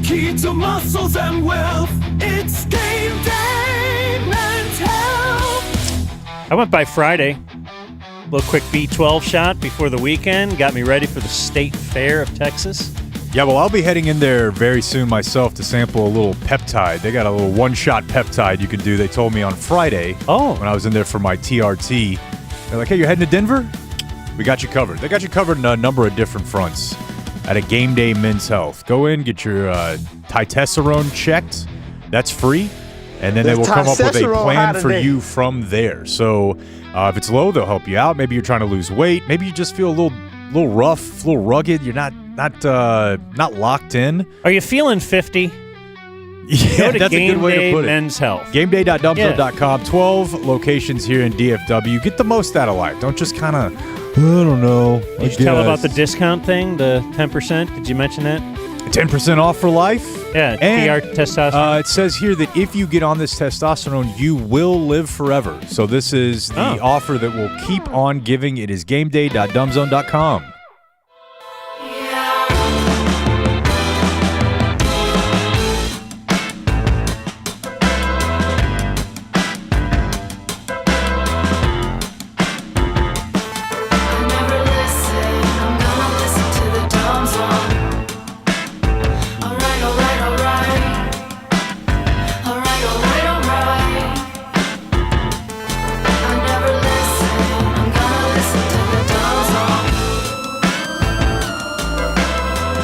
key to muscles and wealth. It's game day men's health. I went by Friday. A little quick B12 shot before the weekend. Got me ready for the State Fair of Texas. Yeah, well, I'll be heading in there very soon myself to sample a little peptide. They got a little one-shot peptide you can do. They told me on Friday when I was in there for my TRT. They're like, hey, you're heading to Denver? We got you covered. They got you covered in a number of different fronts at a Game Day Men's Health. Go in, get your testosterone checked. That's free. And then they will come up with a plan for you from there. So if it's low, they'll help you out. Maybe you're trying to lose weight. Maybe you just feel a little rough, a little rugged. You're not locked in. Are you feeling 50? Yeah, Go to that's a good way to put it. Men's Health. GameDay.dumbzone.com. 12 locations here in DFW. Get the most out of life. Don't just kind of, I don't know. Did you tell about the discount thing, the 10%? Did you mention that? 10% off for life? Yeah, and, TR testosterone. It says here that if you get on this testosterone, you will live forever. So this is the offer that will keep on giving. It is GameDay.dumbzone.com.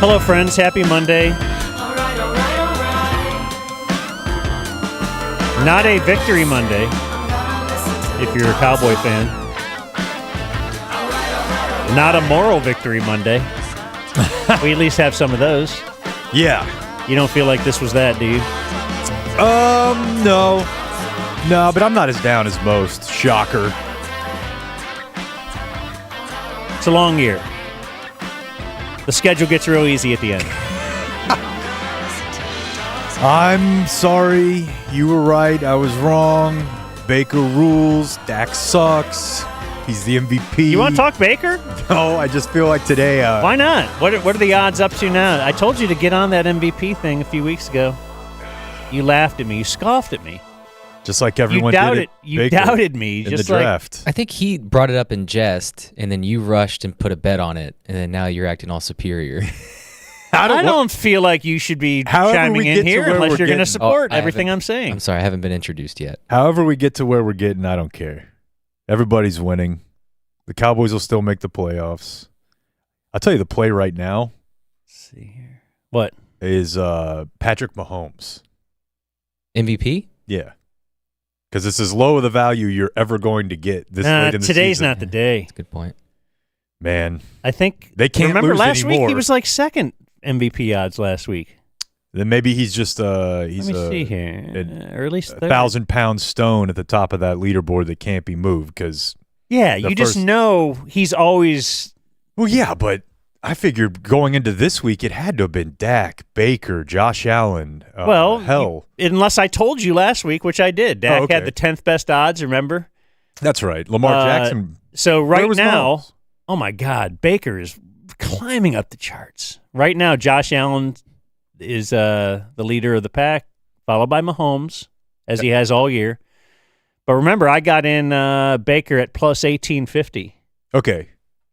Hello, friends. Happy Monday. Not a victory Monday, if you're a Cowboy fan. Not a moral victory Monday. We at least have some of those. Yeah. You don't feel like this was that, do you? No. No, but I'm not as down as most. Shocker. It's a long year. The schedule gets real easy at the end. I'm sorry. You were right. I was wrong. Baker rules. Dak sucks. He's the MVP. You want to talk Baker? No, I just feel like today... Why not? What are the odds up to now? I told you to get on that MVP thing a few weeks ago. You laughed at me. You scoffed at me. Just like everyone did it. You doubted me. In the draft. I think he brought it up in jest, and then you rushed and put a bet on it, and then now you're acting all superior. I don't feel like you should be chiming in here unless you're going to support everything I'm saying. I'm sorry, I haven't been introduced yet. However we get to where we're getting, I don't care. Everybody's winning. The Cowboys will still make the playoffs. I'll tell you the play right now. Let's see here. What? Is Patrick Mahomes. MVP? Yeah. Because it's as low of the value you're ever going to get this late in the season. Today's not the day. That's a good point. Man. I think they can't remember lose last anymore. week he was like second MVP odds last week. Then maybe he's just Let me see here. Or at least 1,000-pound stone at the top of that leaderboard that can't be moved because just know he's always. Well, yeah, but I figured going into this week it had to have been Dak, Baker, Josh Allen. Hell, unless I told you last week, which I did. Dak had the 10th best odds. Remember? That's right. Lamar Jackson. So right now, oh my God, Baker is climbing up the charts. Right now, Josh Allen is the leader of the pack, followed by Mahomes, as he has all year. But remember, I got in Baker at plus 1850. Okay.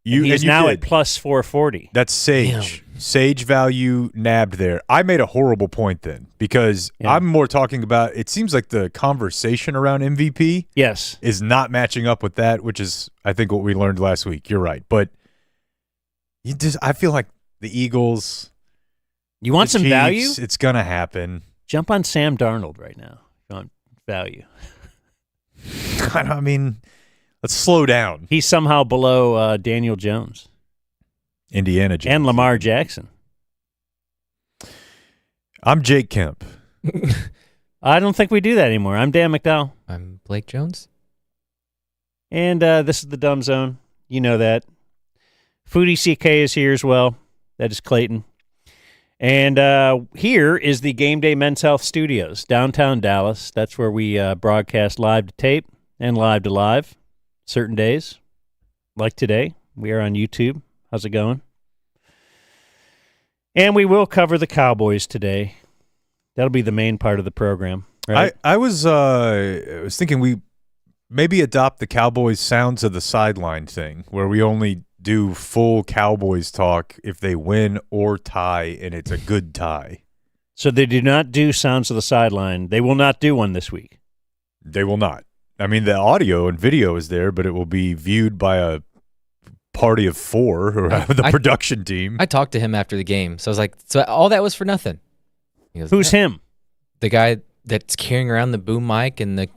He's now at plus 440. That's sage. Damn. Sage value nabbed there. I made a horrible point then because I'm more talking about it seems like the conversation around MVP is not matching up with that, which is, I think, what we learned last week. You're right. But I feel like the Eagles. You want some Chiefs, value? It's going to happen. Jump on Sam Darnold right now. You want value. I mean, let's slow down. He's somehow below Daniel Jones. Indiana Jones. And Lamar Jackson. I'm Jake Kemp. I don't think we do that anymore. I'm Dan McDowell. I'm Blake Jones. And this is the Dumb Zone. You know that. Foodie CK is here as well. That is Clayton. And here is the Game Day Men's Health Studios, downtown Dallas. That's where we broadcast live to tape and live to live certain days. Like today, we are on YouTube. How's it going? And we will cover the Cowboys today. That'll be the main part of the program, right? I was thinking we maybe adopt the Cowboys sounds of the sideline thing, where we only do full Cowboys talk if they win or tie, and it's a good tie. So they do not do sounds of the sideline. They will not do one this week. They will not. I mean, the audio and video is there, but it will be viewed by a party of 4 or the production team. I talked to him after the game, so I was like, so all that was for nothing. He goes, Who's him? The guy that's carrying around the boom mic and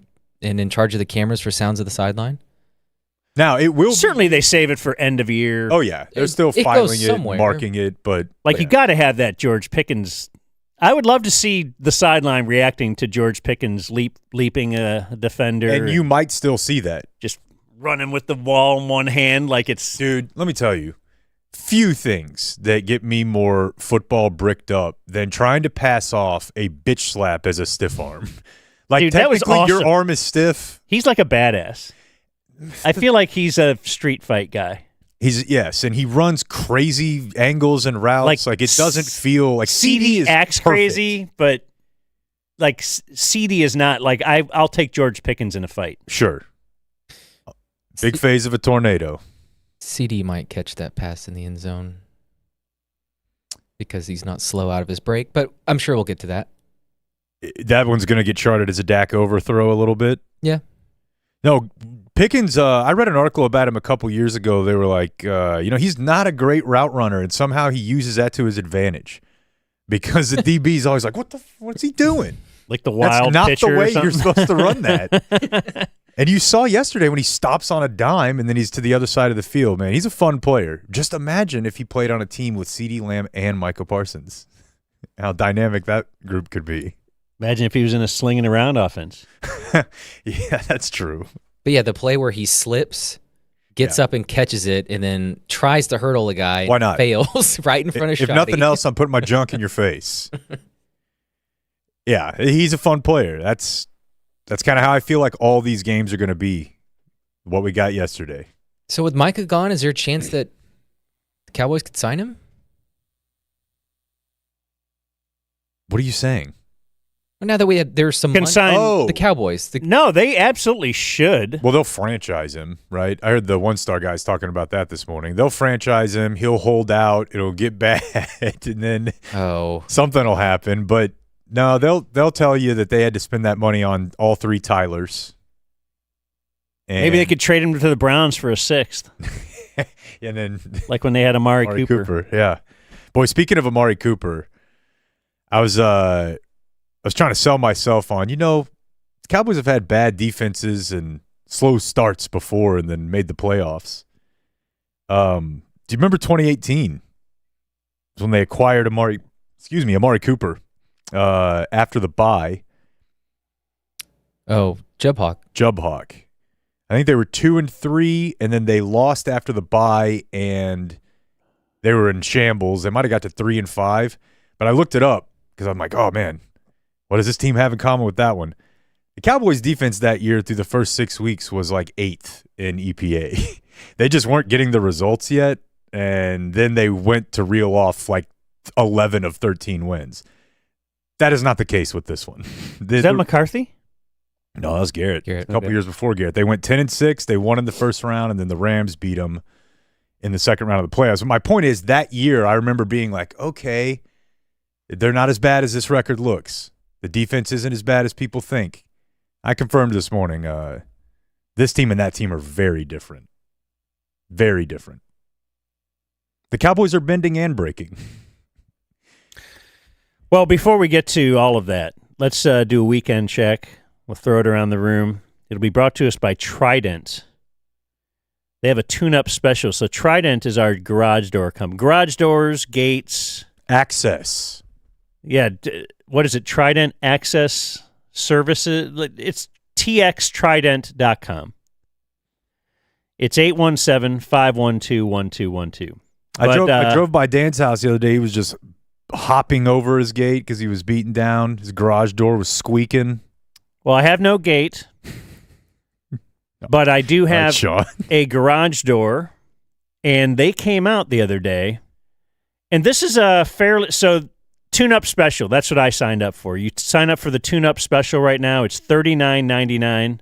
in charge of the cameras for sounds of the sideline. Now, it will Certainly they save it for end of year. Oh, yeah. They're still It goes filing it, somewhere. marking it, but... You got to have that George Pickens. I would love to see the sideline reacting to George Pickens leaping a defender. And you might still see that. Just running with the ball in one hand like it's... Dude, let me tell you, few things that get me more football bricked up than trying to pass off a bitch slap as a stiff arm. Like, Dude, that was technically, your awesome. arm is stiff. He's like a badass. I feel like he's a street fight guy. Yes, and he runs crazy angles and routes. Like it doesn't feel like CD is acts perfect. crazy, but like CD is not like I'll take George Pickens in a fight. Sure. Big phase of a tornado. CD might catch that pass in the end zone because he's not slow out of his break, but I'm sure we'll get to that. That one's going to get charted as a Dak overthrow a little bit. Yeah. No, Pickens, I read an article about him a couple years ago. They were like, he's not a great route runner, and somehow he uses that to his advantage because the DB's always like, what's he doing? Like the wild That's not pitcher the way or something. you're supposed to run that. And you saw yesterday when he stops on a dime and then he's to the other side of the field, man. He's a fun player. Just imagine if he played on a team with CeeDee Lamb and Micah Parsons. How dynamic that group could be. Imagine if he was in a slinging around offense. Yeah, that's true. But yeah, the play where he slips, gets up and catches it, and then tries to hurdle a guy. Why not? Fails right in front of If Shoddy. nothing else, I'm putting my junk in your face. Yeah, he's a fun player. That's kind of how I feel like all these games are going to be, what we got yesterday. So with Micah gone, is there a chance that the Cowboys could sign him? What are you saying? Well, now that there's some Can money, sign- the Cowboys. No, they absolutely should. Well, they'll franchise him, right? I heard the one-star guys talking about that this morning. They'll franchise him. He'll hold out. It'll get bad, and then something will happen. But no, they'll tell you that they had to spend that money on all 3 Tylers. And Maybe they could trade him to the Browns for a 6th. and then Like when they had Amari Cooper. Yeah. Boy, speaking of Amari Cooper, I was trying to sell myself on, the Cowboys have had bad defenses and slow starts before and then made the playoffs. Do you remember 2018? It was when they acquired Amari Cooper after the bye. Oh, Jubhawk. I think they were 2-3, and then they lost after the bye, and they were in shambles. They might have got to 3-5, but I looked it up because I'm like, oh, man, what does this team have in common with that one? The Cowboys' defense that year through the first 6 weeks was like 8th in EPA. They just weren't getting the results yet, and then they went to reel off like 11 of 13 wins. That is not the case with this one. Is that McCarthy? No, that was Garrett. Garrett, A couple years before Garrett. They went 10-6. They won in the first round, and then the Rams beat them in the second round of the playoffs. But my point is, that year I remember being like, okay, they're not as bad as this record looks. The defense isn't as bad as people think. I confirmed this morning, this team and that team are very different. Very different. The Cowboys are bending and breaking. Well, before we get to all of that, let's do a weekend check. We'll throw it around the room. It'll be brought to us by Trident. They have a tune-up special. So Trident is our garage door company. Garage doors, gates. Access. Yeah. What is it? Trident Access Services. It's txtrident.com. It's 817-512-1212. I drove by Dan's house the other day. He was just hopping over his gate because he was beaten down. His garage door was squeaking. Well, I have no gate, but I do have All right, Sean. a garage door, and they came out the other day, And this is a fairly so tune-up special. That's what I signed up for. You sign up for the tune-up special right now. It's $39.99.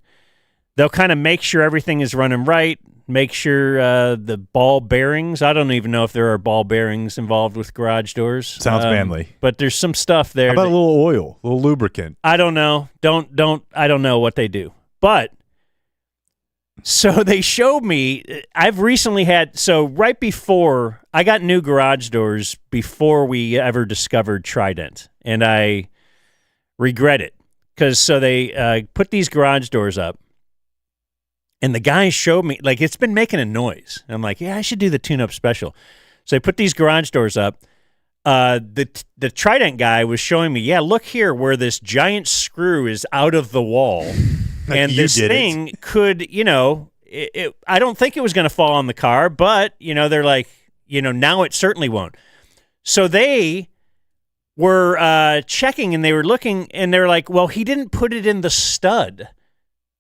They'll kind of make sure everything is running right, make sure the ball bearings. I don't even know if there are ball bearings involved with garage doors. Sounds manly. But there's some stuff there. How about a little oil, a little lubricant? I don't know. I don't know what they do. But so they showed me, I've recently had, so right before, I got new garage doors before we ever discovered Trident, and I regret it, because so they put these garage doors up, and the guy showed me, like, it's been making a noise. And I'm like, yeah, I should do the tune-up special. So they put these garage doors up. The Trident guy was showing me, yeah, look here where this giant screw is out of the wall. And this thing could, I don't think it was going to fall on the car, but, they're like, now it certainly won't. So they were checking, and they were looking, and they're like, well, he didn't put it in the stud.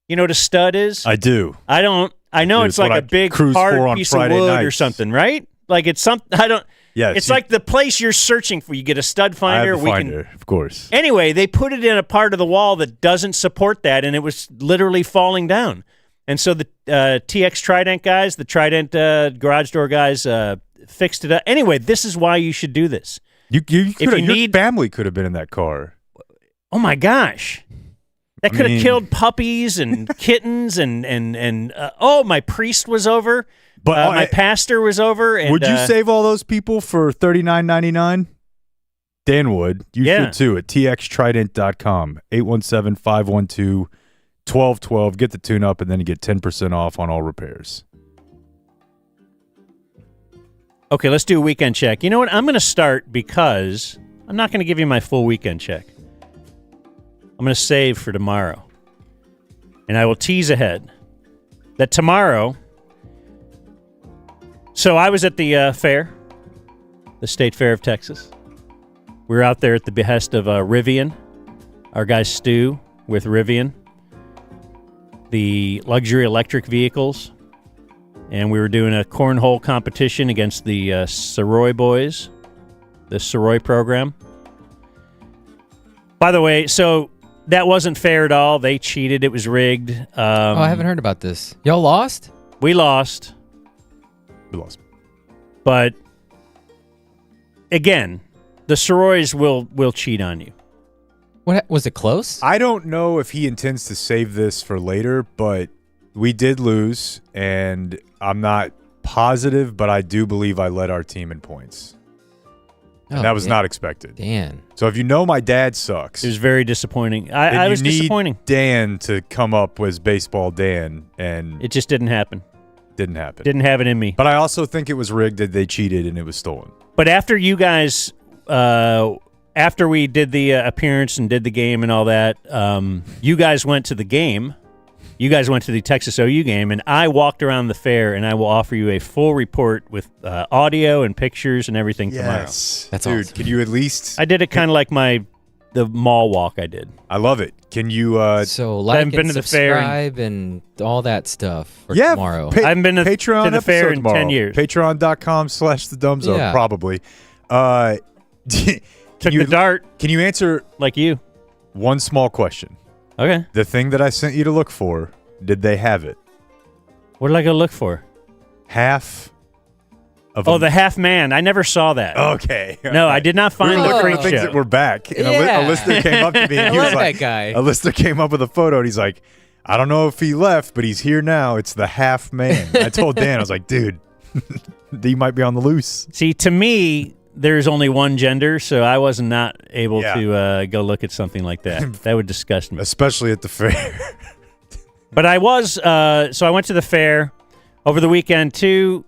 You know what a stud is? I do. I don't. I know it's like a big hard piece of wood or something, right? Like it's something. I don't. Yeah, it's like the place you're searching for. You get a stud finder. I have a finder, of course. Anyway, they put it in a part of the wall that doesn't support that, and it was literally falling down. And so the TX Trident guys, the Trident garage door guys, fixed it up. Anyway, this is why you should do this. Your family could have been in that car. Oh my gosh. That could have killed puppies and kittens and my priest was over. But my pastor was over. And, would you save all those people for $39.99? Dan would. You should too at txtrident.com. 817-512-1212. Get the tune up, and then you get 10% off on all repairs. Okay, let's do a weekend check. You know what? I'm going to start because I'm not going to give you my full weekend check. I'm going to save for tomorrow. And I will tease ahead that tomorrow. So I was at the fair, the State Fair of Texas. We were out there at the behest of Rivian, our guy Stu with Rivian, the luxury electric vehicles. And we were doing a cornhole competition against the Soroy boys, the Soroy program. By the way, so that wasn't fair at all. They cheated. It was rigged. I haven't heard about this. Y'all lost? We lost. But again, the Soroys will cheat on you. What was it close? I don't know if he intends to save this for later, but we did lose, and I'm not positive, but I do believe I led our team in points. And that was not expected. Dan. So if you know my dad sucks. It was very disappointing. I was disappointing. Dan to come up with baseball Dan, and it just didn't happen. Didn't happen. Didn't have it in me. But I also think it was rigged, that they cheated and it was stolen. But after you guys, after we did the appearance and did the game and all that, you guys went to the game. You guys went to the Texas OU game, and I walked around the fair, and I will offer you a full report with audio and pictures and everything tomorrow. That's Dude, awesome. can you at least... I did it kind of like the mall walk I did. I love it. Can you... So like haven't been and to the fair subscribe and all that stuff for tomorrow. I haven't been to Patreon the fair in tomorrow. 10 years. Patreon.com/thedumbzone, probably. Took the dart. Can you answer... Like you. One small question. Okay. The thing that I sent you to look for, did they have it? What did I go look for? Half of the half man. I never saw that. Okay. No, I did not find we were the looking freak for things show. that were back. And Yeah. a listener came up to me and he I was love like, that guy. a listener came up with a photo and he's like, I don't know if he left, but he's here now. It's the half man. I told Dan, I was like, dude, he might be on the loose. See, to me, there's only one gender, so I was not able to go look at something like that. That would disgust me. Especially at the fair. But I was, so I went to the fair over the weekend too,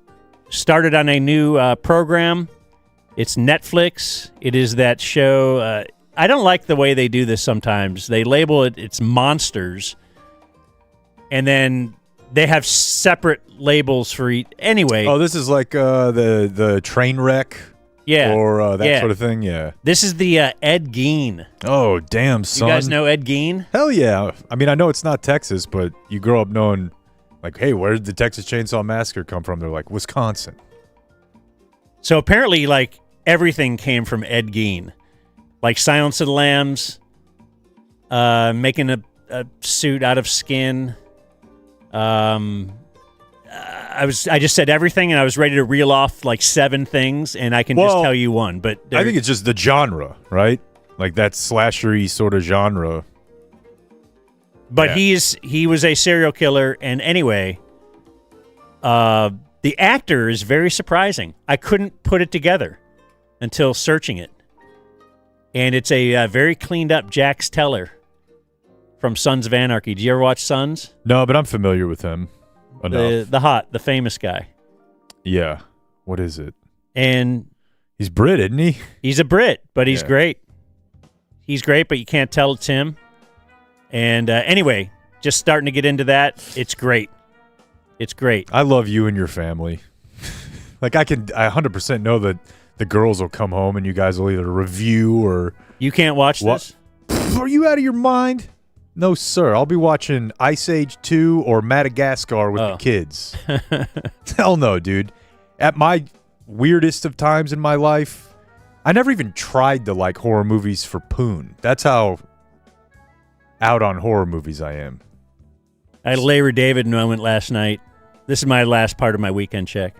started on a new program. It's Netflix. It is that show. I don't like the way they do this sometimes. They label it's monsters, and then they have separate labels for each. Anyway. Oh, this is like the train wreck. Yeah. Or that sort of thing, yeah. This is the Ed Gein. Oh, damn, son. You guys know Ed Gein? Hell yeah. I mean, I know it's not Texas, but you grow up knowing, like, hey, where did the Texas Chainsaw Massacre come from? They're like, Wisconsin. So apparently, like, everything came from Ed Gein. Like Silence of the Lambs, making a suit out of skin. I just said everything, and I was ready to reel off like 7 things, and I can just tell you one. But I think it's just the genre, right? Like that slashery sort of genre. But he was a serial killer, and anyway, the actor is very surprising. I couldn't put it together until searching it, and it's a very cleaned up Jax Teller from Sons of Anarchy. Did you ever watch Sons? No, but I'm familiar with him enough. The famous guy. Yeah. What is it? And he's Brit, isn't he? He's a Brit, but he's great. He's great, but you can't tell it's him. And anyway, just starting to get into that. It's great. It's great. I love you and your family. Like I 100% know that the girls will come home and you guys will either review or... You can't watch this? Are you out of your mind? No, sir. I'll be watching Ice Age 2 or Madagascar with the kids. Hell no, dude. At my weirdest of times in my life, I never even tried to like horror movies for Poon. That's how out on horror movies I am. I had a Larry David moment last night. This is my last part of my weekend check.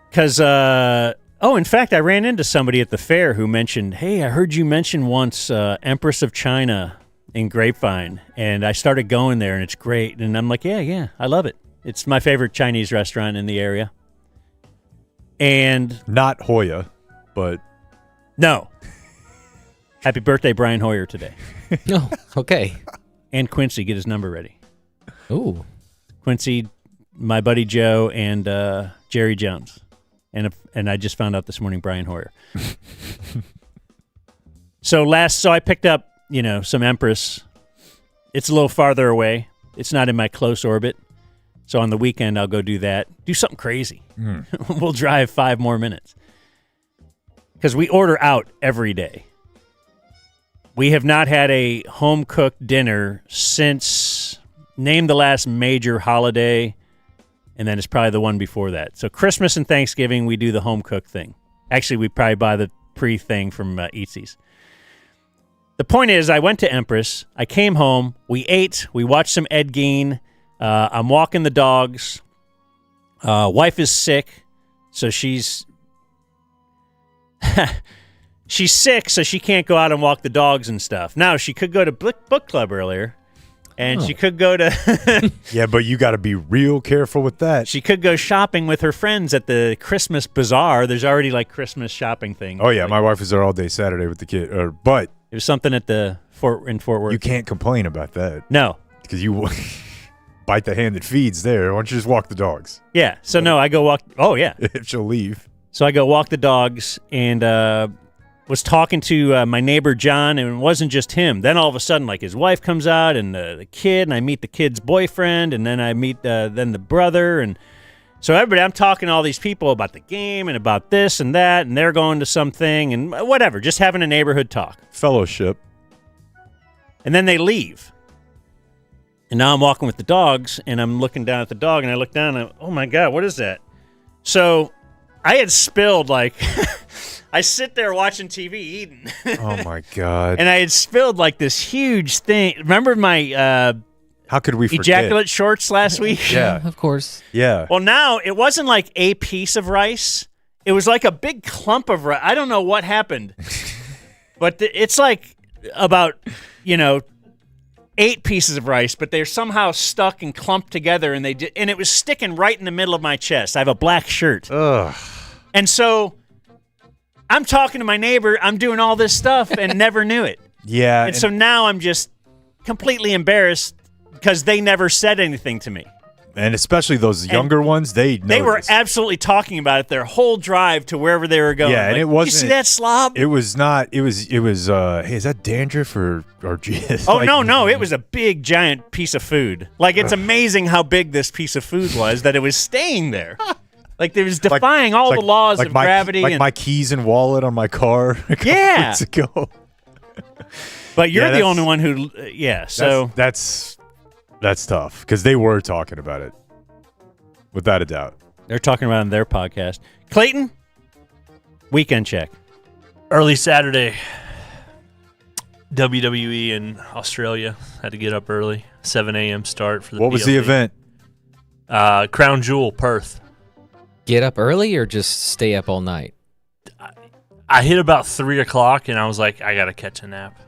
Because, in fact, I ran into somebody at the fair who mentioned, hey, I heard you mention once Empress of China in Grapevine, and I started going there, and it's great. And I'm like, yeah, I love it. It's my favorite Chinese restaurant in the area. And... Not Hoya, but... No. Happy birthday, Brian Hoyer, today. Oh, okay. And Quincy, get his number ready. Ooh. Quincy, my buddy Joe, and Jerry Jones. And I just found out this morning Brian Hoyer. So I picked up, some Empress. It's a little farther away. It's not in my close orbit. So on the weekend, I'll go do that. Do something crazy. We'll drive 5 more minutes. Because we order out every day. We have not had a home-cooked dinner since, name the last major holiday, and then it's probably the one before that. So Christmas and Thanksgiving, we do the home-cooked thing. Actually, we probably buy the pre-thing from Eatsy's. The point is, I went to Empress. I came home. We ate. We watched some Ed Gein. I'm walking the dogs. Wife is sick, so she's... She's sick, so she can't go out and walk the dogs and stuff. Now, she could go to book club earlier, and she could go to... Yeah, but you got to be real careful with that. She could go shopping with her friends at the Christmas Bazaar. There's already, Christmas shopping thing. Oh, yeah, my wife was there all day Saturday with the kid. But... It was something at in Fort Worth. You can't complain about that. No. Because you bite the hand that feeds there. Why don't you just walk the dogs? Yeah, so no, I go walk... Oh, yeah. If she'll leave. So I go walk the dogs, and... was talking to my neighbor John, and it wasn't just him. Then all of a sudden, his wife comes out, and the kid, and I meet the kid's boyfriend, and then I meet then the brother, and so everybody. I'm talking to all these people about the game and about this and that, and they're going to something and whatever, just having a neighborhood talk, fellowship. And then they leave, and now I'm walking with the dogs, and I'm looking down at the dog, and I look down, and oh my God, what is that? So I had spilled I sit there watching TV eating. Oh, my God. And I had spilled this huge thing. Remember my how could we forget? Ejaculate shorts last week? Yeah, of course. Yeah. Well, now it wasn't like a piece of rice. It was like a big clump of rice. I don't know what happened. But it's about, 8 pieces of rice, but they're somehow stuck and clumped together, and and it was sticking right in the middle of my chest. I have a black shirt. Ugh. And so... I'm talking to my neighbor. I'm doing all this stuff and never knew it. Yeah. And so now I'm just completely embarrassed because they never said anything to me. And especially those younger ones, they were absolutely talking about it their whole drive to wherever they were going. Yeah, and it wasn't. You see that slob? It was not. It was. Hey, is that dandruff or jizz? Oh no! It was a big giant piece of food. It's amazing how big this piece of food was that it was staying there. It was defying all the laws of gravity. My keys and wallet on my car a couple weeks ago. But you're the only one who, so... That's tough, because they were talking about it, without a doubt. They're talking about it on their podcast. Clayton, Weekend check. Early Saturday, WWE in Australia. Had to get up early. 7 a.m. start for the What was the PLE. event? Crown Jewel, Perth. Get up early or just stay up all night? I hit about 3 o'clock, and I was like, I got to catch a nap.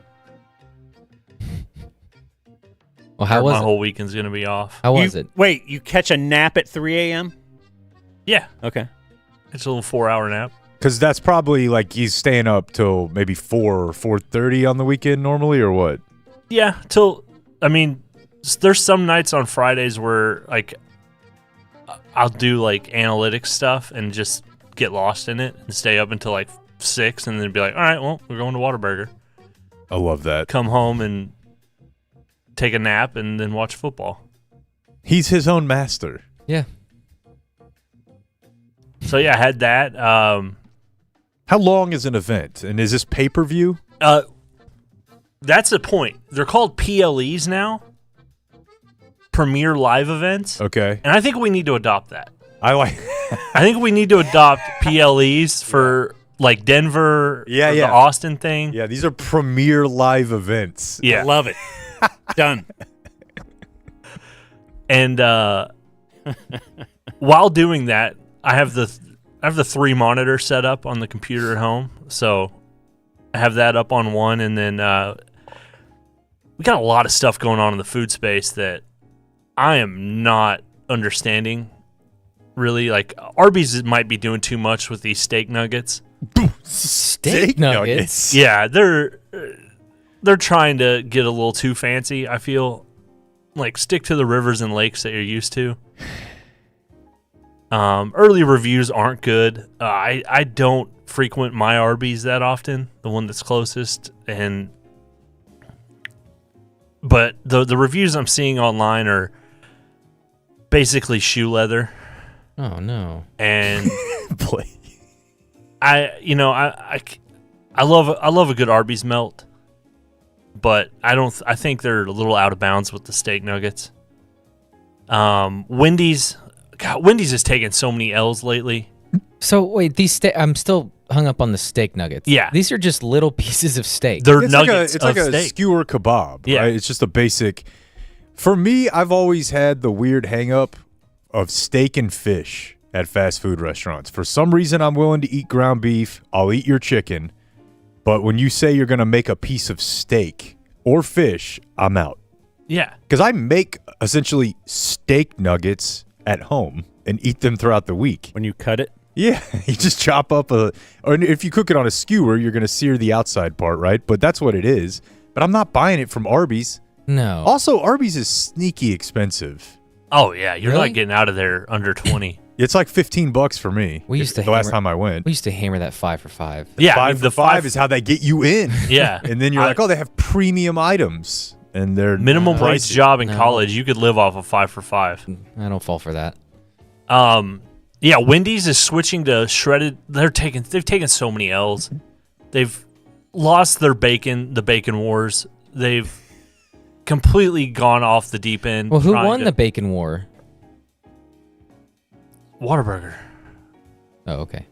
Well, how was My it? whole weekend's going to be off. How was it? Wait, you catch a nap at 3 a.m.? Yeah. Okay. It's a little 4-hour nap. Because that's probably like he's staying up till maybe 4 or 4:30 on the weekend normally, or what? Yeah, there's some nights on Fridays where, like, I'll do, like, analytics stuff and just get lost in it and stay up until, like, 6 and then be like, all right, well, we're going to Whataburger. I love that. Come home and take a nap and then watch football. He's his own master. Yeah. So, yeah, I had that. How long is an event? And is this pay-per-view? That's the point. They're called PLEs now. Premier Live Events. Okay. And I think we need to adopt that. I like I think we need to adopt PLEs for like Denver, Yeah, or yeah. the Austin thing. Yeah, these are premier live events. Yeah. I love it. Done. And while doing that, I have the 3 monitor set up on the computer at home. So I have that up on one, and then we got a lot of stuff going on in the food space that I am not understanding. Really, like Arby's might be doing too much with these steak nuggets. Steak nuggets? Yeah, they're trying to get a little too fancy. I feel like stick to the rivers and lakes that you're used to. Early reviews aren't good. I don't frequent my Arby's that often, the one that's closest, but the reviews I'm seeing online are basically shoe leather. Oh, no. And Boy. I love a good Arby's melt, but I think they're a little out of bounds with the steak nuggets. Wendy's has taken so many L's lately. So, wait, I'm still hung up on the steak nuggets. Yeah. These are just little pieces of steak. They're It's nuggets like of a steak. skewer kebab, Yeah. right? It's just a basic. For me, I've always had the weird hang up of steak and fish at fast food restaurants. For some reason, I'm willing to eat ground beef. I'll eat your chicken. But when you say you're going to make a piece of steak or fish, I'm out. Yeah. Because I make essentially steak nuggets at home and eat them throughout the week. When you cut it? Yeah, you just chop up or if you cook it on a skewer, you're going to sear the outside part, right? But that's what it is. But I'm not buying it from Arby's. No. Also, Arby's is sneaky expensive. Oh yeah, you're Really? not getting out of there under 20. It's like $15 for me. We used to the last hammer- time I went. We used to hammer that 5 for 5. Yeah, Five the for five is how they get you in. Yeah. And then you're I- like, oh, they have premium items. And they're minimum wage pricey. job in No. college. You could live off of 5 for 5. I don't fall for that. Yeah, Wendy's is switching to shredded. They've taken so many L's. They've lost their the bacon wars. They've completely gone off the deep end. Well, who trying won to- the bacon war? Whataburger. Oh, okay.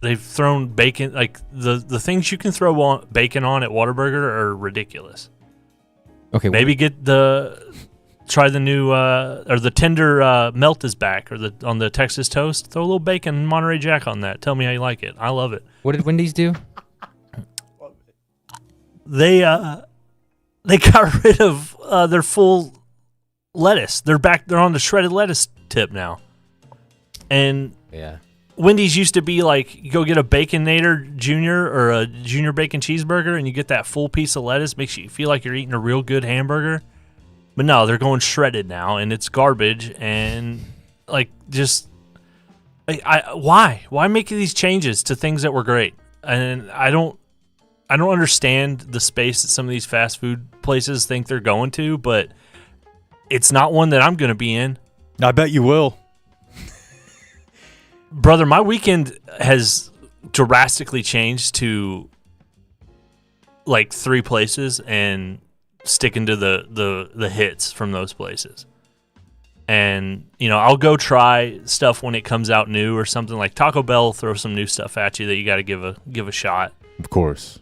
They've thrown bacon, like the things you can throw bacon on at Whataburger are ridiculous. Okay. Maybe try the new or the tender melt is back, or on the Texas toast. Throw a little bacon and Monterey Jack on that. Tell me how you like it. I love it. What did Wendy's do? They got rid of their full lettuce. They're back. They're on the shredded lettuce tip now. And Yeah. Wendy's used to be like, you go get a Baconator Junior or a Junior Bacon Cheeseburger, and you get that full piece of lettuce. Makes you feel like you're eating a real good hamburger. But no, they're going shredded now, and it's garbage. And like, just why make these changes to things that were great? And I don't understand the space that some of these fast food places think they're going to, but it's not one that I'm going to be in. I bet you will. Brother, my weekend has drastically changed to like 3 places and sticking to the hits from those places. And, I'll go try stuff when it comes out new or something like Taco Bell will throw some new stuff at you that you got to give a shot. Of course.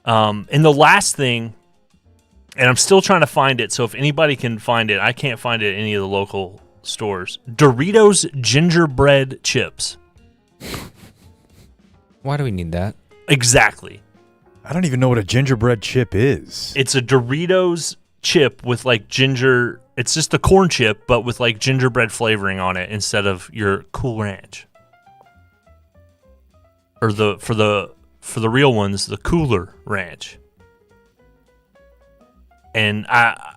And the last thing, and I'm still trying to find it, so if anybody can find it, I can't find it at any of the local stores. Doritos gingerbread chips. Why do we need that? Exactly. I don't even know what a gingerbread chip is. It's a Doritos chip with ginger. It's just a corn chip, but with gingerbread flavoring on it instead of your Cool Ranch. Or for the real ones, the Cooler Ranch. And I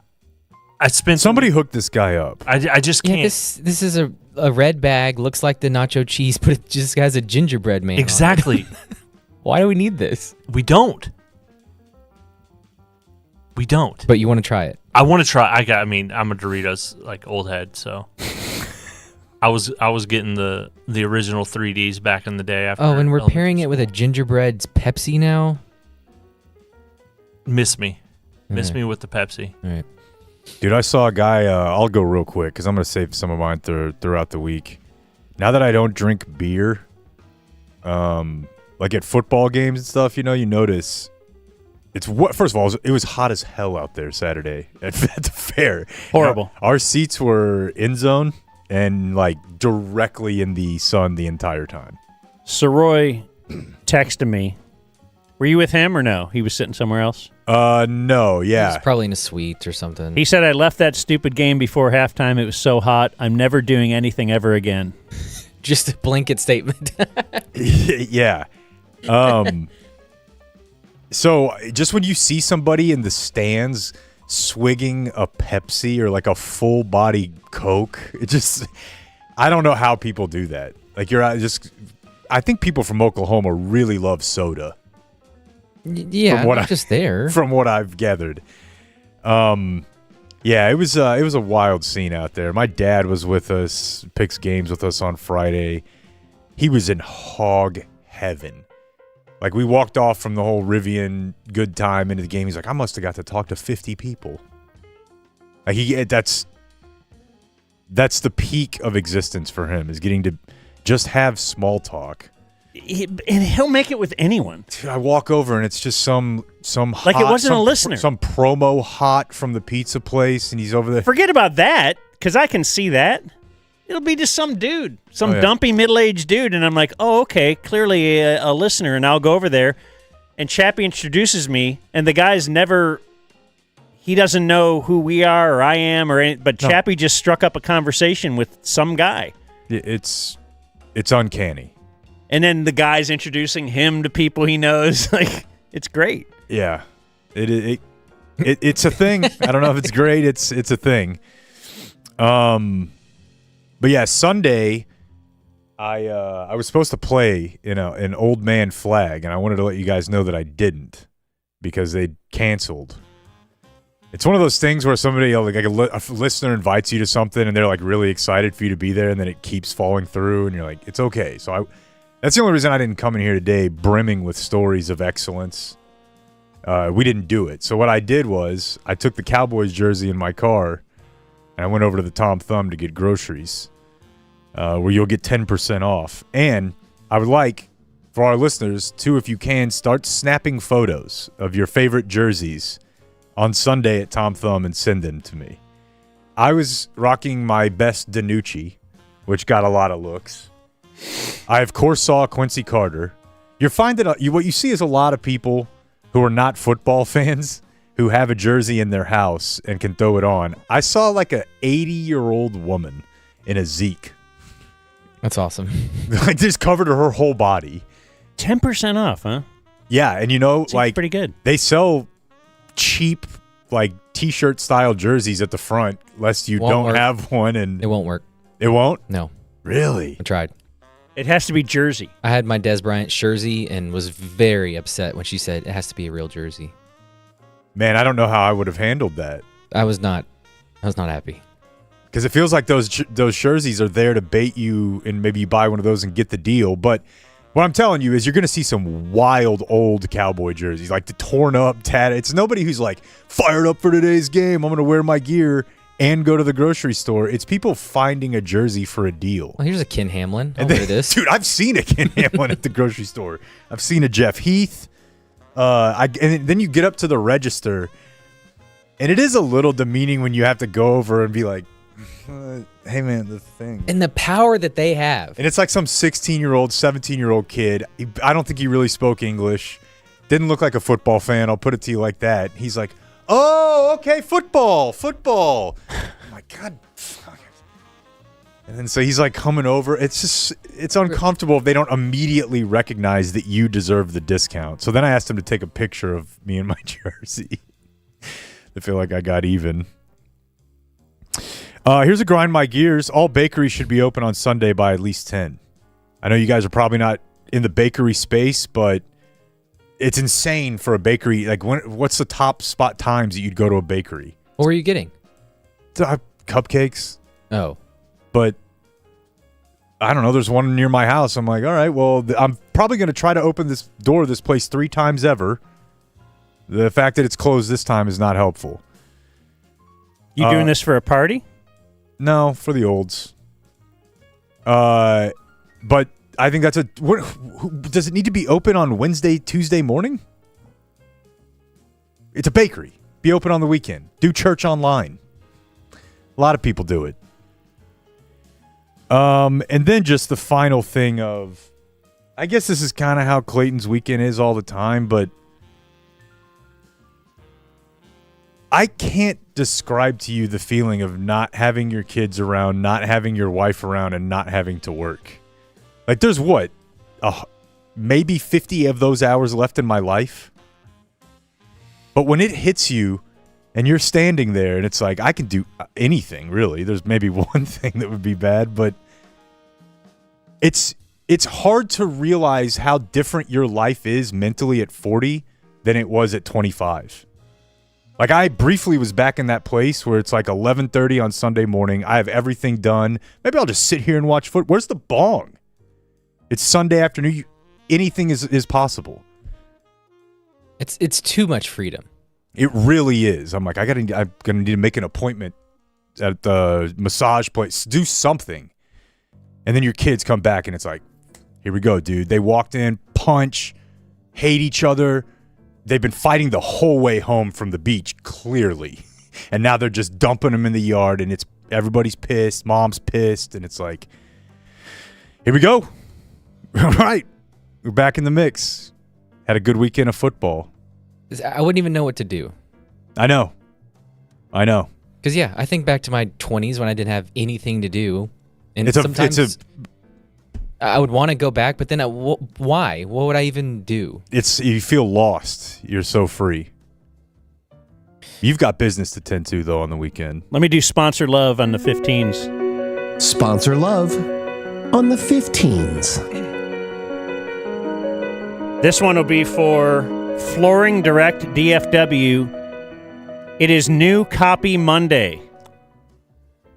spent Somebody hooked this guy up. I just can't. Yeah, this is a red bag, looks like the nacho cheese, but it just has a gingerbread man. Exactly. On it. Why do we need this? We don't. But you want to try it. I want to try. I'm a Doritos old head, so I was getting the original 3Ds back in the day. After and we're pairing it with a gingerbread Pepsi now. Miss me with the Pepsi. All right. Dude, I saw a guy, I'll go real quick because I'm going to save some of mine throughout the week. Now that I don't drink beer, at football games and stuff, you notice first of all, it was hot as hell out there Saturday at the fair. Horrible. Our seats were in zone and directly in the sun the entire time. Soroy texted me. Were you with him or no? He was sitting somewhere else? No, yeah. He's probably in a suite or something. He said, I left that stupid game before halftime. It was so hot. I'm never doing anything ever again. Just a blanket statement. Yeah. So just when you see somebody in the stands swigging a Pepsi or a full body Coke, I don't know how people do that. I think people from Oklahoma really love soda. Yeah, not just there. From what I've gathered. Yeah, it was a wild scene out there. My dad was with us, picks games with us on Friday. He was in hog heaven. We walked off from the whole Rivian good time into the game. He's like, I must have got to talk to 50 people. That's the peak of existence for him, is getting to just have small talk. And he'll make it with anyone. Dude, I walk over and it's just some hot, it wasn't a listener. Some promo hot from the pizza place, and he's over there. Forget about that, because I can see that. It'll be just some dude, dumpy middle-aged dude, and I'm like, oh, okay, clearly a listener, and I'll go over there, and Chappie introduces me, and the guy's he doesn't know who we are or I am, but Chappie just struck up a conversation with some guy. It's uncanny. And then the guy's introducing him to people he knows. It's great. Yeah, it's a thing. I don't know if it's great. It's a thing. But yeah, Sunday, I was supposed to play an old man flag, and I wanted to let you guys know that I didn't because they canceled. It's one of those things where somebody, a listener invites you to something, and they're really excited for you to be there, and then it keeps falling through, and you're like, it's okay. So that's the only reason I didn't come in here today, brimming with stories of excellence. We didn't do it. So what I did was I took the Cowboys jersey in my car, and I went over to the Tom Thumb to get groceries, where you'll get 10% off. And I would like, for our listeners, to, if you can, start snapping photos of your favorite jerseys on Sunday at Tom Thumb and send them to me. I was rocking my best Danucci, which got a lot of looks. I, of course, saw Quincy Carter. You're finding what you see is a lot of people who are not football fans who have a jersey in their house and can throw it on. I saw a 80-year-old woman in a Zeke. That's awesome. Just covered her whole body. 10% off, huh? Yeah, and Seems pretty good. They sell cheap T-shirt style jerseys at the front, lest you don't have one, and it won't work. It won't? No. Really? I tried. It has to be jersey. I had my Des Bryant jersey and was very upset when she said it has to be a real jersey. Man, I don't know how I would have handled that. I was not happy. Because it feels like those jerseys are there to bait you, and maybe you buy one of those and get the deal. But what I'm telling you is you're going to see some wild old Cowboy jerseys, the torn up, tatted. It's nobody who's fired up for today's game. I'm going to wear my gear. and go to the grocery store. It's people finding a jersey for a deal. Well, here's a Ken Hamlin. And Over this. Dude, I've seen a Ken Hamlin at the grocery store. I've seen a Jeff Heath. And then you get up to the register, and it is a little demeaning when you have to go over and be like, hey, man, the thing. And the power that they have. And it's like some 16-year-old, 17-year-old kid. I don't think he really spoke English. Didn't look like a football fan. I'll put it to you like that. He's like, oh, okay, football. Oh, my God. Fuck. And then so he's like coming over. It's uncomfortable if they don't immediately recognize that you deserve the discount. So then I asked him to take a picture of me and my jersey. I feel like I got even. Here's a grind my gears. All bakeries should be open on Sunday by at least 10. I know you guys are probably not in the bakery space, but it's insane for a bakery. Like, what's the top spot times that you'd go to a bakery? What were you getting? Cupcakes. Oh. But I don't know. There's one near my house. I'm like, all right, well, I'm probably going to try to open this door of this place 3 times ever. The fact that it's closed this time is not helpful. You doing this for a party? No, for the olds. But I think that's does it need to be open on Wednesday, Tuesday morning? It's a bakery. Be open on the weekend. Do church online. A lot of people do it. And then just the final thing of, I guess this is kind of how Clayton's weekend is all the time, but I can't describe to you the feeling of not having your kids around, not having your wife around, and not having to work. Like, there's maybe 50 of those hours left in my life. But when it hits you and you're standing there and it's like, I can do anything, really. There's maybe one thing that would be bad, but it's hard to realize how different your life is mentally at 40 than it was at 25. Like, I briefly was back in that place where it's like 11:30 on Sunday morning. I have everything done. Maybe I'll just sit here and watch football. Where's the bong? It's Sunday afternoon. Anything is possible. It's too much freedom. It really is. I'm like, I'm gonna need to make an appointment at the massage place. Do something. And then your kids come back and it's like, here we go, dude. They walked in, punch, hate each other. They've been fighting the whole way home from the beach, clearly. And now they're just dumping them in the yard, and everybody's pissed. Mom's pissed, and it's like, here we go. All right. We're back in the mix. Had a good weekend of football. I wouldn't even know what to do. I know. Because, yeah, I think back to my 20s when I didn't have anything to do. And sometimes I would want to go back, but then why? What would I even do? You feel lost. You're so free. You've got business to tend to, though, on the weekend. Let me do sponsor love on the 15s. Sponsor love on the 15s. This one will be for Flooring Direct DFW. It is New Copy Monday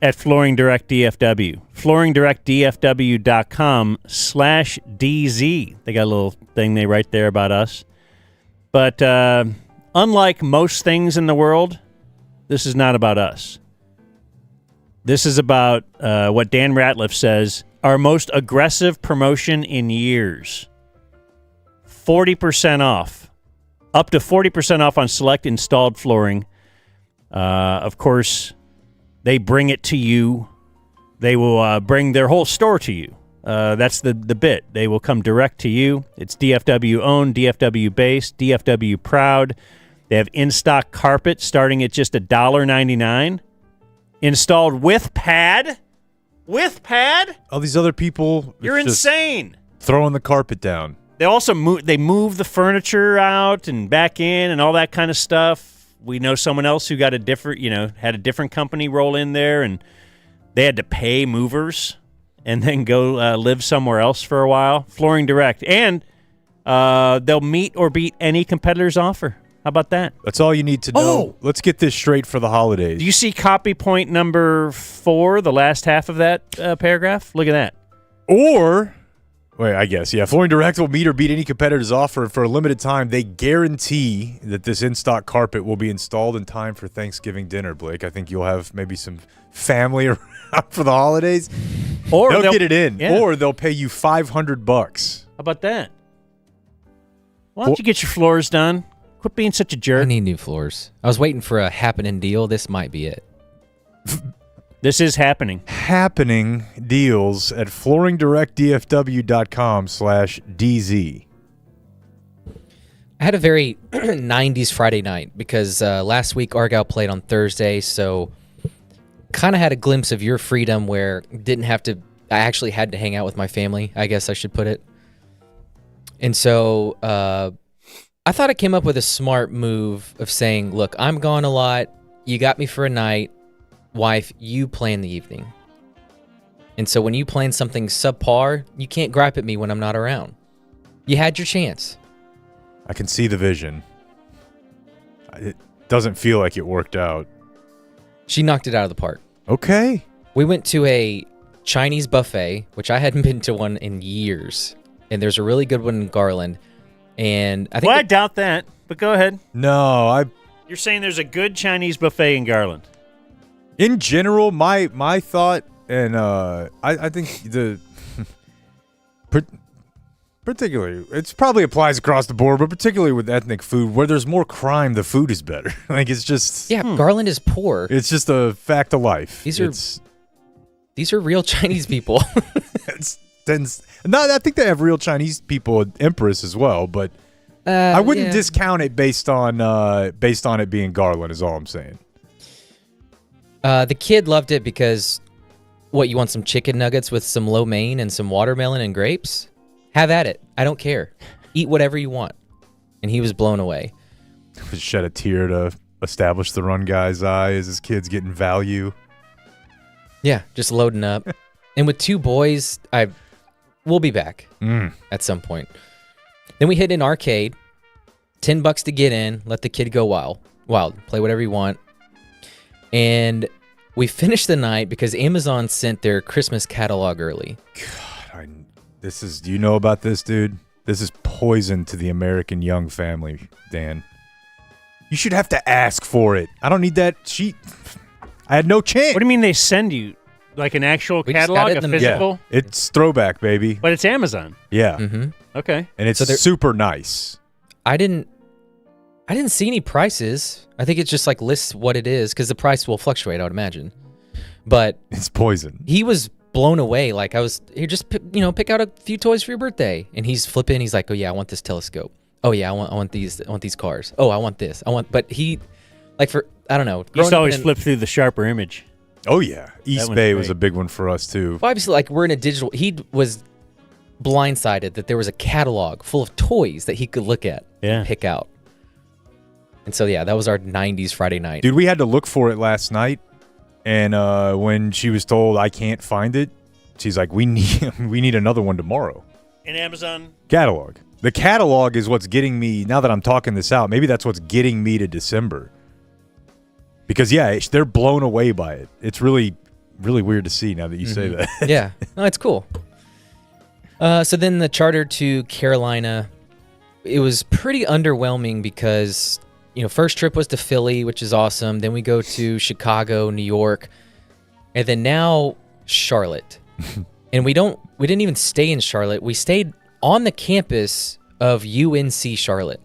at Flooring Direct DFW. FlooringDirectDFW.com/DZ. They got a little thing they write there about us. But unlike most things in the world, this is not about us. This is about what Dan Ratliff says, our most aggressive promotion in years. 40% off. Up to 40% off on select installed flooring. Of course, they bring it to you. They will bring their whole store to you. That's the bit. They will come direct to you. It's DFW owned, DFW based, DFW proud. They have in-stock carpet starting at just $1.99. Installed with pad. With pad? All these other people. You're insane. Throwing the carpet down. They also move the furniture out and back in and all that kind of stuff. We know someone else who got had a different company roll in there, and they had to pay movers and then go live somewhere else for a while. Flooring Direct. And they'll meet or beat any competitor's offer. How about that? That's all you need to know. Oh! Let's get this straight for the holidays. Do you see copy point number 4, the last half of that paragraph? Look at that. Or Wait, I guess, yeah. Flooring Direct will meet or beat any competitor's offer for a limited time. They guarantee that this in-stock carpet will be installed in time for Thanksgiving dinner, Blake. I think you'll have maybe some family around for the holidays. Or they'll get it in. Yeah. Or they'll pay you $500. How about that? Why don't you get your floors done? Quit being such a jerk. I need new floors. I was waiting for a happening deal. This might be it. This is happening. Happening deals at flooringdirectdfw.com/DZ. I had a very 90s Friday night because last week Argyle played on Thursday, so kind of had a glimpse of your freedom where I actually had to hang out with my family, I guess I should put it. And so I thought I came up with a smart move of saying, look, I'm gone a lot. You got me for a night. Wife, you play in the evening. And so when you plan something subpar, you can't gripe at me when I'm not around. You had your chance. I can see the vision. It doesn't feel like it worked out. She knocked it out of the park. Okay. We went to a Chinese buffet, which I hadn't been to one in years. And there's a really good one in Garland. And I think I doubt that, but go ahead. No, You're saying there's a good Chinese buffet in Garland. in general, my thought, and I think the particularly, it probably applies across the board, but particularly with ethnic food, where there's more crime, the food is better. Like, it's just Garland is poor. It's just a fact of life. These are real Chinese people. No, I think they have real Chinese people at Empress as well, but I wouldn't discount it based on it being Garland. Is all I'm saying. The kid loved it because, you want some chicken nuggets with some lo mein and some watermelon and grapes? Have at it. I don't care. Eat whatever you want. And he was blown away. Shed a tear to establish the run guy's eye as his kid's getting value. Yeah, just loading up. And with two boys, we'll be back at some point. Then we hit an arcade. $10 to get in. Let the kid go wild. Play whatever you want. And we finished the night because Amazon sent their Christmas catalog early. God, do you know about this, dude? This is poison to the American young family, Dan. You should have to ask for it. I don't need that sheet. I had no chance. What do you mean they send you? Like an actual catalog, a physical? Yeah, it's throwback, baby. But it's Amazon. Yeah. Mm-hmm. Okay. And it's super nice. I didn't see any prices. I think it just like lists what it is because the price will fluctuate, I would imagine. But it's poison. He was blown away. Like I was here, just pick out a few toys for your birthday, and he's flipping. He's like, oh yeah, I want this telescope. Oh yeah, I want these cars. Oh, I want this. But he, like for I don't know. You used to always flip through the sharper image. Oh yeah, East Bay was a big one for us too. Well, obviously, like we're in a digital. He was blindsided that there was a catalog full of toys that he could look at and pick out. And so yeah, that was our 90s Friday night. Dude, we had to look for it last night, and when she was told I can't find it, she's like, we need another one tomorrow. In Amazon catalog. The catalog is what's getting me. Now that I'm talking this out, maybe that's what's getting me to December. Because they're blown away by it. It's really, really weird to see now that you say that. Yeah, no, it's cool. So then the charter to Carolina, it was pretty underwhelming because first trip was to Philly, which is awesome. Then we go to Chicago, New York, and then now Charlotte. And we didn't even stay in Charlotte. We stayed on the campus of UNC Charlotte.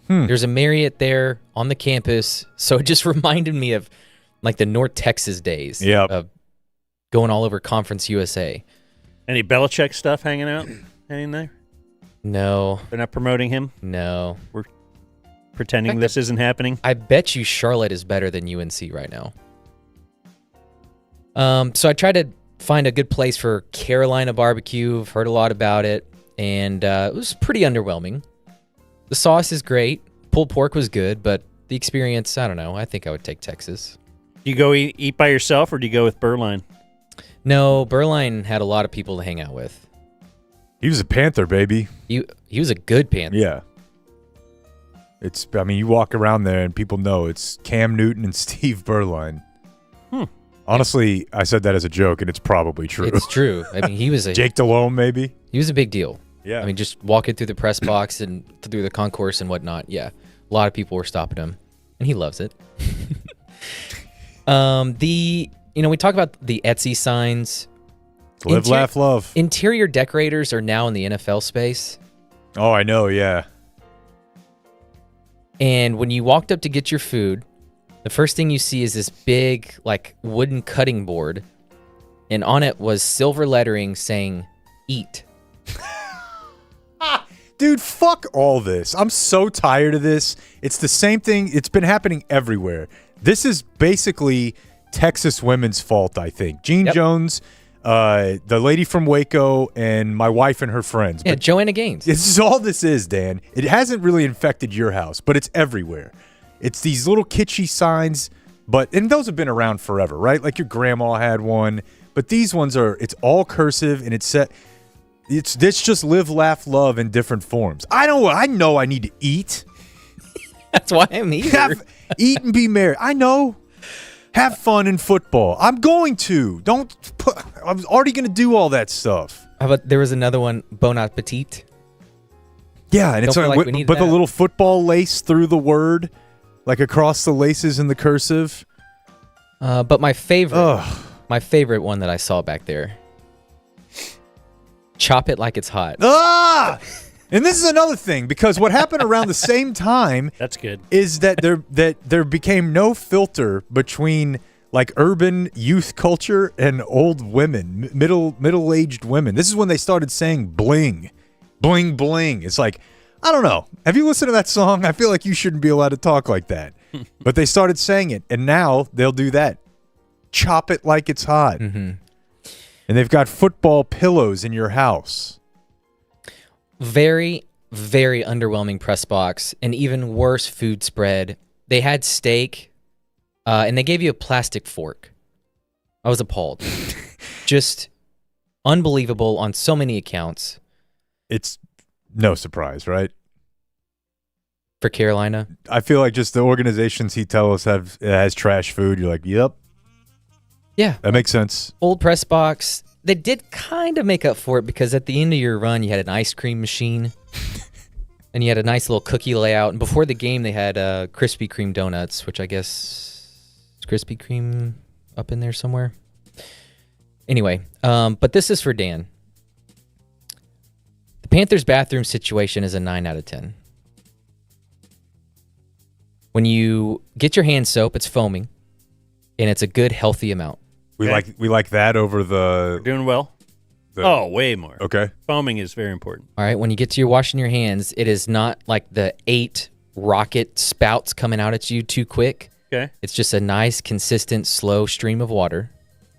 There's a Marriott there on the campus, so it just reminded me of like the North Texas days of going all over Conference USA. Any Belichick stuff hanging in there? No. They're not promoting him? No. We're pretending this isn't happening? I bet you Charlotte is better than UNC right now. So I tried to find a good place for Carolina barbecue. I've heard a lot about it, and it was pretty underwhelming. The sauce is great. Pulled pork was good, but the experience, I don't know. I think I would take Texas. Do you go eat by yourself, or do you go with Berline? No, Berline had a lot of people to hang out with. He was a Panther, baby. He was a good Panther. Yeah. You walk around there and people know it's Cam Newton and Steve Berline. Honestly, I said that as a joke, and it's probably true. It's true. He was a Jake Delhomme, maybe. he was a big deal. Yeah. I mean, just walking through the press box and through the concourse and whatnot. Yeah, a lot of people were stopping him, and he loves it. We talk about the Etsy signs. Live, laugh, love. Interior decorators are now in the NFL space. Oh, I know, yeah. And when you walked up to get your food, the first thing you see is this big, like, wooden cutting board. And on it was silver lettering saying, "Eat." Dude, fuck all this. I'm so tired of this. It's the same thing. It's been happening everywhere. This is basically Texas women's fault, I think. Gene Jones, the lady from Waco, and my wife and her friends. Yeah, But Joanna Gaines. this is all this is, Dan. It hasn't really infected your house, but it's everywhere. It's these little kitschy signs, and those have been around forever, right? Like your grandma had one, but these ones it's all cursive, and it's just live, laugh, love in different forms. I know I need to eat. That's why I'm here. Eat and be merry. I know. Have fun in football. I'm going to. I'm already going to do all that stuff. How about there was another one, Bon Appetit. Yeah, and Don't feel like we need but the that. little football lace through the word, like across the laces in the cursive. But my favorite one that I saw back there, chop it like it's hot. Ah! And this is another thing, because what happened around the same time That's good. is that there became no filter between like urban youth culture and old women, middle-aged women. This is when they started saying bling, bling, bling. It's like, I don't know. Have you listened to that song? I feel like you shouldn't be allowed to talk like that. But they started saying it, and now they'll do that. Chop it like it's hot. Mm-hmm. And they've got football pillows in your house. Very, very underwhelming press box, and even worse food spread. They had steak, and they gave you a plastic fork. I was appalled. Just unbelievable on so many accounts. It's no surprise, right? For Carolina. I feel like just the organizations he tells us has trash food. You're like, yep, Yeah. that makes sense. Old press box. They did kind of make up for it because at the end of your run, you had an ice cream machine and you had a nice little cookie layout. And before the game, they had Krispy Kreme donuts, which I guess is Krispy Kreme up in there somewhere. Anyway, but this is for Dan. The Panthers bathroom situation is a 9 out of 10. When you get your hand soap, it's foaming, and it's a good, healthy amount. We like that over the Doing well. Way more. Okay. Foaming is very important. All right, when you get to your washing your hands, it is not like the 8 rocket spouts coming out at you too quick. Okay. It's just a nice, consistent, slow stream of water.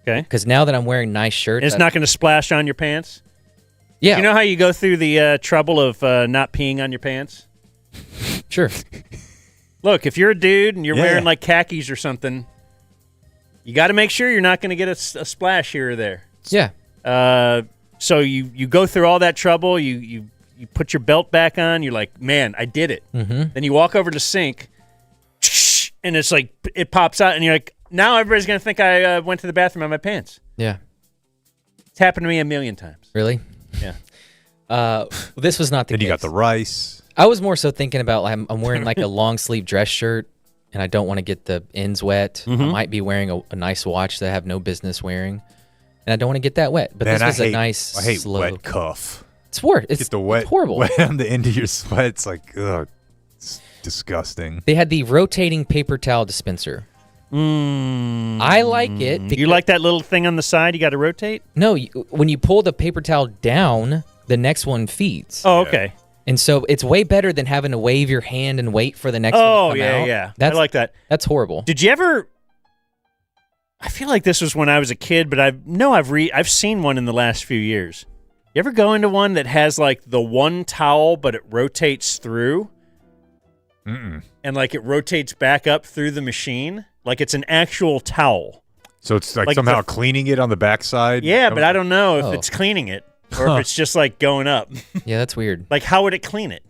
Okay. Because now that I'm wearing nice shirts, It's not going to splash on your pants? yeah, You know how you go through the trouble of not peeing on your pants? sure. Look, if you're a dude and you're Yeah. wearing like khakis or something, you got to make sure you're not going to get a splash here or there. Yeah, So you go through all that trouble. You put your belt back on. You're like, man, I did it. mm-hmm. Then you walk over to the sink, and it's like it pops out, and you're like, now everybody's going to think I went to the bathroom on my pants. Yeah. It's happened to me a million times. Really? Yeah. This was not the Then case. you got the rice. I was more so thinking about I'm wearing like a long sleeve dress shirt, and I don't want to get the ends wet. I might be wearing a nice watch that I have no business wearing, and I don't want to get that wet. But Man, this was I a hate, nice, I hate slow. wet cuff. It's worse. Get the wet, it's horrible. wet on the end of your sweat. It's like, ugh, it's disgusting. They had the rotating paper towel dispenser. I like it. You because- like that little thing on the side you got to rotate? No, when you pull the paper towel down, the next one feeds. Oh, okay. And so it's way better than having to wave your hand and wait for the next one to come out. yeah. That's I like that. That's horrible. Did you ever? I feel like this was when I was a kid, but I've seen one in the last few years. You ever go into one that has like the one towel, but it rotates through, and like it rotates back up through the machine, like it's an actual towel. So it's like Like somehow the- cleaning it on the backside. Yeah, but I don't know if Oh. it's cleaning it or if it's just like going up. Yeah, that's weird. Like, how would it clean it?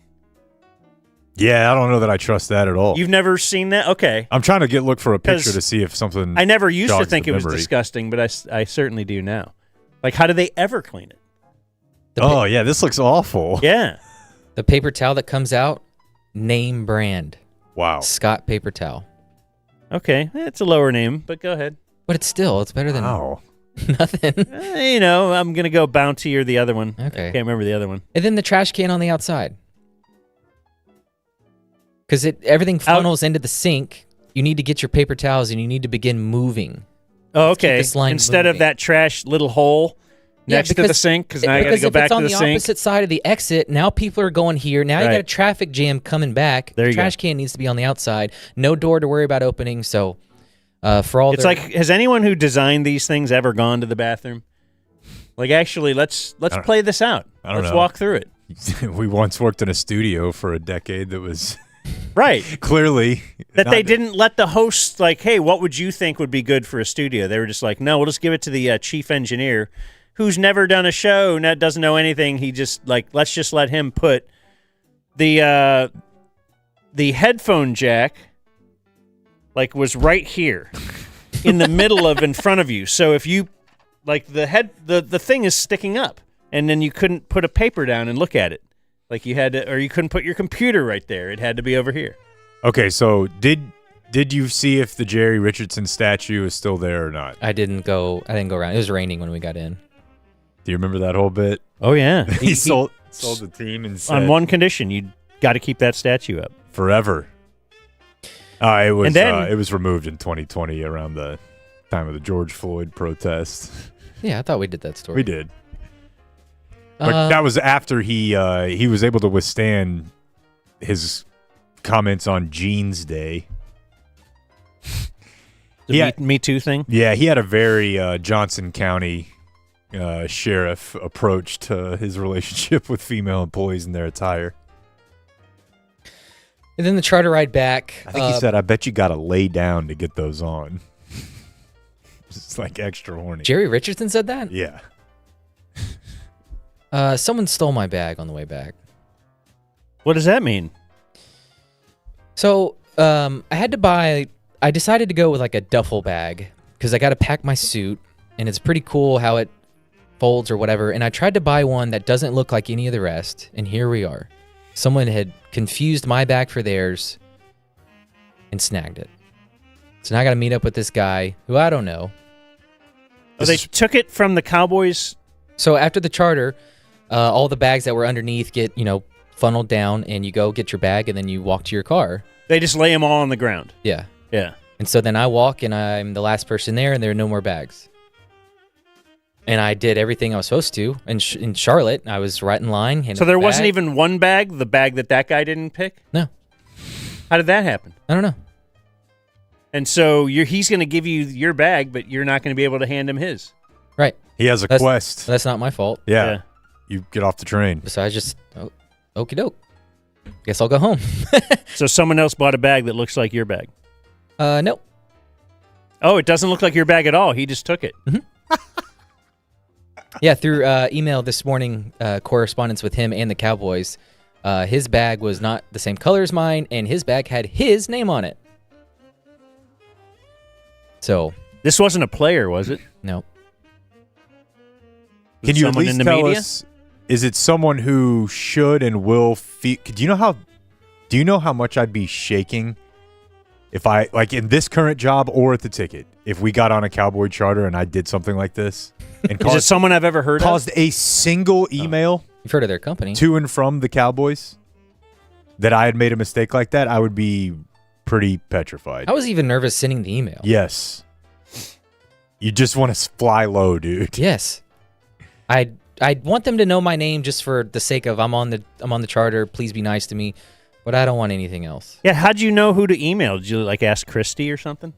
Yeah, I don't know that I trust that at all. You've never seen that? Okay. I'm trying to look for a picture 'Cause to see if something. I never used to jogs think the it was memory. disgusting, but I certainly do now. Like, how do they ever clean it? Oh, yeah, this looks awful. Yeah. The paper towel that comes out, name brand. Wow. Scott paper towel. Okay. It's a lower name, but go ahead. But it's better than Wow. nothing. I'm going to go Bounty or the other one. Okay. I can't remember the other one. And then the trash can on the outside. Because everything funnels into the sink. You need to get your paper towels and you need to begin moving. Oh, Let's keep okay. this line Instead moving. of that trash little hole next to the sink, because now I got to go back to the Because if it's on the sink. opposite side of the exit, now people are going here. Now you got a traffic jam coming back. There The you go. trash can needs to be on the outside. No door to worry about opening. So for all It's their- like, has anyone who designed these things ever gone to the bathroom? Like, actually, let's play this out. I don't Let's know. walk through it. We once worked in a studio for a decade that was Right. clearly That not- they didn't let the hosts, like, hey, what would you think would be good for a studio? They were just like, no, we'll just give it to the chief engineer who's never done a show, doesn't know anything. He just, like, let's just let him put the headphone jack, like, was right here in the middle of in front of you. So if you, like, the thing is sticking up, and then you couldn't put a paper down and look at it. Like, you had to, or you couldn't put your computer right there. It had to be over here. Okay, so did you see if the Jerry Richardson statue is still there or not? I didn't go around. It was raining when we got in. Do you remember that whole bit? Oh, yeah. He sold the team and said On one condition, you got to keep that statue up. forever. It was And then- it was removed in 2020 around the time of the George Floyd protest. Yeah, I thought we did that story. We did. But that was after he was able to withstand his comments on Jeans Day. The Me Too thing? Yeah, he had a very Johnson County sheriff approach to his relationship with female employees and their attire. And then the charter ride back. I think he said, I bet you got to lay down to get those on. It's like extra horny. Jerry Richardson said that? Yeah. Someone stole my bag on the way back. What does that mean? So I decided to go with like a duffel bag because I got to pack my suit and it's pretty cool how it folds or whatever. And I tried to buy one that doesn't look like any of the rest. And here we are. Someone had confused my bag for theirs and snagged it. So now I got to meet up with this guy who I don't know. Oh, they took it from the Cowboys. So after the charter, all the bags that were underneath get, funneled down and you go get your bag and then you walk to your car. They just lay them all on the ground. Yeah. Yeah. And so then I walk and I'm the last person there and there are no more bags. And I did everything I was supposed to. And in Charlotte, I was right in line. So there wasn't even one bag, the bag that guy didn't pick? No. How did that happen? I don't know. And so he's going to give you your bag, but you're not going to be able to hand him his. Right. He has a quest. That's not my fault. Yeah. You get off the train. So I just, okie doke. Guess I'll go home. So someone else bought a bag that looks like your bag. Nope. Oh, it doesn't look like your bag at all. He just took it. Yeah, through email this morning, correspondence with him and the Cowboys, his bag was not the same color as mine, and his bag had his name on it. So. This wasn't a player, was it? No. Can you at someone least in the tell media? us, is it someone who should and will feel, do you know how much I'd be shaking if I, like in this current job or at the ticket, if we got on a Cowboy charter and I did something like this and Is it someone I've ever heard caused of? a single email You've heard of their company. to and from the Cowboys that I had made a mistake like that, I would be pretty petrified. I was even nervous sending the email. Yes. You just want to fly low, dude. Yes. I want them to know my name just for the sake of I'm on the charter. Please be nice to me, but I don't want anything else. Yeah, how'd you know who to email? Did you like ask Christy or something?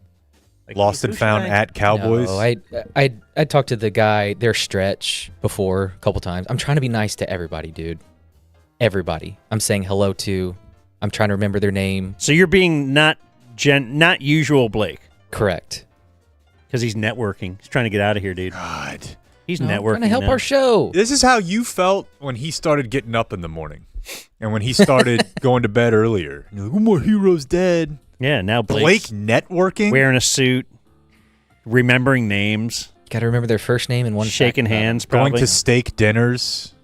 Like, Lost who and should found I- at Cowboys. No, I talked to the guy, their Stretch, before a couple times. I'm trying to be nice to everybody, dude. Everybody. I'm saying hello to. I'm trying to remember their name. So you're being not usual Blake Correct. because he's networking. He's trying to get out of here, dude. God. He's No, I'm networking. trying to help now. our show. This is how you felt when he started getting up in the morning and when he started going to bed earlier. You're like, oh, my hero's dead. Yeah, now Blake Blake's networking? wearing a suit, remembering names, Got to remember their first name and one shaking fact about hands, Going probably. to steak dinners.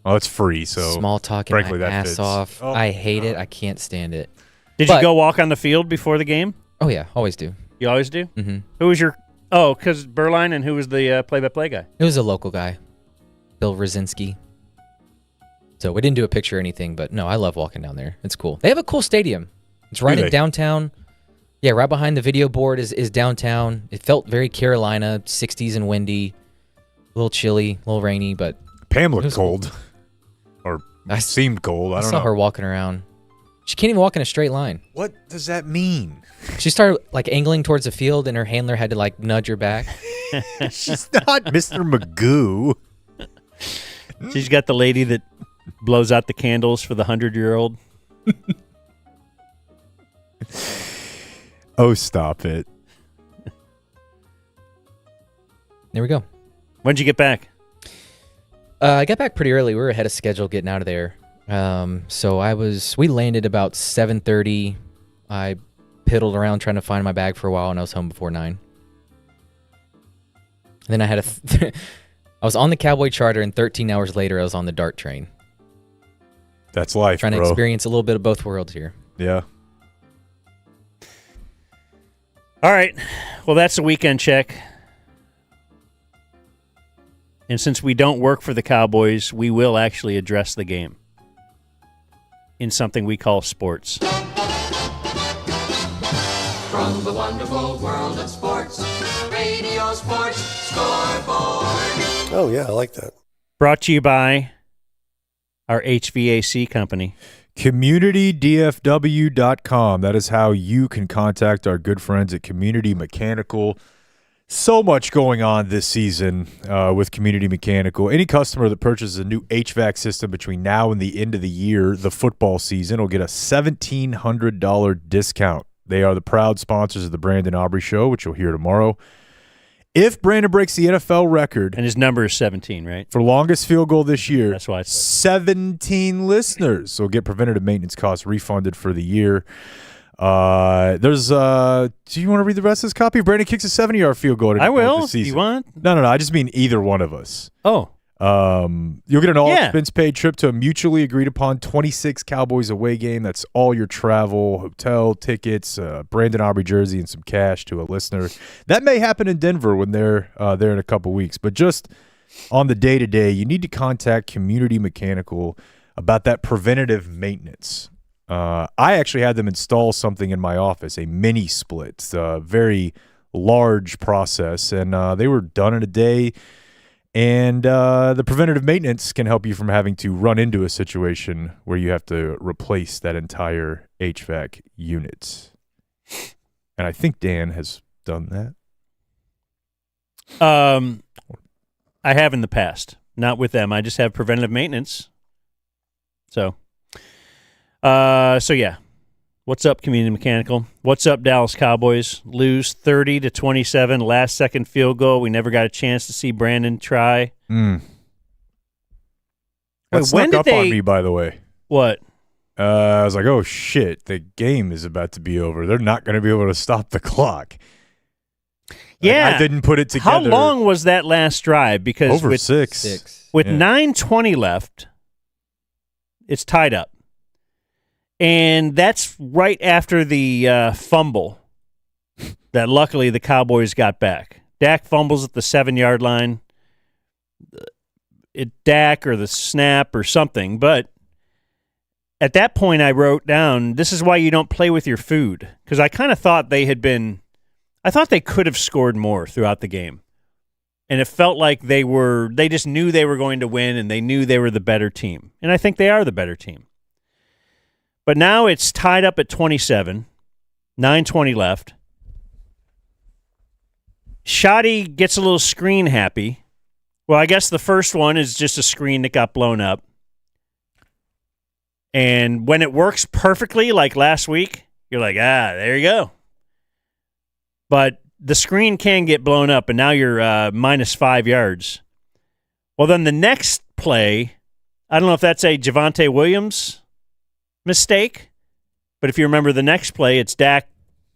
Oh, it's free, so Small talking frankly, my that ass fits. off. Oh, I hate it. I can't stand it. Did But- you go walk on the field before the game? Oh, yeah. Always do. You always do? Mm-hmm. Who was your... Oh, because Berline, and who was the play-by-play guy? It was a local guy, Bill Rosinski. So we didn't do a picture or anything, but no, I love walking down there. It's cool. They have a cool stadium. It's right Do in they? downtown. Yeah, right behind the video board is downtown. It felt very Carolina, 60s and windy, a little chilly, a little rainy, but Pam It looked was cold. Or I seemed cold. I I don't saw know. her walking around. She can't even walk in a straight line. What does that mean? She started like angling towards the field, and her handler had to like nudge her back. She's not Mr. Magoo. She's got the lady that blows out the candles for the 100-year-old. Oh, stop it. There we go. When'd you get back? I got back pretty early. We were ahead of schedule getting out of there. So we landed about 7:30. I piddled around trying to find my bag for a while, and I was home before 9. And then I had I was on the Cowboy charter, and 13 hours later, I was on the DART train. That's life, Trying bro. to experience a little bit of both worlds here. Yeah. All right. Well, that's a weekend check. And since we don't work for the Cowboys, we will actually address the game in something we call sports. From the wonderful world of sports, Radio Sports Scoreboard. Oh, yeah, I like that. Brought to you by our HVAC company. CommunityDFW.com. That is how you can contact our good friends at Community Mechanical. So much going on this season with Community Mechanical. Any customer that purchases a new HVAC system between now and the end of the year, the football season, will get a $1,700 discount. They are the proud sponsors of the Brandon Aubrey Show, which you'll hear tomorrow. If Brandon breaks the NFL record And his number is 17, right? for longest field goal this year, That's why it's 17 listeners will get preventative maintenance costs refunded for the year. Do you want to read the rest of this copy? Brandon kicks a 70-yard field goal at I any point will. this Do you season. want? No. I just mean either one of us. Oh. You'll get an Yeah. all-expense-paid trip to a mutually agreed-upon 26 Cowboys away game. That's all your travel, hotel, tickets, Brandon Aubrey jersey, and some cash to a listener. That may happen in Denver when they're there in a couple weeks. But just on the day-to-day, you need to contact Community Mechanical about that preventative maintenance. I actually had them install something in my office, a mini split. It's a very large process, and they were done in a day. And the preventative maintenance can help you from having to run into a situation where you have to replace that entire HVAC unit. And I think Dan has done that. I have in the past. Not with them. I just have preventative maintenance. So yeah. What's up, Community Mechanical? What's up, Dallas Cowboys? Lose 30-27, last second field goal. We never got a chance to see Brandon try. That Wait, snuck when did up on they- me, by the way. What? I was like, oh, shit, the game is about to be over. They're not going to be able to stop the clock. Yeah. I didn't put it together. How long was that last drive? Because Over with, 6. with Yeah. 9:20 left, it's tied up. And that's right after the fumble that luckily the Cowboys got back. Dak fumbles at the 7-yard line. Dak or the snap or something. But at that point I wrote down, this is why you don't play with your food. Because I kind of thought they could have scored more throughout the game. And it felt like they just knew they were going to win and they knew they were the better team. And I think they are the better team. But now it's tied up at 27, 9:20 left. Shoddy gets a little screen happy. Well, I guess the first one is just a screen that got blown up. And when it works perfectly, like last week, you're like, there you go. But the screen can get blown up, and now you're minus 5 yards. Well, then the next play, I don't know if that's a Javonte Williams mistake, but if you remember the next play, it's Dak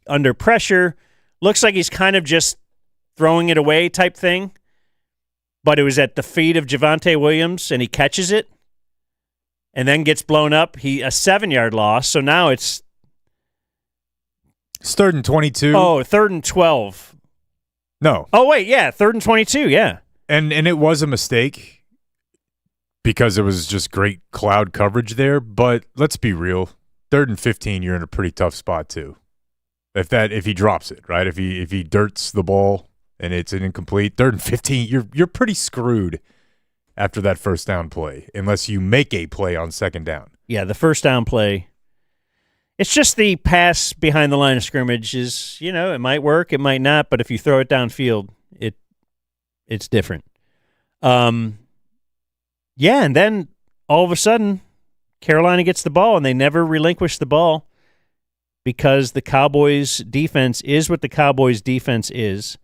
under pressure. Looks like he's kind of just throwing it away type thing, but it was at the feet of Javonte Williams, and he catches it. and then gets blown up. A 7-yard loss. So now it's 3rd and 22. Oh, 3rd and 12. No. Oh, wait, yeah, 3rd and 22, yeah. And it was a mistake because it was just great cloud coverage there. But let's be real. 3rd and 15, you're in a pretty tough spot too. If he drops it, right? If he dirts the ball and it's an incomplete, 3rd and 15, you're pretty screwed after that first down play, unless you make a play on 2nd down. Yeah, the first down play. It's just the pass behind the line of scrimmage is, it might work, it might not, but if you throw it downfield, it's different. Yeah, and then all of a sudden, Carolina gets the ball, and they never relinquish the ball because the Cowboys' defense is what the Cowboys' defense is.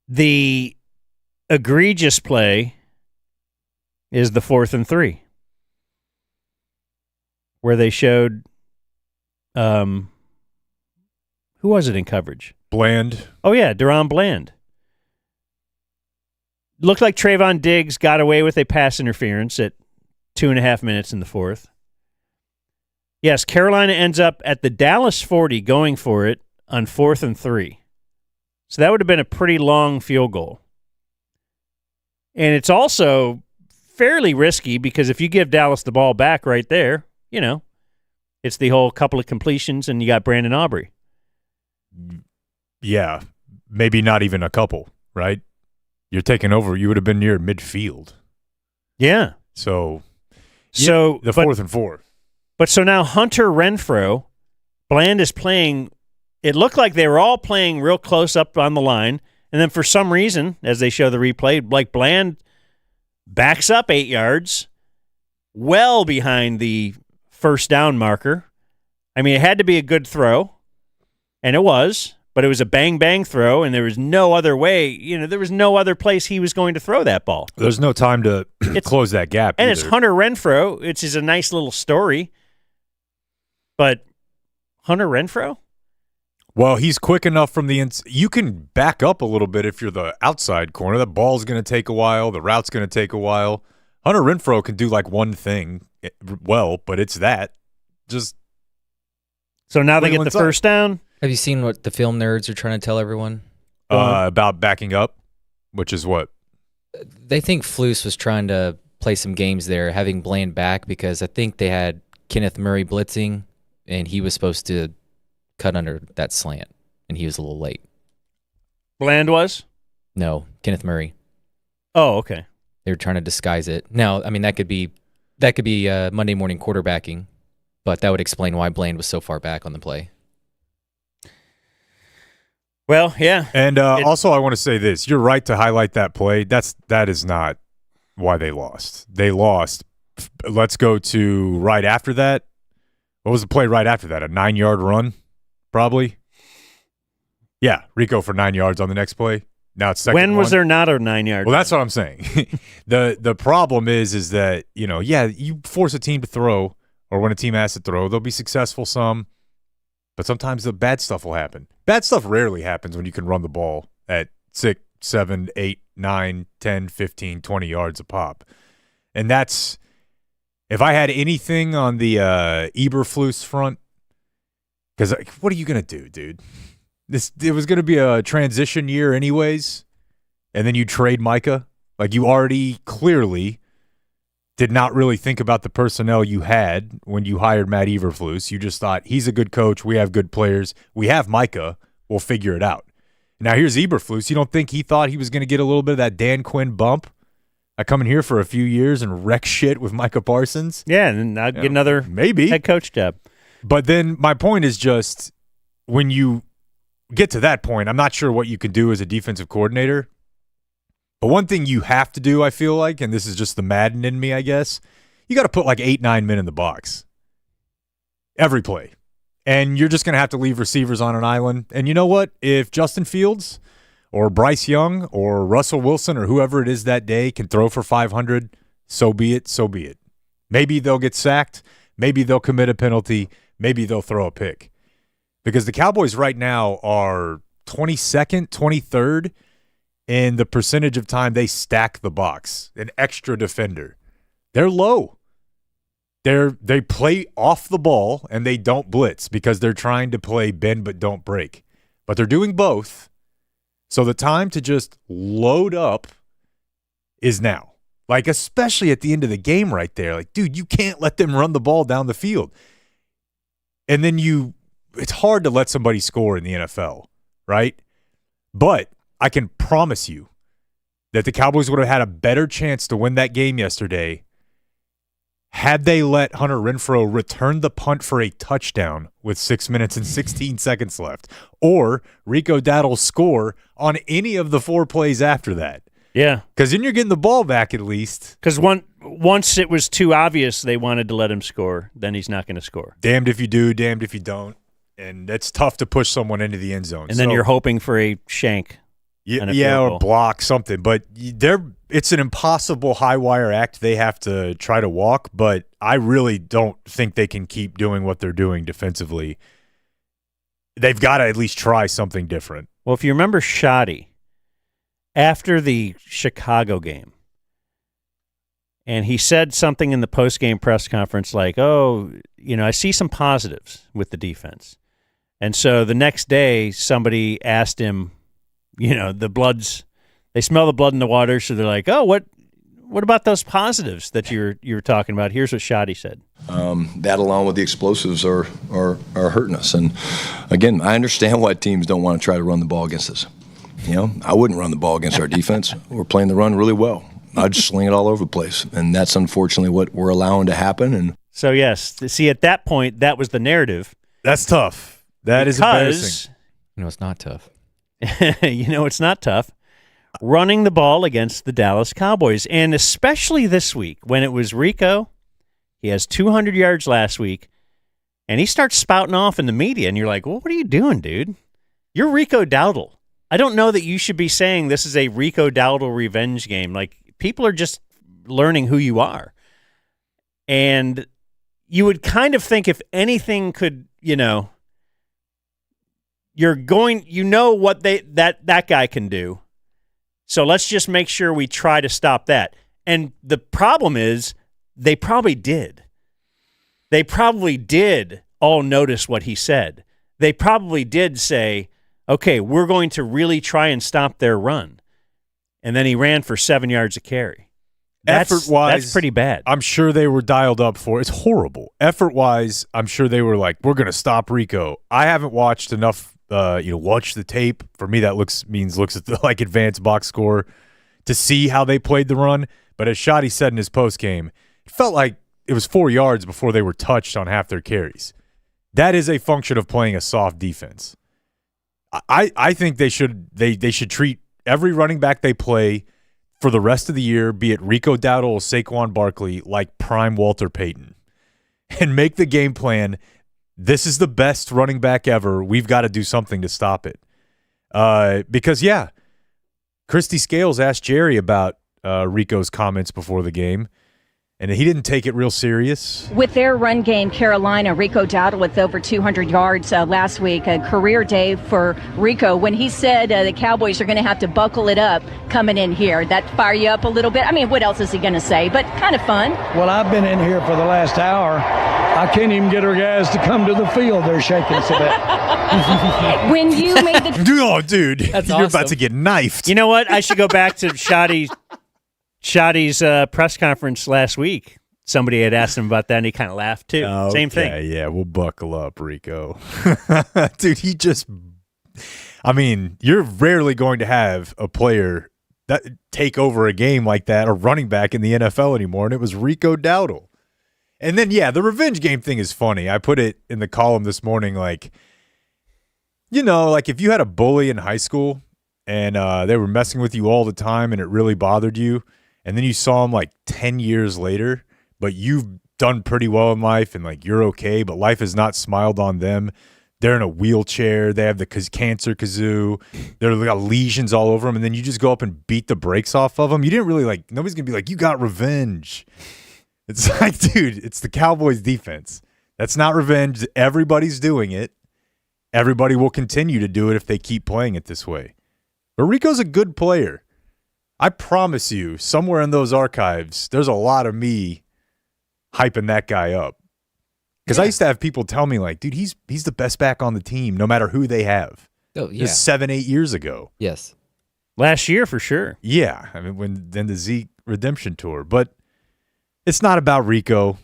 The egregious play is the 4th and 3, where they showed who was it in coverage? Bland. Oh, yeah, Deron Bland. Looked like Trayvon Diggs got away with a pass interference at 2.5 minutes in the 4th. Yes, Carolina ends up at the Dallas 40 going for it on 4th and 3. So that would have been a pretty long field goal. And it's also fairly risky because if you give Dallas the ball back right there, it's the whole couple of completions and you got Brandon Aubrey. Yeah, maybe not even a couple, right? You're taking over. You would have been near midfield. Yeah. So the 4th and 4. But so now Hunter Renfrow, Bland is playing. It looked like they were all playing real close up on the line. And then for some reason, as they show the replay, like Bland backs up 8 yards, well behind the first down marker. I mean, it had to be a good throw, and it was, but it was a bang-bang throw, and there was no other way. There was no other place he was going to throw that ball. There's no time to close that gap. And either. it's Hunter Renfrow, which is a nice little story, but Hunter Renfrow? Well, he's quick enough from the inside. You can back up a little bit if you're the outside corner. The ball's going to take a while. The route's going to take a while. Hunter Renfrow can do like one thing well, but it's that. Just so now they get the first down? Have you seen what the film nerds are trying to tell everyone? About backing up, which is what? They think Flus was trying to play some games there, having Bland back, because I think they had Kenneth Murray blitzing, and he was supposed to cut under that slant, and he was a little late. Bland was? No, Kenneth Murray. Oh, okay. They were trying to disguise it. Now, I mean, that could be Monday morning quarterbacking, but that would explain why Bland was so far back on the play. Well, yeah. And also, I want to say this. You're right to highlight that play. That is not why they lost. They lost. Let's go to right after that. What was the play right after that? A 9-yard run, probably? Yeah, Rico for 9 yards on the next play. Now it's second. When was there not a 9-yard? Well, that's what I'm saying. The problem is that, you force a team to throw, or when a team has to throw, they'll be successful some, but sometimes the bad stuff will happen. Bad stuff rarely happens when you can run the ball at 6, 7, 8, 9, 10, 15, 20 yards a pop. And that's, if I had anything on the Eberflus front, because what are you going to do, dude? It was going to be a transition year anyways, and then you trade Micah. Like, you already clearly did not really think about the personnel you had when you hired Matt Eberflus. You just thought, he's a good coach, we have good players, we have Micah, we'll figure it out. Now here's Eberflus. You don't think he thought he was going to get a little bit of that Dan Quinn bump? I come in here for a few years and wreck shit with Micah Parsons? Yeah, and I'd get another maybe head coach job. But then my point is just, when you get to that point, I'm not sure what you can do as a defensive coordinator. But one thing you have to do, I feel like, and this is just the Madden in me, I guess, you got to put like 8, 9 men in the box every play. And you're just going to have to leave receivers on an island. And you know what? If Justin Fields or Bryce Young or Russell Wilson or whoever it is that day can throw for 500, so be it, so be it. Maybe they'll get sacked. Maybe they'll commit a penalty. Maybe they'll throw a pick. Because the Cowboys right now are 22nd, 23rd in the percentage of time they stack the box, an extra defender. They're low. They play off the ball and they don't blitz because they're trying to play bend but don't break. But they're doing both. So the time to just load up is now. Like, especially at the end of the game right there. Like, dude, you can't let them run the ball down the field. And then it's hard to let somebody score in the NFL, right? But I can promise you that the Cowboys would have had a better chance to win that game yesterday had they let Hunter Renfrow return the punt for a touchdown with 6 minutes and 16 seconds left, or Rico Dowdle score on any of the 4 plays after that. Yeah. Because then you're getting the ball back at least. Because once it was too obvious they wanted to let him score, then he's not going to score. Damned if you do, damned if you don't. And it's tough to push someone into the end zone. And then you're hoping for a shank. Yeah, or block something. But it's an impossible high wire act they have to try to walk, but I really don't think they can keep doing what they're doing defensively. They've got to at least try something different. Well, if you remember Shoddy, after the Chicago game, and he said something in the post-game press conference like, I see some positives with the defense. And so the next day, somebody asked him, they smell the blood in the water, so they're like, oh, what about those positives that you were talking about? Here's what Shoddy said. That along with the explosives are hurting us. And again, I understand why teams don't want to try to run the ball against us. I wouldn't run the ball against our defense. We're playing the run really well. I'd just sling it all over the place. And that's unfortunately what we're allowing to happen. And so, yes, see, at that point, that was the narrative. That's tough. That is embarrassing. It's not tough. It's not tough. Running the ball against the Dallas Cowboys, and especially this week when it was Rico. He has 200 yards last week, and he starts spouting off in the media, and you're like, well, what are you doing, dude? You're Rico Dowdle. I don't know that you should be saying this is a Rico Dowdle revenge game. Like, people are just learning who you are. And you would kind of think if anything could, you're going, what that guy can do. So let's just make sure we try to stop that. And the problem is they probably did. They probably did all notice what he said. They probably did say, okay, we're going to really try and stop their run. And then he ran for 7 yards a carry. Effort-wise, that's pretty bad. I'm sure they were dialed up for it. It's horrible. Effort-wise, I'm sure they were like, we're going to stop Rico. I haven't watched enough watch the tape. For me, that looks at the advanced box score to see how they played the run. But as Shoddy said in his post game, it felt like it was 4 yards before they were touched on half their carries. That is a function of playing a soft defense. I think they should treat every running back they play for the rest of the year, be it Rico Dowdle or Saquon Barkley, like prime Walter Payton, and make the game plan. This is the best running back ever. We've got to do something to stop it. Because, Christy Scales asked Jerry about Rico's comments before the game, and he didn't take it real serious. With their run game, Carolina, Rico Dowdle with over 200 yards last week, a career day for Rico. When he said the Cowboys are going to have to buckle it up coming in here, that fire you up a little bit? I mean, what else is he going to say? But kind of fun. Well, I've been in here for the last hour. I can't even get our guys to come to the field. They're shaking so bad. When you made the... Oh, dude. That's You're awesome. about to get knifed. You know what? I should go back to Shoddy's press conference last week. Somebody had asked him about that, and he kind of laughed, too. Same thing. Yeah, we'll buckle up, Rico. Dude, you're rarely going to have a player that take over a game like that, or running back in the NFL anymore, and it was Rico Dowdle. And then, the revenge game thing is funny. I put it in the column this morning, if you had a bully in high school and they were messing with you all the time and it really bothered you, and then you saw them 10 years later, but you've done pretty well in life and you're okay, but life has not smiled on them. They're in a wheelchair. They have the cancer kazoo. They're got lesions all over them, and then you just go up and beat the brakes off of them. You didn't really nobody's going to be like, you got revenge. It's dude, it's the Cowboys defense. That's not revenge. Everybody's doing it. Everybody will continue to do it if they keep playing it this way. But Rico's a good player. I promise you, somewhere in those archives, there's a lot of me hyping that guy up. Because I used to have people tell me, like, dude, he's the best back on the team, no matter who they have. Oh, yeah. This 7-8 years ago. Yes. Last year, for sure. Yeah. I mean, then the Zeke redemption tour. But it's not about Rico.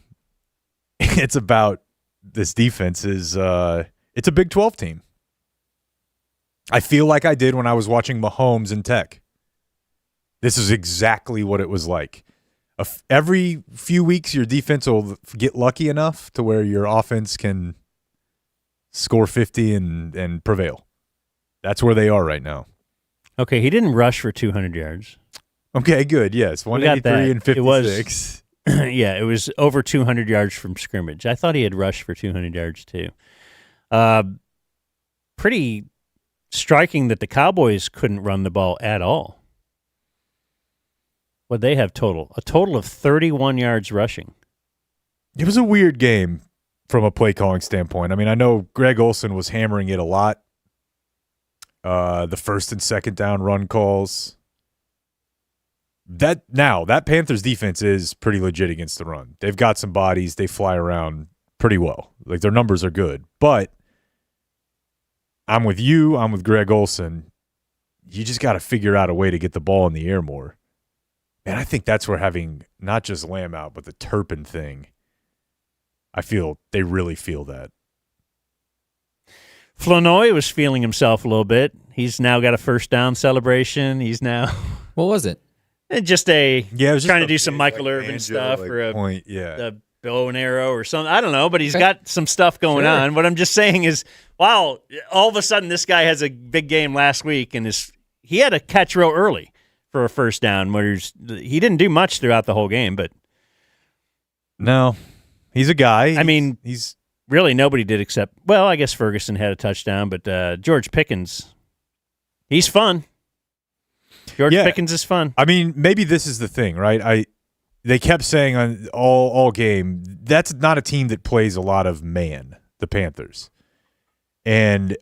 It's about this defense it's a Big 12 team. I feel like I did when I was watching Mahomes and Tech. This is exactly what it was like. Every few weeks, your defense will get lucky enough to where your offense can score 50 and prevail. That's where they are right now. Okay, he didn't rush for 200 yards. Okay, good. Yes, 183 and 56. It was over 200 yards from scrimmage. I thought he had rushed for 200 yards too. Pretty striking that the Cowboys couldn't run the ball at all. What they have total? A total of 31 yards rushing. It was a weird game from a play calling standpoint. I mean, I know Greg Olsen was hammering it a lot. The first and second down run calls. That Panthers defense is pretty legit against the run. They've got some bodies. They fly around pretty well. Like, their numbers are good. But I'm with you. I'm with Greg Olsen. You just got to figure out a way to get the ball in the air more. And I think that's where having not just Lamb out, but the Turpin thing, I feel they really feel that. Flournoy was feeling himself a little bit. He's now got a first down celebration. He's now What was it? just a it was trying just to do some Michael like Irvin Angelo, stuff like, or a point. Yeah. bow and arrow or something. I don't know, but he's got some stuff going on. What I'm just saying is, wow, all of a sudden this guy has a big game last week, and he had a catch real early for a first down where he didn't do much throughout the whole game, but No, he's a guy. I mean, he's really nobody did except, well, I guess Ferguson had a touchdown, but George Pickens, he's fun. George Pickens is fun. I mean, maybe this is the thing, right? They kept saying on all game, that's not a team that plays a lot of man, the Panthers. And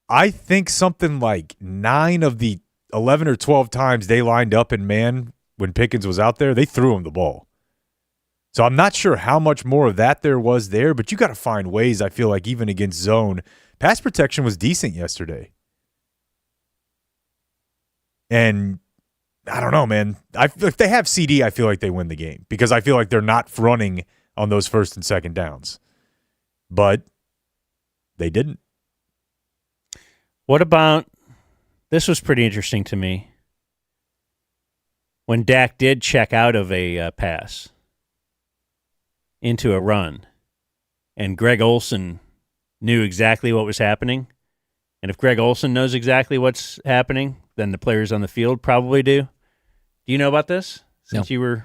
I think something like 9 of the 11 or 12 times they lined up in man when Pickens was out there, they threw him the ball. So I'm not sure how much more of that there was there, but you got to find ways, I feel like, even against zone. Pass protection was decent yesterday. And I don't know, man. If they have CD, I feel like they win the game because I feel like they're not running on those first and second downs. But they didn't. What about, this was pretty interesting to me, when Dak did check out of a pass into a run, and Greg Olsen knew exactly what was happening. And if Greg Olsen knows exactly what's happening, then the players on the field probably do. Do you know about this? Since you were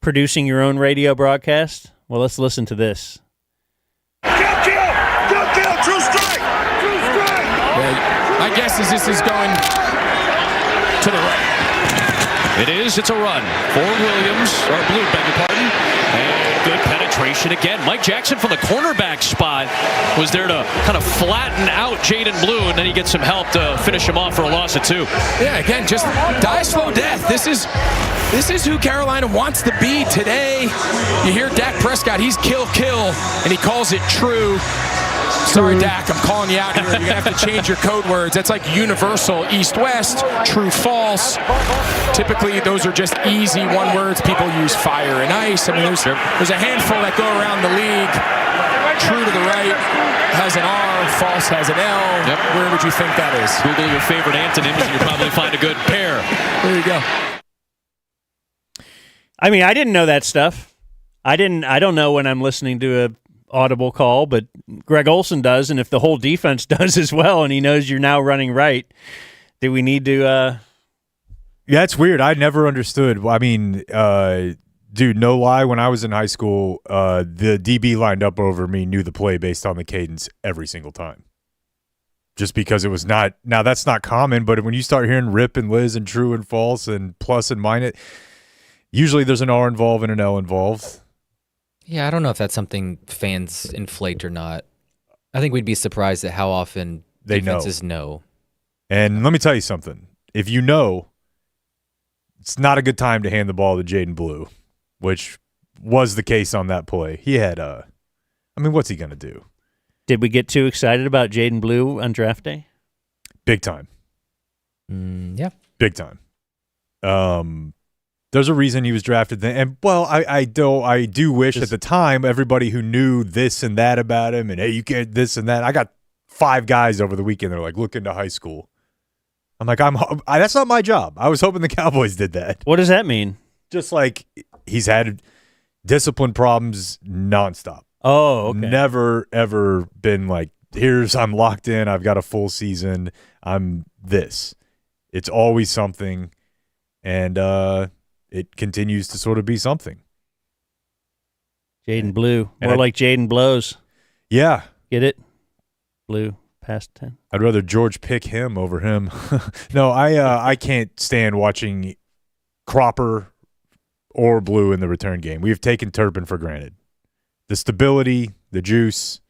producing your own radio broadcast? Well, let's listen to this. Good kill, true strike. My guess is this is going to the right. It is. It's a run for Williams, or Blue, beg your pardon. And good penetration again. Mike Jackson from the cornerback spot was there to kind of flatten out Jaden Blue, and then he gets some help to finish him off for a loss of 2. Yeah, again, just die slow death. This is who Carolina wants to be today. You hear Dak Prescott, he's kill, and he calls it true. Sorry, Dak, I'm calling you out here. You're going to have to change your code words. That's like universal east-west, true-false. Typically, those are just easy one words. People use fire and ice. I mean, there's a handful that go around the league. True to the right has an R, false has an L. Yep. Where would you think that is? Google your favorite antonyms, and you'll probably find a good pair. There you go. I mean, I didn't know that stuff. I don't know when I'm listening to a audible call, but Greg Olsen does, and if the whole defense does as well, and he knows you're now running right, do we need to Yeah, it's weird. I never understood. I mean, dude, no lie, when I was in high school, the DB lined up over me knew the play based on the cadence every single time. Just because it was not – now, that's not common, but when you start hearing rip and Liz and true and false and plus and minus, usually there's an R involved and an L involved. Yeah, I don't know if that's something fans inflate or not. I think we'd be surprised at how often They defenses know. And let me tell you something. If you know, it's not a good time to hand the ball to Jaden Blue, which was the case on that play. He had what's he going to do? Did we get too excited about Jaden Blue on draft day? Big time. Yeah. Big time. There's a reason he was drafted then. And, well, I do wish at the time everybody who knew this and that about him and, hey, you get this and that. I got 5 guys over the weekend that are like, look into high school. I'm like, that's not my job. I was hoping the Cowboys did that. What does that mean? Just like he's had discipline problems nonstop. Oh, okay. Never, ever been like, I'm locked in. I've got a full season. I'm this. It's always something. And it continues to sort of be something. Jaden Blue. More like Jaden Blows. Yeah. Get it? Blue. Past 10. I'd rather George pick him over him. No, I can't stand watching Cropper or Blue in the return game. We have taken Turpin for granted. The stability, the juice.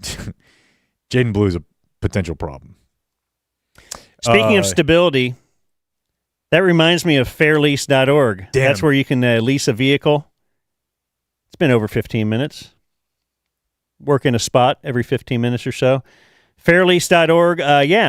Jaden Blue is a potential problem. Speaking of stability, that reminds me of fairlease.org. Damn. That's where you can lease a vehicle. It's been over 15 minutes. Work in a spot every 15 minutes or so. Fairlease.org.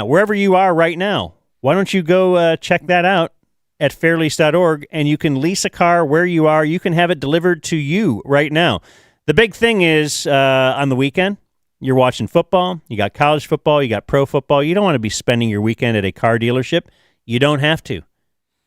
Wherever you are right now, why don't you go check that out at fairlease.org, and you can lease a car where you are. You can have it delivered to you right now. The big thing is on the weekend, you're watching football. You got college football. You got pro football. You don't want to be spending your weekend at a car dealership. You don't have to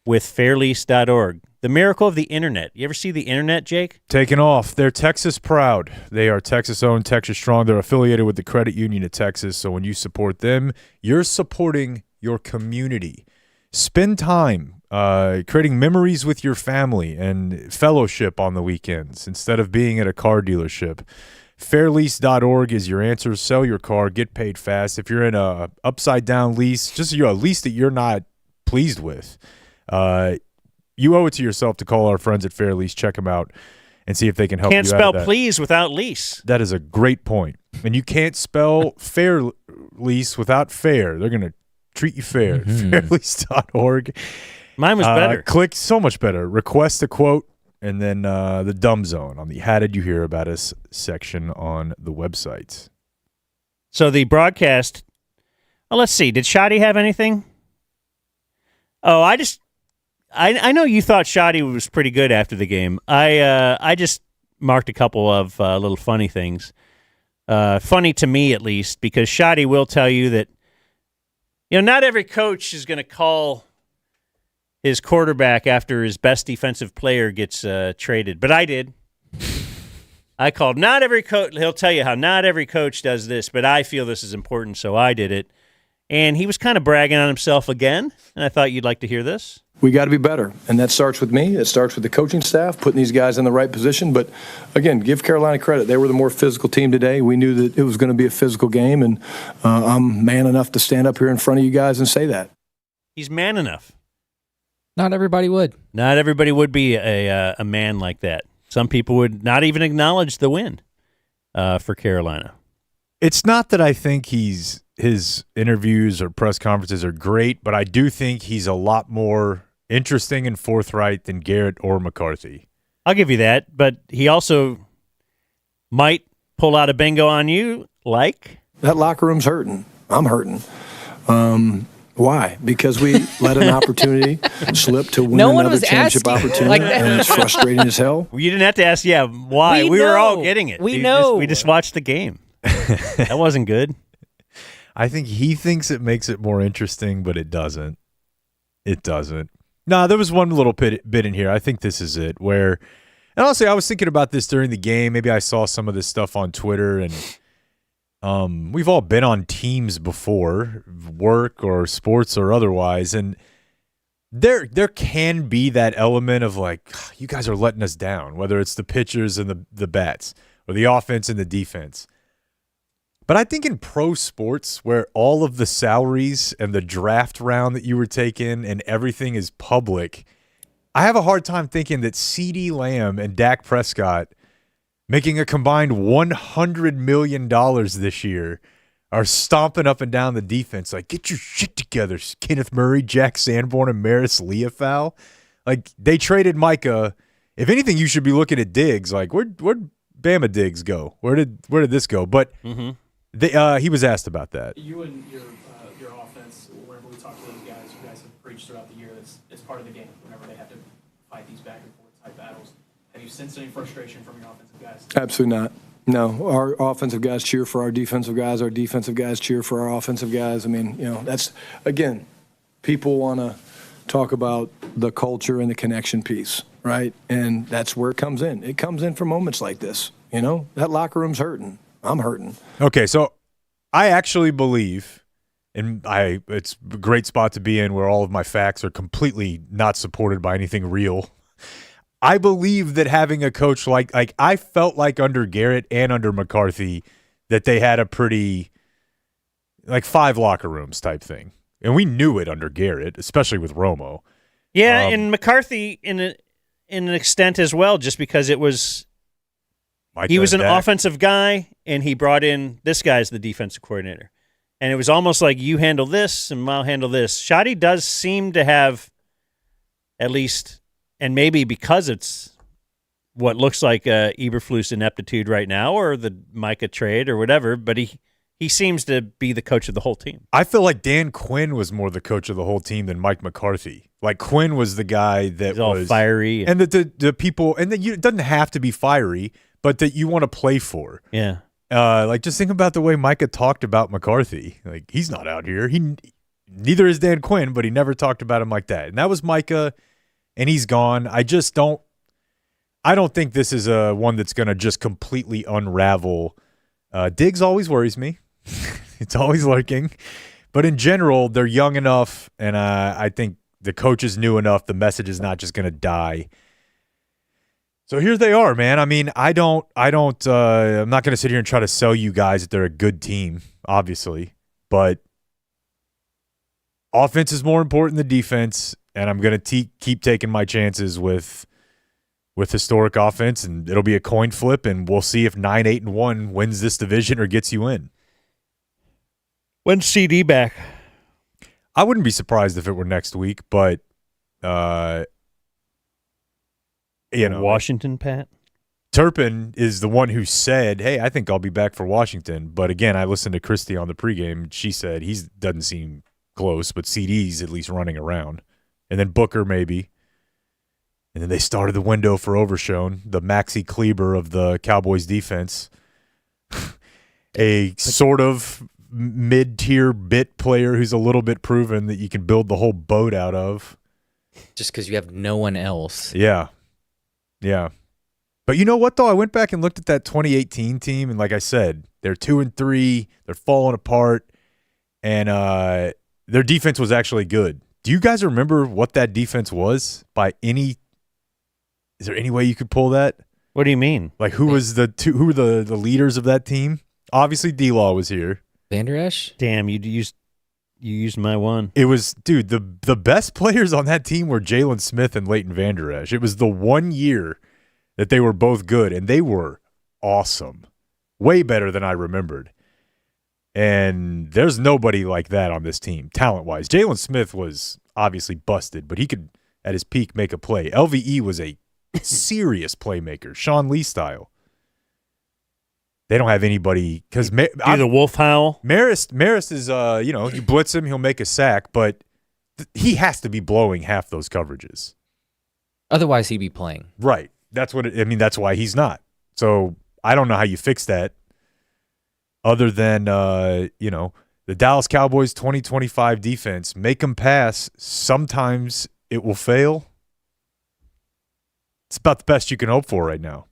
with fairlease.org. The miracle of the internet. You ever see the internet, Jake? Taking off. They're Texas proud. They are Texas-owned, Texas strong. They're affiliated with the Credit Union of Texas, so when you support them, you're supporting your community. Spend time creating memories with your family and fellowship on the weekends instead of being at a car dealership. Fairlease.org is your answer. Sell your car. Get paid fast. If you're in a upside-down lease, just a lease that you're not pleased with, you owe it to yourself to call our friends at Fair Lease, check them out, and see if they can help you out. Can't spell please without lease. That is a great point. And you can't spell Fair Lease without fair. They're going to treat you fair. Fairlease.org. Mine was better. Click so much better. Request a quote, and then the Dumb Zone on the How Did You Hear About Us section on the website. So the broadcast, let's see. Did Shadi have anything? Oh, I know you thought Shadi was pretty good after the game. I just marked a couple of little funny things. Funny to me, at least, because Shadi will tell you that, not every coach is going to call his quarterback after his best defensive player gets traded. But I did. I called not every coach. He'll tell you how not every coach does this, but I feel this is important, so I did it. And he was kind of bragging on himself again, and I thought you'd like to hear this. We got to be better, and that starts with me. It starts with the coaching staff, putting these guys in the right position. But, again, give Carolina credit. They were the more physical team today. We knew that it was going to be a physical game, and I'm man enough to stand up here in front of you guys and say that. He's man enough. Not everybody would. Not everybody would be a man like that. Some people would not even acknowledge the win for Carolina. It's not that I think his interviews or press conferences are great, but I do think he's a lot more interesting and forthright than Garrett or McCarthy. I'll give you that, but he also might pull out a bingo on you, like? That locker room's hurting. I'm hurting. Why? Because we let an opportunity slip to win another championship opportunity, like and it's frustrating as hell. Well, you didn't have to ask, why? We were all getting it. We know. We just watched the game. That wasn't good. I think he thinks it makes it more interesting, but it doesn't. It doesn't. No, there was one little bit in here. I think this is it. And honestly, I was thinking about this during the game. Maybe I saw some of this stuff on Twitter, and we've all been on teams before, work or sports or otherwise, and there can be that element of like, you guys are letting us down, whether it's the pitchers and the bats or the offense and the defense. But I think in pro sports, where all of the salaries and the draft round that you were taking and everything is public, I have a hard time thinking that CeeDee Lamb and Dak Prescott, making a combined $100 million this year, are stomping up and down the defense like, get your shit together, Kenneth Murray, Jack Sanborn, and Maris Leofau. Like, they traded Micah If anything, you should be looking at Diggs. Like, where'd Bama Diggs go? Where did this go? But he was asked about that. You and your offense, whenever we talk to those guys, you guys have preached throughout the year that it's part of the game whenever they have to fight these back and forth type battles. Have you sensed any frustration from your offensive guys? Absolutely not. No, our offensive guys cheer for our defensive guys. Our defensive guys cheer for our offensive guys. I mean, that's, again, people want to talk about the culture and the connection piece, right? And that's where it comes in. It comes in for moments like this. That locker room's hurting. I'm hurting. Okay, so I actually believe, and it's a great spot to be in where all of my facts are completely not supported by anything real. I believe that having a coach like I felt like under Garrett and under McCarthy that they had a pretty like 5 locker rooms type thing. And we knew it under Garrett, especially with Romo. Yeah, and McCarthy in an extent as well, just because it was he was an offensive guy and he brought in this guy as the defensive coordinator. And it was almost like you handle this and I'll handle this. Shoddy does seem to have at least, and maybe because it's what looks like Eberflus ineptitude right now or the Micah trade or whatever, but he seems to be the coach of the whole team. I feel like Dan Quinn was more the coach of the whole team than Mike McCarthy. Like Quinn was the guy that was all fiery. And the people, and it doesn't have to be fiery, but that you want to play for. Yeah. Like just think about the way Micah talked about McCarthy. Like he's not out here. Neither is Dan Quinn, but he never talked about him like that. And that was Micah. And he's gone. I don't think this is one that's going to just completely unravel. Diggs always worries me. It's always lurking. But in general, they're young enough, and I think the coach is new enough. The message is not just going to die. So here they are, man. I mean, I'm not going to sit here and try to sell you guys that they're a good team, obviously. But offense is more important than defense. And I'm going to keep taking my chances with historic offense, and it'll be a coin flip, and we'll see if 9-8-1 wins this division or gets you in. When's CD back? I wouldn't be surprised if it were next week, but Washington, Pat? Turpin is the one who said, hey, I think I'll be back for Washington. But again, I listened to Christy on the pregame. She said he doesn't seem close, but CD's at least running around. And then Booker maybe. And then they started the window for Overshone, the Maxi Kleber of the Cowboys defense. A sort of mid-tier bit player who's a little bit proven that you can build the whole boat out of. Just because you have no one else. Yeah. Yeah. But you know what, though? I went back and looked at that 2018 team, and like I said, they're 2-3. They're falling apart. And their defense was actually good. Do you guys remember what that defense was by any – is there any way you could pull that? What do you mean? Like who were the leaders of that team? Obviously D-Law was here. Vander Esch? Damn, you used my one. It was, dude, the best players on that team were Jalen Smith and Leighton Vander Esch. It was the one year that they were both good, and they were awesome. Way better than I remembered. And there's nobody like that on this team, talent-wise. Jalen Smith was obviously busted, but he could, at his peak, make a play. LVE was a serious playmaker, Sean Lee style. They don't have anybody because the wolf howl. Marist is you blitz him, he'll make a sack, but he has to be blowing half those coverages. Otherwise, he'd be playing. Right. That's that's why he's not. So I don't know how you fix that. Other than, the Dallas Cowboys 2025 defense, make them pass. Sometimes it will fail. It's about the best you can hope for right now.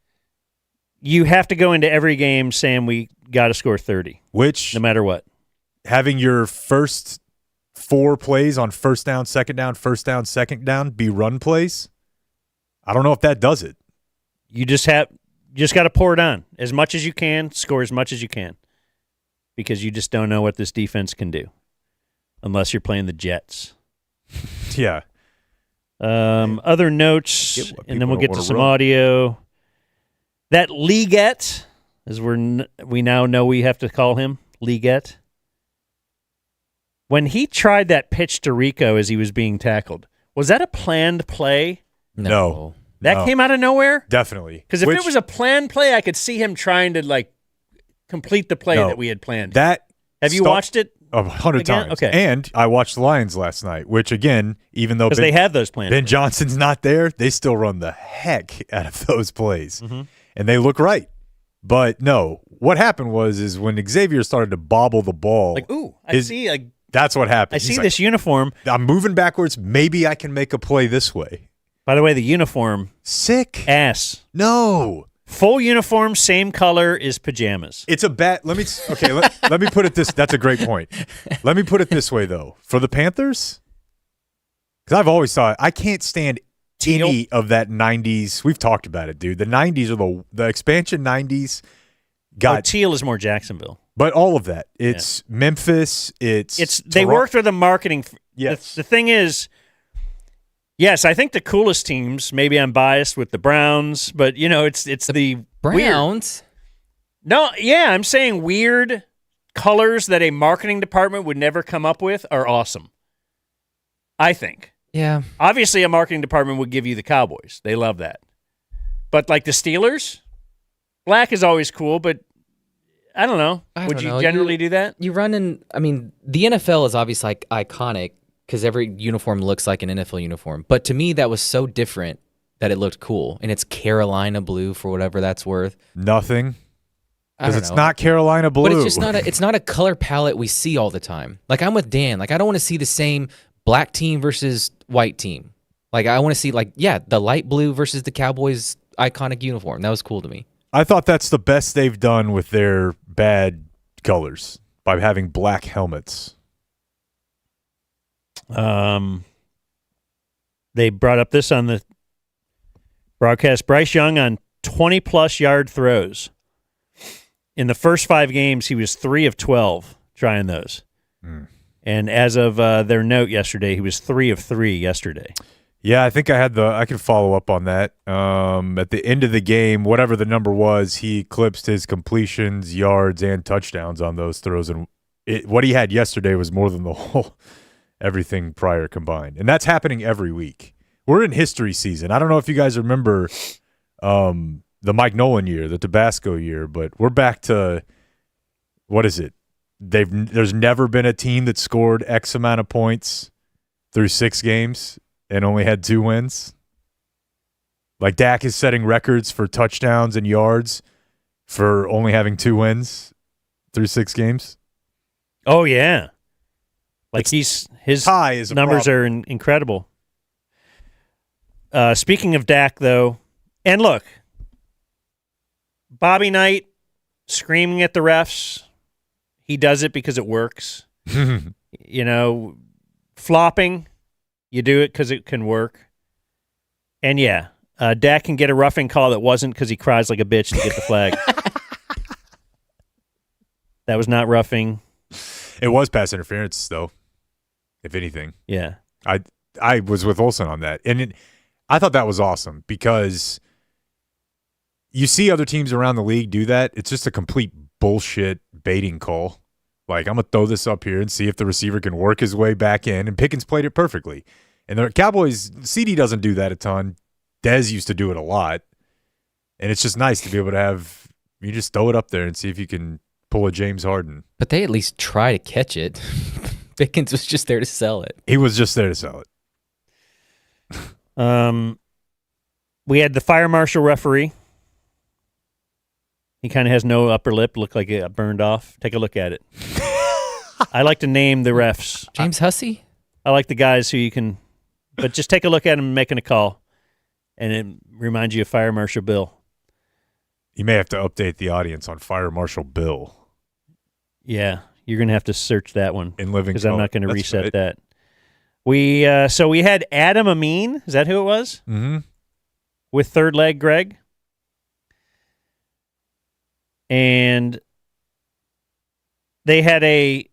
You have to go into every game saying we got to score 30. Which, no matter what. Having your first 4 plays on first down, second down, first down, second down be run plays, I don't know if that does it. You just got to pour it on. As much as you can, score as much as you can. Because you just don't know what this defense can do. Unless you're playing the Jets. Yeah. Other notes, and then we'll get to some audio. That Leggett, as we now know we have to call him, Leggett. When he tried that pitch to Rico as he was being tackled, was that a planned play? No. That came out of nowhere? Definitely. Because if it was a planned play, I could see him trying to, like, complete the play that we had planned. Have you watched it? 100 times. Okay. And I watched the Lions last night, which, again, even though they have those plans. Ben Johnson's not there, they still run the heck out of those plays. Mm-hmm. And they look right. But, no, what happened is when Xavier started to bobble the ball. Like, ooh, I see. Like, that's what happened. I see this uniform. I'm moving backwards. Maybe I can make a play this way. By the way, the uniform. Sick. Ass. No. Full uniform, same color is pajamas. It's a bet. Let me put it this. That's a great point. Let me put it this way, though. For the Panthers, because I've always thought I can't stand any of that 90s. We've talked about it, dude. The 90s are the expansion 90s. Teal is more Jacksonville. But all of that. It's Memphis. They worked with the marketing. Yes. The thing is, yes, I think the coolest teams, maybe I'm biased with the Browns, but, it's the Browns? Weird. No, yeah, I'm saying weird colors that a marketing department would never come up with are awesome. I think. Yeah. Obviously, a marketing department would give you the Cowboys. They love that. But like the Steelers, black is always cool, but I don't know. Would you generally do that? You run in, the NFL is obviously iconic because every uniform looks like an NFL uniform. But to me, that was so different that it looked cool. And it's Carolina blue for whatever that's worth. Nothing. Because it's not Carolina blue. But it's just it's not a color palette we see all the time. Like, I'm with Dan. Like, I don't want to see the same black team versus white team. Like, I want to see, the light blue versus the Cowboys iconic uniform. That was cool to me. I thought that's the best they've done with their bad colors by having black helmets. They brought up this on the broadcast. Bryce Young on 20-plus yard throws. In the first 5 games, he was 3 of 12 trying those. And as of their note yesterday, he was 3 of 3 yesterday. Yeah, I think I can follow up on that. At the end of the game, whatever the number was, he eclipsed his completions, yards, and touchdowns on those throws. And what he had yesterday was more than the whole everything prior combined. And that's happening every week. We're in history season. I don't know if you guys remember the Mike Nolan year, the Tabasco year, but we're back to, what is it? There's never been a team that scored X amount of points through 6 games and only had 2 wins. Like, Dak is setting records for touchdowns and yards for only having 2 wins through 6 games. Oh, yeah. Like, his numbers are incredible. Speaking of Dak, though, and look, Bobby Knight screaming at the refs, he does it because it works. Flopping, you do it because it can work. And yeah, Dak can get a roughing call that wasn't because he cries like a bitch to get the flag. That was not roughing. It was pass interference, though, if anything. Yeah. I was with Olsen on that. And I thought that was awesome because you see other teams around the league do that. It's just a complete bullshit baiting call. Like, I'm going to throw this up here and see if the receiver can work his way back in. And Pickens played it perfectly. And the Cowboys, CD doesn't do that a ton. Dez used to do it a lot. And it's just nice to be able to you just throw it up there and see if you can pull a James Harden. But they at least try to catch it. Pickens was just there to sell it. He was just there to sell it. We had the fire marshal referee. He kind of has no upper lip, looked like it burned off. Take a look at it. I like to name the refs. James Hussey? I like the guys who you can, but just take a look at him making a call, and it reminds you of Fire Marshal Bill. You may have to update the audience on Fire Marshal Bill. Yeah, you're going to have to search that one in living because I'm not going to reset right. that. We had Adam Amin. Is that who it was? Mm-hmm. With Third Leg Greg. And they had a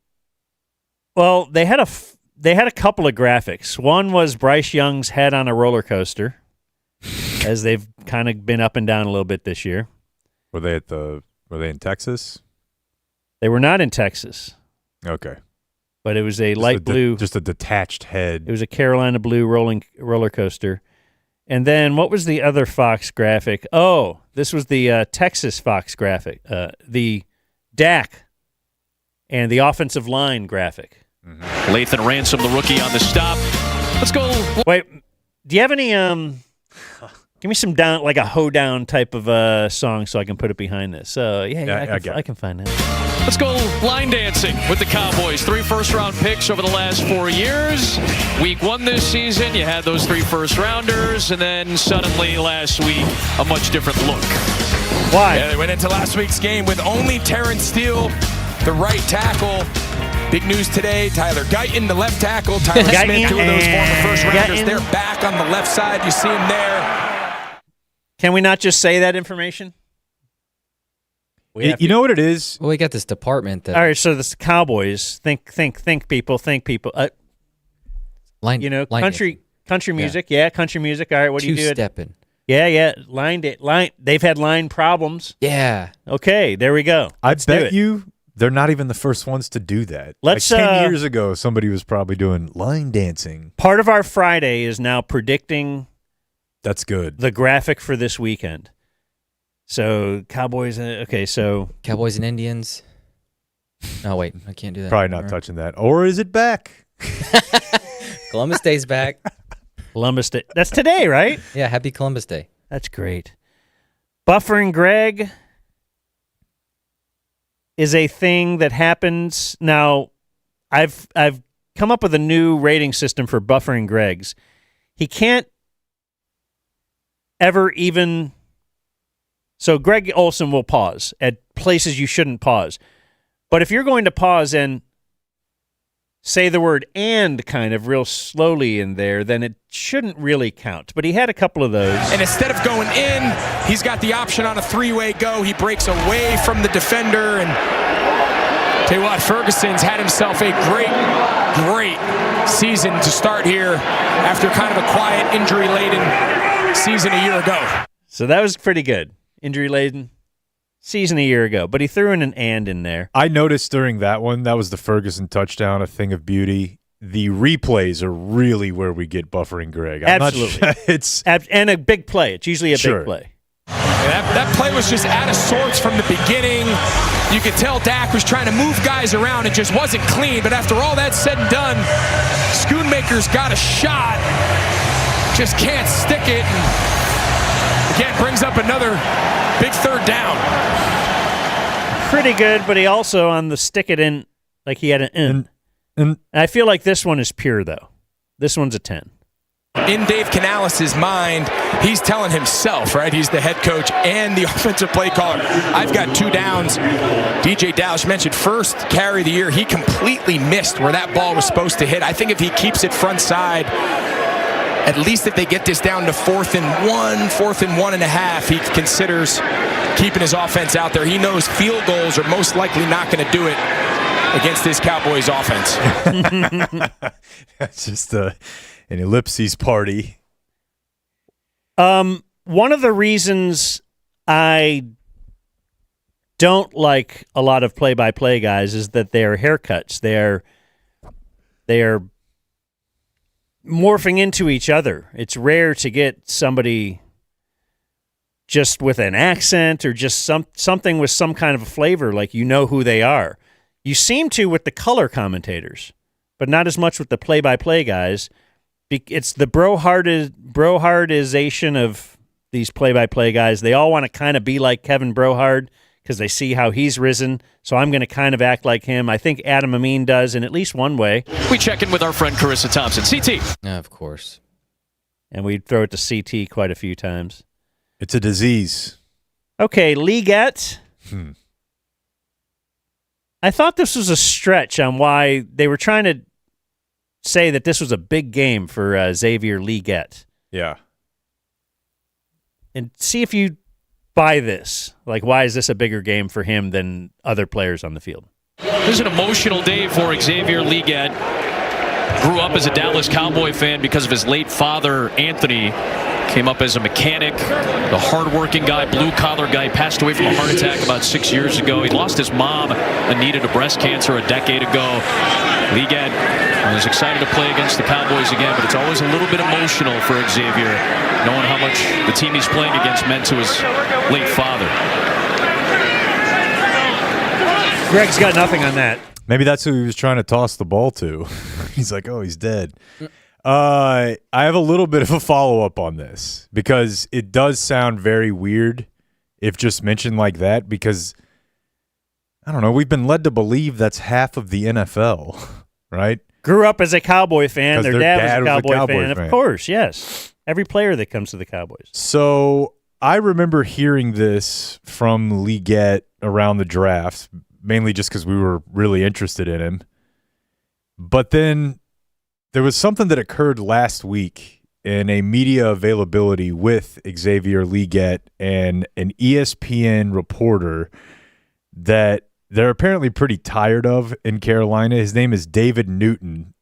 couple of graphics. One was Bryce Young's head on a roller coaster, as they've kind of been up and down a little bit this year. Were they in Texas? They were not in Texas. Okay. But it was a light blue. Just a detached head. It was a Carolina blue roller coaster. And then what was the other Fox graphic? Oh, this was the Texas Fox graphic, the Dak and the offensive line graphic. Mm-hmm. Lathan Ransom, the rookie, on the stop. Let's go. Wait, do you have any? Give me some down, like a hoedown type of song, so I can put it behind this. I can find that. Let's go line dancing with the Cowboys. 3 first-round picks over the last 4 years. Week 1 this season, you had those 3 first-rounders, and then suddenly last week, a much different look. Why? Yeah, they went into last week's game with only Terrence Steele, the right tackle. Big news today, Tyler Guyton, the left tackle. Tyler Smith, 2 of those former first-rounders. They're back on the left side. You see him there. Can we not just say that information? You know what it is? Well, we got this department that. All right, so the Cowboys think people. Line country music, yeah, country music. All right, what do you do? Two-stepping. Yeah, line. They've had line problems. Yeah. Okay, there we go. I bet you they're not even the first ones to do that. Let's. 10 years ago, somebody was probably doing line dancing. Part of our Friday is now predicting. That's good. The graphic for this weekend. So Cowboys. So Cowboys and Indians. No, wait, I can't do that. Probably not touching that. Or is it back? Columbus Day's back. Columbus Day. That's today, right? Yeah, happy Columbus Day. That's great. Buffering Greg is a thing that happens now. I've come up with a new rating system for Buffering Gregs. He can't ever even. So Greg Olson will pause at places you shouldn't pause. But if you're going to pause and say the word "and" kind of real slowly in there, then it shouldn't really count. But he had a couple of those. And instead of going in, he's got the option on a 3-way go. He breaks away from the defender. And tell you what, Ferguson's had himself a great season to start here after kind of a quiet, injury-laden season a year ago. So that was pretty good. Injury-laden season a year ago, but he threw in an "and" in there. I noticed during that one, that was the Ferguson touchdown, a thing of beauty. The replays are really where we get Buffering Greg. Absolutely. And a big play. It's usually a big play. That play was just out of sorts from the beginning. You could tell Dak was trying to move guys around. It just wasn't clean. But after all that's said and done, Schoonmaker's got a shot. Just can't stick it. And again, brings up another big third down. Pretty good, but he also on the stick it in, like he had an in. And I feel like this one is pure, though. This one's a 10. In Dave Canales' mind, he's telling himself, right? He's the head coach and the offensive play caller. I've got 2 downs. DJ Dallas mentioned first carry of the year. He completely missed where that ball was supposed to hit. I think if he keeps it front side, at least if they get this down to 4th and 1, 4th and 1.5, he considers keeping his offense out there. He knows field goals are most likely not going to do it against this Cowboys offense. That's just an ellipses party. One of the reasons I don't like a lot of play-by-play guys is that they are haircuts. They are morphing into each other. It's rare to get somebody just with an accent or just something with some kind of a flavor, like you know who they are. You seem to with the color commentators, but not as much with the play-by-play guys. It's the brohardization of these play-by-play guys. They all want to kind of be like Kevin Brohard because they see how he's risen, so I'm going to kind of act like him. I think Adam Amin does in at least one way. We check in with our friend Carissa Thompson. CT. Yeah, of course. And we throw it to CT quite a few times. It's a disease. Okay, Leggett. I thought this was a stretch on why they were trying to say that this was a big game for Xavier Leggett. Yeah. And see if you buy this. Like, why is this a bigger game for him than other players on the field? This is an emotional day for Xavier Leggett. Grew up as a Dallas Cowboy fan because of his late father, Anthony. Came up as a mechanic, a hardworking guy, blue-collar guy. Passed away from a heart attack about 6 years ago. He lost his mom, Anita, to breast cancer a decade ago. Leggett and is excited to play against the Cowboys again, but it's always a little bit emotional for Xavier, knowing how much the team he's playing against meant to his late father. Greg's got nothing on that. Maybe that's who he was trying to toss the ball to. He's like, oh, he's dead. I have a little bit of a follow-up on this because it does sound very weird if just mentioned like that because, I don't know, we've been led to believe that's half of the NFL, right? Grew up as a Cowboy fan. Their dad was a Cowboy fan. fan. Of course, yes. Every player that comes to the Cowboys. So I remember hearing this from Leggett around the draft, mainly just because we were really interested in him. But then there was something that occurred last week in a media availability with Xavier Leggett and an ESPN reporter that they're apparently pretty tired of in Carolina. His name is David Newton,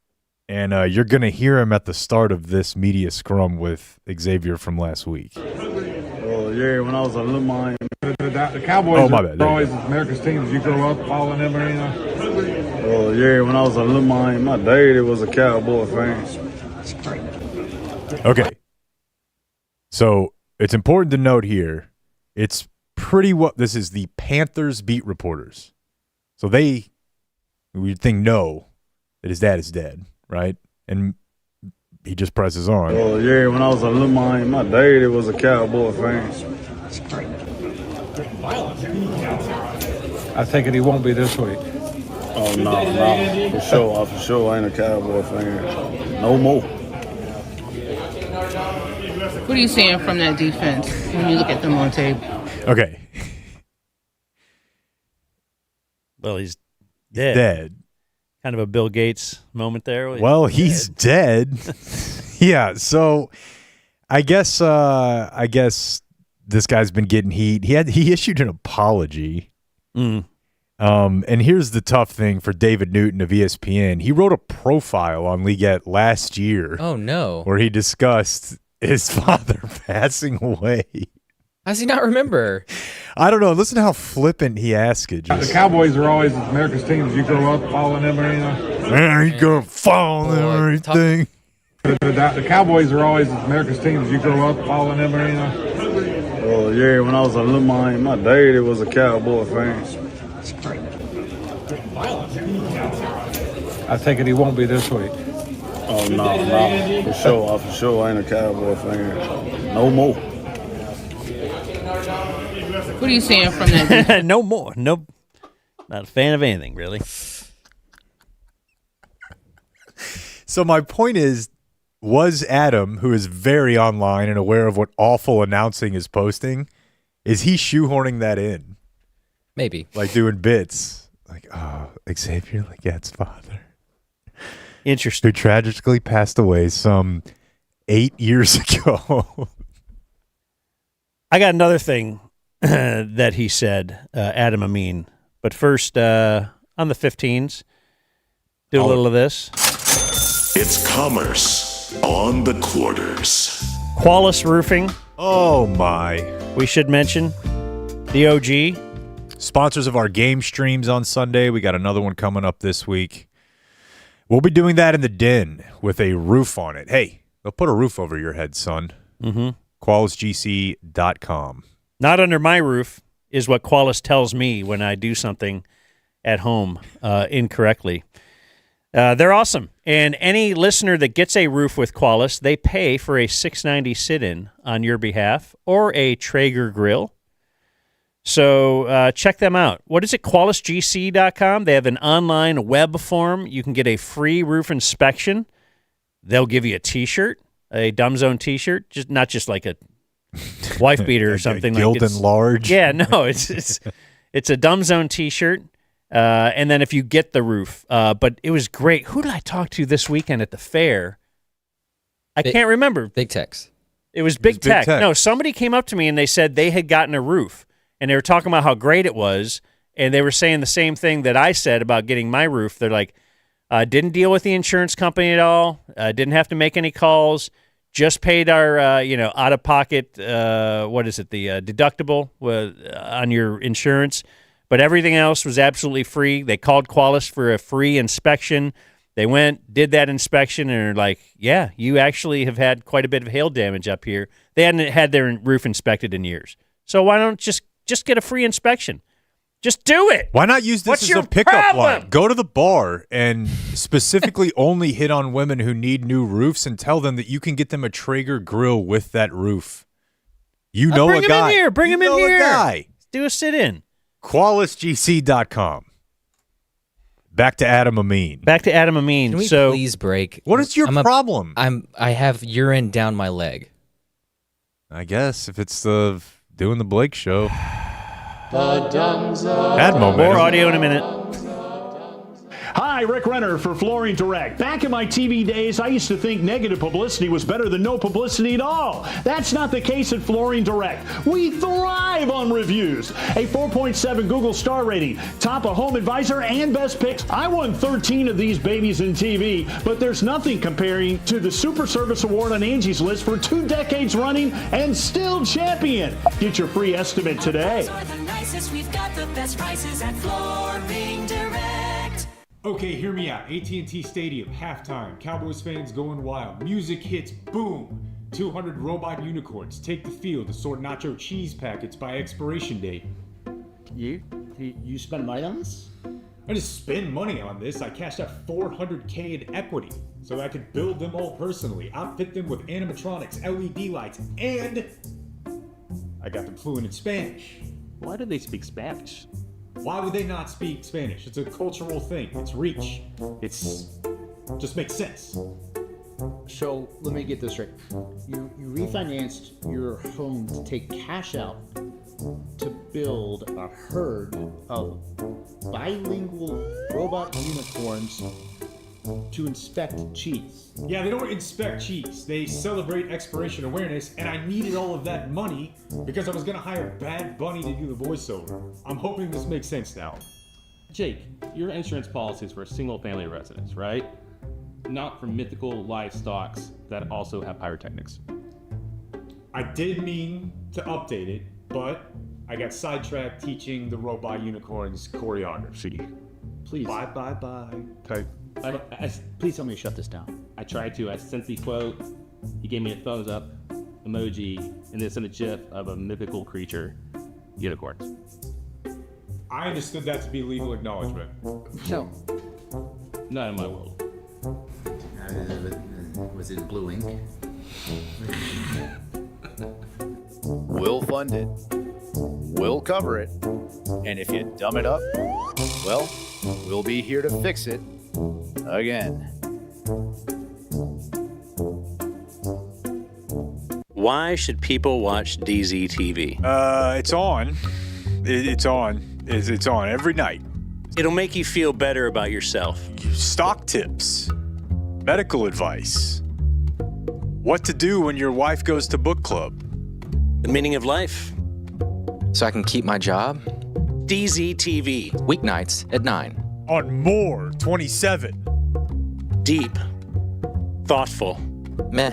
and you're going to hear him at the start of this media scrum with Xavier from last week. Well, yeah, when I was a little man, the Cowboys are always America's team. Did you grow up following them or anything? Well, yeah, when I was a little man, my daddy was a Cowboy fan. Okay. So it's important to note here, it's this is the Panthers beat reporters. So we'd think no, that his dad is dead, right? And he just presses on. Well, yeah, when I was a little man, my daddy was a Cowboy fan. I think he won't be this week. Oh, no. For sure, I ain't a Cowboy fan. No more. What are you seeing from that defense when you look at them on tape? Okay. Well, he's dead. Dead. Kind of a Bill Gates moment there. Well, he's dead. Yeah, so I guess this guy's been getting heat. He issued an apology. And here's the tough thing for David Newton of ESPN. He wrote a profile on Leggett last year. Oh, no. Where he discussed his father passing away. How does he not remember? I don't know. Listen to how flippant he asked it. The Cowboys are always America's team. Did you grow up following them or anything? Man, you go follow them or anything. The Cowboys are always America's team. Did you grow up following them or anything? Well, yeah, when I was a little man, my daddy was a Cowboy fan. I think he won't be this week. Oh, no. For sure, I ain't a Cowboy fan. No more. What are you seeing from that? No more. Nope. Not a fan of anything, really. So my point is, was Adam, who is very online and aware of what awful announcing is posting, is he shoehorning that in? Maybe. Like doing bits. Like, oh, Xavier Leggett's father. Interesting. Who tragically passed away some 8 years ago. I got another thing that he said, Adam Amin. But first, on the 15s, do a little of this. It's commerce on the quarters. Qualis Roofing. Oh, my. We should mention the OG. Sponsors of our game streams on Sunday. We got another one coming up this week. We'll be doing that in the den with a roof on it. Hey, they'll put a roof over your head, son. Mm-hmm. QualisGC.com. Not under my roof is what Qualis tells me when I do something at home incorrectly. They're awesome. And any listener that gets a roof with Qualis, they pay for a $690 sit-in on your behalf or a Traeger grill. So check them out. What is it? QualisGC.com. They have an online web form. You can get a free roof inspection. They'll give you a T-shirt, a DumbZone T-shirt, not just like a wife beater or something. Gilt and large. Yeah, no, it's a DumbZone T-shirt. And then if you get the roof, but it was great. Who did I talk to this weekend at the fair? I can't remember. Big Techs. It was Big Tech. No, somebody came up to me and they said they had gotten a roof. And they were talking about how great it was, and they were saying the same thing that I said about getting my roof. They're like, didn't deal with the insurance company at all, didn't have to make any calls, just paid our out-of-pocket, what is it, the deductible on your insurance. But everything else was absolutely free. They called Qualis for a free inspection. They went, did that inspection, and are like, yeah, you actually have had quite a bit of hail damage up here. They hadn't had their roof inspected in years. So why don't just get a free inspection? Just do it. Why not use this as a pickup line? Go to the bar and specifically only hit on women who need new roofs and tell them that you can get them a Traeger grill with that roof. You know a guy. Bring him in here. Bring him in here. Guy. Do a sit-in. QualisGC.com. Back to Adam Amin. Can we please break? What is your problem? I have urine down my leg. I guess if it's doing the Blake show. The Dumb Zone. Add momentum. More audio in a minute. Hi, Rick Renner for Flooring Direct. Back in my TV days, I used to think negative publicity was better than no publicity at all. That's not the case at Flooring Direct. We thrive on reviews. A 4.7 Google star rating, top of Home Advisor and Best Picks. I won 13 of these babies in TV, but there's nothing comparing to the Super Service Award on Angie's List for 2 decades running and still champion. Get your free estimate today. We've got the best prices at Flooring Direct. Okay, hear me out. AT&T Stadium, halftime. Cowboys fans going wild. Music hits, boom. 200 robot unicorns take the field to sort nacho cheese packets by expiration date. You spend money on this? I just spend money on this. I cashed out $400K in equity so that I could build them all personally, outfit them with animatronics, LED lights, and I got them fluent in Spanish. Why do they speak Spanish? Why would they not speak Spanish? It's a cultural thing. It's reach. Just makes sense. So let me get this straight. You refinanced your home to take cash out to build a herd of bilingual robot unicorns to inspect cheese. Yeah, they don't inspect cheese. They celebrate expiration awareness, and I needed all of that money because I was going to hire Bad Bunny to do the voiceover. I'm hoping this makes sense now. Jake, your insurance policy is for single-family residents, right? Not for mythical livestocks that also have pyrotechnics. I did mean to update it, but I got sidetracked teaching the robot unicorns choreography. Please. Bye. Type. Please tell me to shut this down. I tried to. I sent the quote. He gave me a thumbs up emoji and then sent a gif of a mythical creature, unicorns. I understood that to be legal acknowledgement. No. Not in my world. Was it blue ink? We'll fund it. We'll cover it. And if you dumb it up, well, we'll be here to fix it again. Why should people watch DZTV? It's on. It's on every night. It'll make you feel better about yourself. Stock tips, medical advice, what to do when your wife goes to book club. The meaning of life. So I can keep my job? DZTV. Weeknights at 9. On More 27. Deep. Thoughtful. Meh.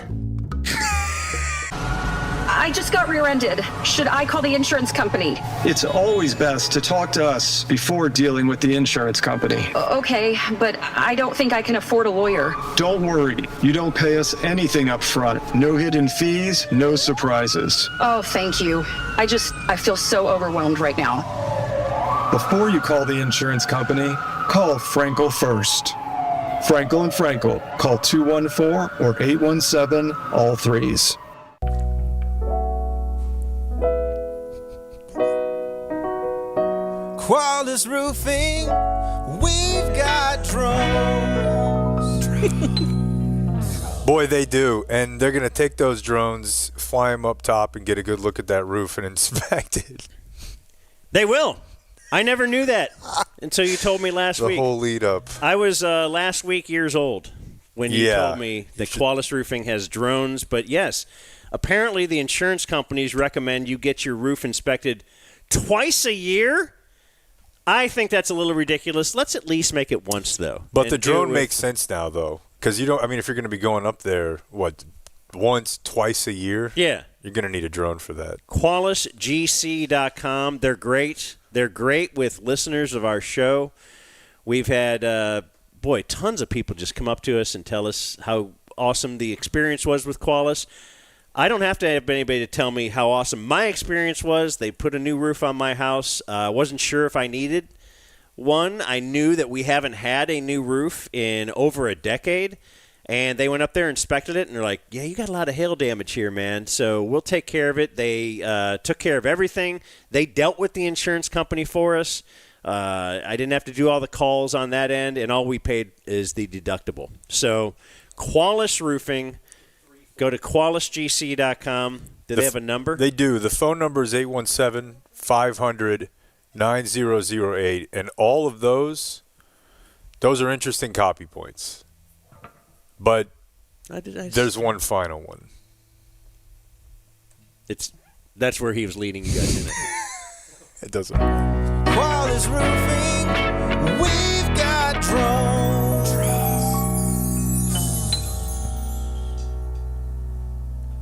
I just got rear-ended. Should I call the insurance company? It's always best to talk to us before dealing with the insurance company. Okay, but I don't think I can afford a lawyer. Don't worry. You don't pay us anything up front. No hidden fees, no surprises. Oh, thank you. I feel so overwhelmed right now. Before you call the insurance company, call Frankel first. Frankel and Frankel. Call 214 or 817 all threes. Quality Roofing, we've got drones. Boy, they do. And they're going to take those drones, fly them up top, and get a good look at that roof and inspect it. They will. I never knew that until you told me last week. The whole lead up. I was last week years old when you told me that Quality Roofing has drones. But yes, apparently the insurance companies recommend you get your roof inspected twice a year. I think that's a little ridiculous. Let's at least make it once, though. But the drone makes sense now, though. Because if you're going to be going up there, once, twice a year? Yeah. You're going to need a drone for that. QualisGC.com. They're great. They're great with listeners of our show. We've had boy, tons of people just come up to us and tell us how awesome the experience was with Qualis. I don't have to have anybody to tell me how awesome my experience was. They put a new roof on my house. I wasn't sure if I needed one. I knew that we haven't had a new roof in over a decade. And they went up there, inspected it, and they're like, yeah, you got a lot of hail damage here, man. So we'll take care of it. They took care of everything. They dealt with the insurance company for us. I didn't have to do all the calls on that end, and all we paid is the deductible. So Qualis Roofing, go to QualisGC.com. Do they have a number? They do. The phone number is 817-500-9008, and all of those are interesting copy points. But there's one final one. That's where he was leading you guys in it. It doesn't. Qualis Roofing, we've got drones.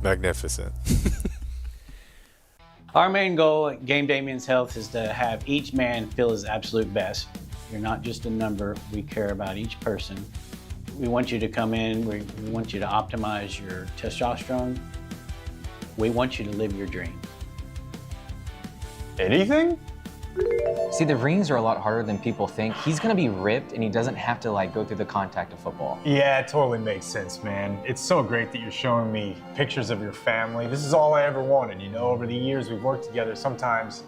Magnificent. Our main goal at Game Day Men's Health is to have each man feel his absolute best. You're not just a number. We care about each person. We want you to come in. We want you to optimize your testosterone. We want you to live your dream. Anything? See, the rings are a lot harder than people think. He's gonna be ripped and he doesn't have to go through the contact of football. Yeah, it totally makes sense, man. It's so great that you're showing me pictures of your family. This is all I ever wanted. Over the years we've worked together, sometimes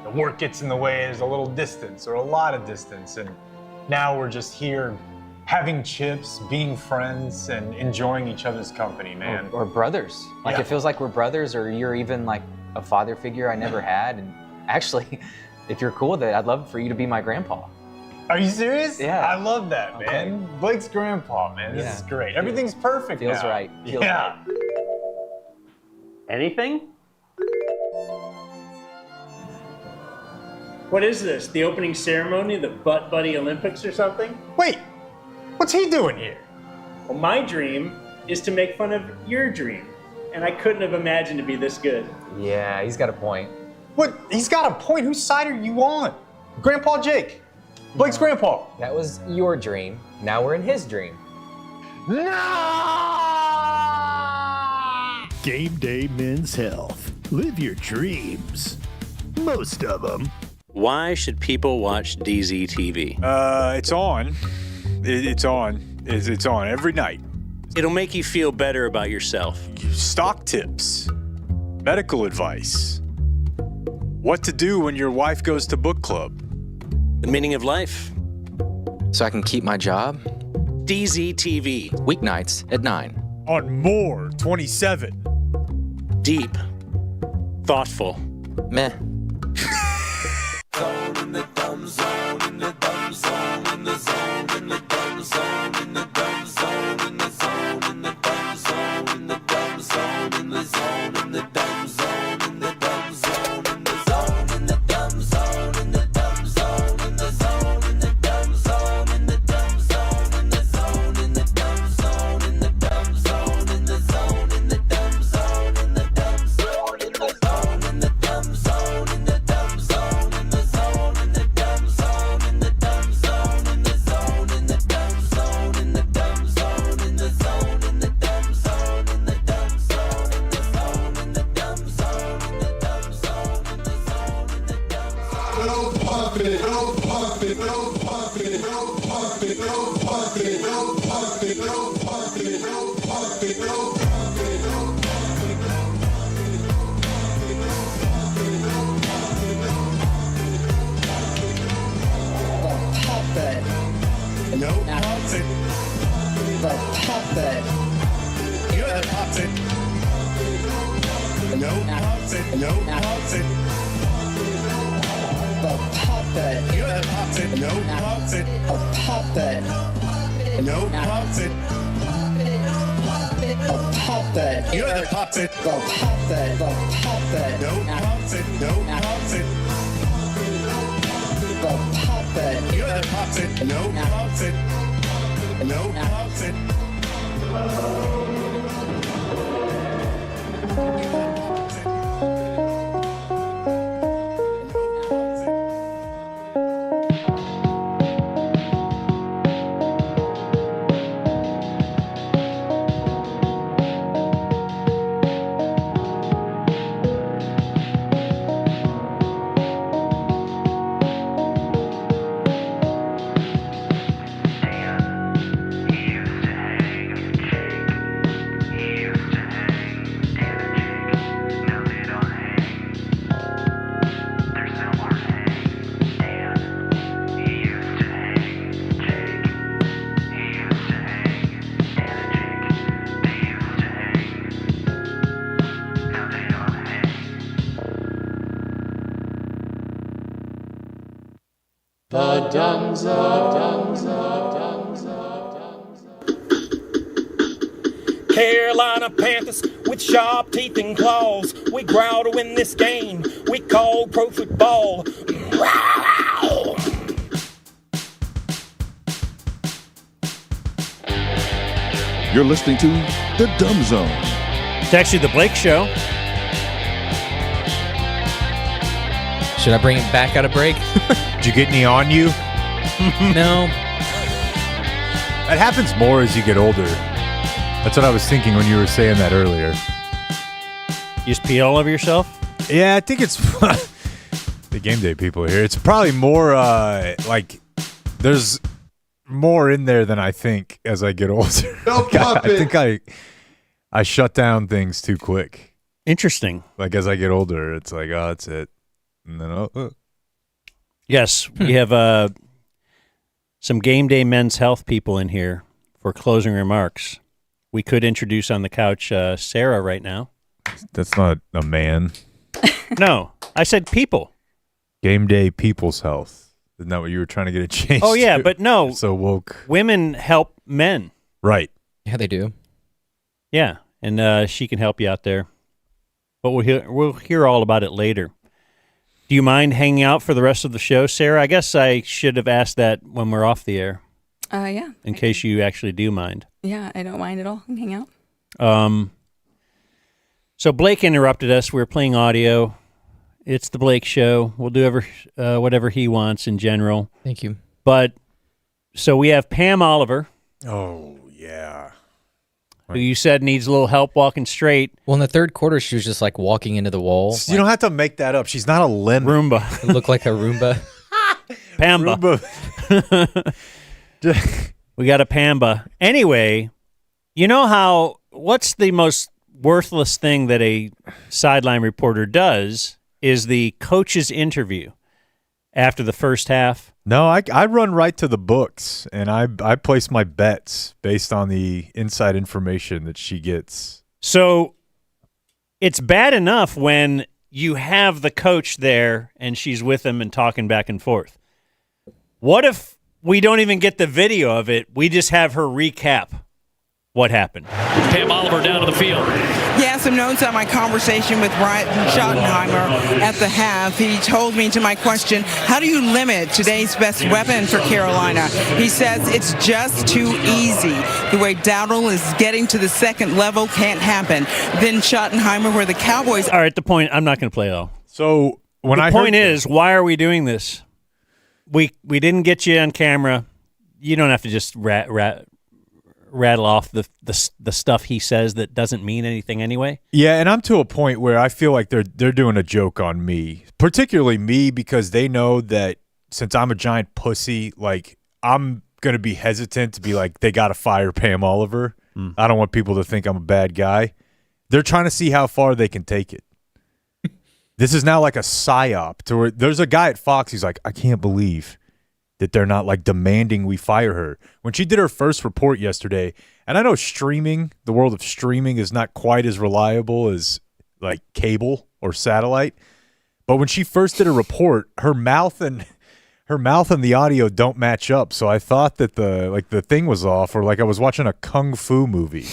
the work gets in the way, there's a little distance or a lot of distance, and now we're just here having chips, being friends, and enjoying each other's company, man. Or brothers. It feels like we're brothers, or you're even a father figure I never had. And actually, if you're cool with it, I'd love for you to be my grandpa. Are you serious? Yeah. I love that, man. Blake's grandpa, man. This is great. Everything's perfect Feels now. right. Feels right. Anything? What is this? The opening ceremony, the Butt Buddy Olympics or something? Wait, what's he doing here? Well, my dream is to make fun of your dream. And I couldn't have imagined to be this good. Yeah, he's got a point. What? He's got a point? Whose side are you on? Grandpa Jake. Blake's grandpa. That was your dream. Now we're in his dream. Game Day Men's Health. Live your dreams. Most of them. Why should people watch DZTV? It's on. It's on. It's on every night. It'll make you feel better about yourself. Stock tips, medical advice, what to do when your wife goes to book club, the meaning of life. So I can keep my job? DZTV. Weeknights at 9. On More 27. Deep. Thoughtful. Meh. Carolina Panthers with sharp teeth and claws. We growl to win this game. We call pro football. You're listening to The Dumb Zone. It's actually the Blake Show. Should I bring it back out of break? Did you get any on you? No. That happens more as you get older. That's what I was thinking when you were saying that earlier. You just pee all over yourself? Yeah, I think it's the game day people here. It's probably more like there's more in there than I think as I get older. I think I shut down things too quick. Interesting. Like as I get older, it's like, oh, that's it. And then Yes, we have some game day men's health people in here for closing remarks. We could introduce on the couch Sarah right now. That's not a man. No, I said people. Game day people's health. Isn't that what you were trying to get it changed? Oh, yeah, to? but no. So woke. Women help men. Right. Yeah, they do. Yeah, and she can help you out there. But we'll hear all about it later. Do you mind hanging out for the rest of the show, Sarah? I guess I should have asked that when we're off the air. Yeah. In case you actually do mind. Yeah, I don't mind at all. I can hang out. So Blake interrupted us. We were playing audio. It's the Blake Show. We'll do whatever he wants in general. Thank you. But so we have Pam Oliver. Oh, yeah. Who you said needs a little help walking straight. Well, in the third quarter, she was just like walking into the wall. You don't have to make that up. She's not a limb. Roomba. It looked like a Roomba. Pamba. We got a Pamba. Anyway, you know what's the most worthless thing that a sideline reporter does is the coach's interview after the first half. No, I run right to the books, and I place my bets based on the inside information that she gets. So it's bad enough when you have the coach there and she's with him and talking back and forth. What if we don't even get the video of it? We just have her recap what happened. Pam Oliver down to the field. Yeah, some notes on my conversation with Ryan Schottenheimer at the half. He told me to my question, how do you limit today's best weapon for Carolina? He says it's just too easy. The way Dowdle is getting to the second level can't happen. Then Schottenheimer, where the Cowboys... All right, the point, I'm not going to play it all. So when the point is, why are we doing this? We didn't get you on camera. You don't have to just rattle off the stuff he says that doesn't mean anything anyway. Yeah, and I'm to a point where I feel like they're doing a joke on me, particularly me, because they know that since I'm a giant pussy, like I'm gonna be hesitant to be like they gotta fire Pam Oliver. I don't want people to think I'm a bad guy. They're trying to see how far they can take it. This is now like a psyop to where there's a guy at Fox who's like, I can't believe that they're not like demanding we fire her. When she did her first report yesterday, and I know the world of streaming is not quite as reliable as like cable or satellite, but when she first did a report, her mouth and the audio don't match up. So I thought that the thing was off, or like I was watching a kung fu movie.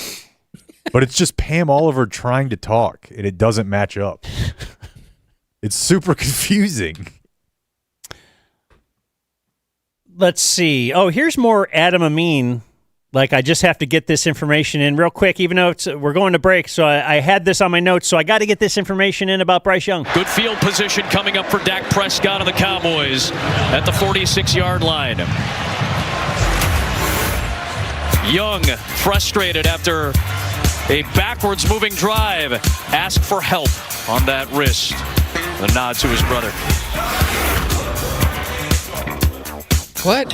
But it's just Pam Oliver trying to talk, and it doesn't match up. It's super confusing. Let's see. Oh, here's more Adam Amin. Like, I just have to get this information in real quick, even though we're going to break. So I had this on my notes, so I got to get this information in about Bryce Young. Good field position coming up for Dak Prescott of the Cowboys at the 46-yard line. Young, frustrated after a backwards moving drive, asked for help on that wrist. A nod to his brother. What?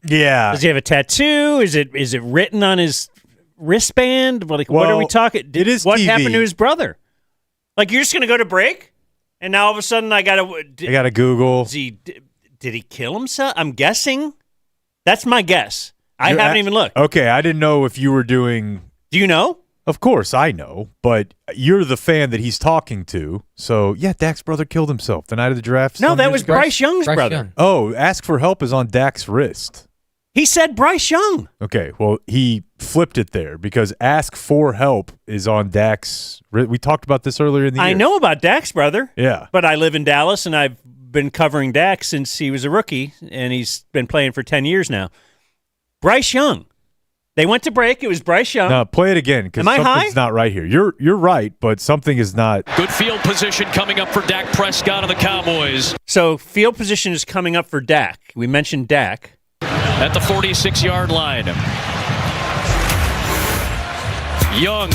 Yeah. Does he have a tattoo? Is it written on his wristband? Like, what are we talking? It is what TV. happened to his brother? Like, you're just going to go to break? And now all of a sudden I got to Google. Did he kill himself? I'm guessing. That's my guess. I haven't even looked. Okay, I didn't know if you were doing... Do you know? Of course, I know, but you're the fan that he's talking to. So, yeah, Dak's brother killed himself the night of the draft. No, that was Bryce Young's brother. Young. Oh, ask for help is on Dak's wrist. He said Bryce Young. Okay, well, he flipped it there because ask for help is on Dak's wrist. We talked about this earlier in the year. I know about Dak's brother. Yeah. But I live in Dallas, and I've been covering Dak since he was a rookie, and he's been playing for 10 years now. Bryce Young. They went to break. It was Bryce Young. No, play it again because something's not right here. You're right, but something is not. Good field position coming up for Dak Prescott of the Cowboys. So field position is coming up for Dak. We mentioned Dak. At the 46-yard line. Young.